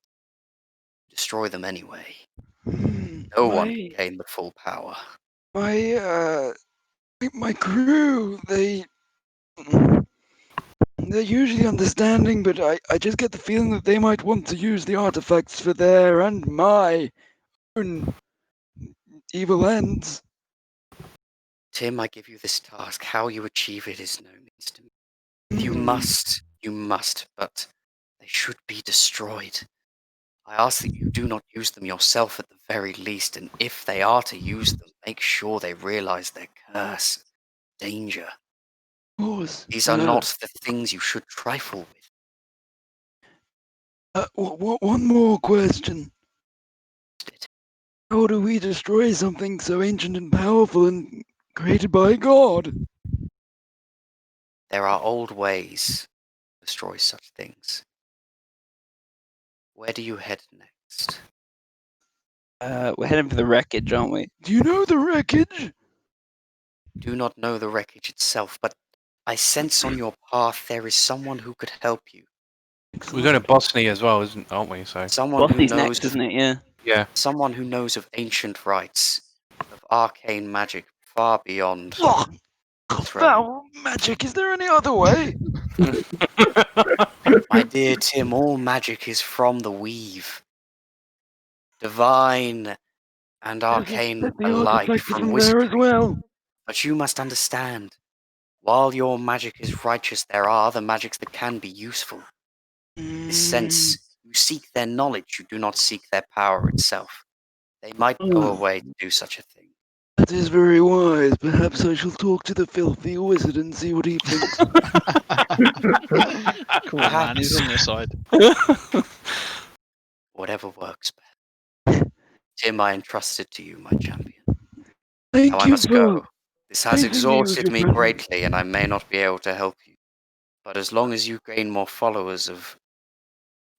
destroy them anyway. No one can gain the full power.
My crew, they're usually understanding, but I just get the feeling that they might want to use the artifacts for their and my own evil ends.
Tim, I give you this task. How you achieve it is no means to me. You must, but they should be destroyed. I ask that you do not use them yourself at the very least, and if they are to use them, make sure they realize their curse, danger.
Of course.
These are not the things you should trifle with.
One more question. How do we destroy something so ancient and powerful and created by God?
There are old ways to destroy such things. Where do you head next?
We're heading for the wreckage, aren't we?
Do you know the wreckage?
Do not know the wreckage itself, but I sense on your path there is someone who could help you.
We're going to Bosnia as well, aren't we? So
Someone who
Bosny's
knows,
next, isn't it? Yeah.
yeah.
someone who knows of ancient rites, of arcane magic far beyond.
Foul magic, is there any other way?
My dear Tim, all magic is from the weave. Divine and arcane alike from
there as
wizardry.
well.
But you must understand, while your magic is righteous, there are other magics that can be useful. In this sense, you seek their knowledge, you do not seek their power itself. They might go away to do such a thing.
That is very wise. Perhaps I shall talk to the filthy wizard and see what he thinks.
Cool, man. He's on your side.
Whatever works best. Tim, I entrust it to you, my champion.
Thank
Now I
you
must
for
go. This has
praising me with
exhausted
your
me
presence.
greatly, and I may not be able to help you. But as long as you gain more followers of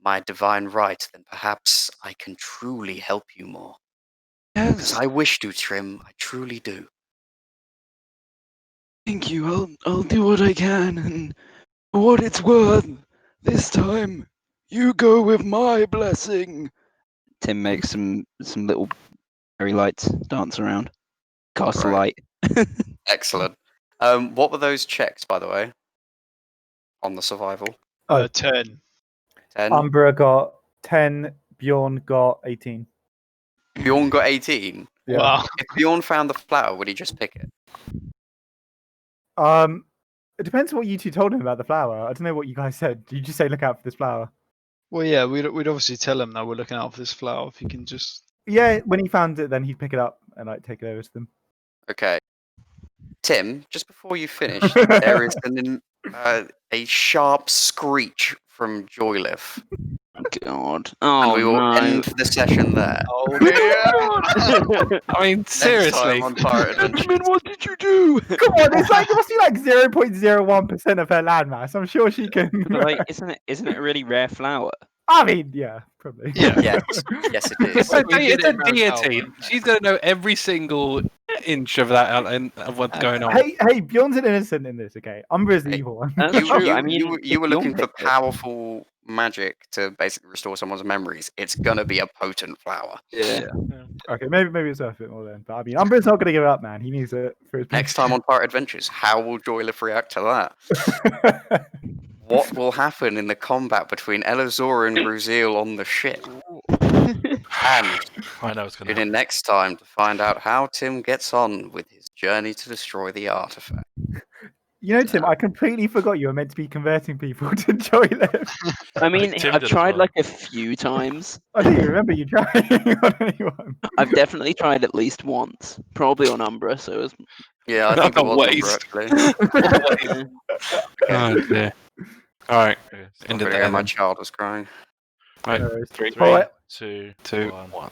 my divine right, then perhaps I can truly help you more. Because
Yes,
I wish to, Trim. I truly do.
thank you. I'll do what I can, and for what it's worth, this time you go with my blessing.
Tim makes some little fairy lights dance around. Cast a
Right.
light.
Excellent. What were those checks, by the way, on the survival?
10.
10?
Umbra got 10, Bjorn got 18.
Bjorn got 18?
Yeah.
Wow.
If Bjorn found the flower, would he just pick it?
It depends on what you two told him about the flower. I don't know what you guys said. Did you just say look out for this flower?
Well, yeah, we'd obviously tell him that we're looking out for this flower. If you can just.
Yeah, when he found it, then he'd pick it up and like take it over to them.
Okay. Tim, just before you finish, there is a sharp screech from Joilyyf.
God.
And
Oh
we will
no.
end the session there.
Oh dear!
I mean,
Next
seriously.
time on Pirate Adventures.
Benjamin, what did you do?
Come on, it's like it must be like 0.01% of her landmass. I'm sure she can.
But like, isn't it a really rare flower?
I mean, yeah, probably.
Yeah.
Yes, it is.
It's a
around
deity.
town.
She's going to know every single inch of that and of what's going on.
Hey, Bjorn's an innocent in this, okay? Umbra's the
Hey,
evil one.
That's true.
You,
I mean,
you were
if
looking
Bjorn
for
picked it-
powerful magic to basically restore someone's memories. It's gonna be a potent flower.
Yeah.
Okay, maybe it's worth a bit more then. But I mean, Umbra's not going to give it up, man. He needs it for his
Next time on Pirate Adventures, how will Joilyyf react to that? What will happen in the combat between Elizora and Gruzeel on the ship? And
I know it's gonna.
tune in next time to find out how Tim gets on with his journey to destroy the artifact.
You know, Tim, I completely forgot you were meant to be converting people to Joilyyf.
I mean,
Tim
I've
did as
tried
well.
like a few times.
I don't even remember you trying on anyone.
I've definitely tried at least once, probably on Umbra. So it was.
Yeah, I think it
A
was
waste.
Umbra, actually.
Oh, dear. All right.
Okay, so
Ended
Pretty
that.
good, my child was crying.
Right.
No worries.
3,
Well,
2,
2,
1.
1.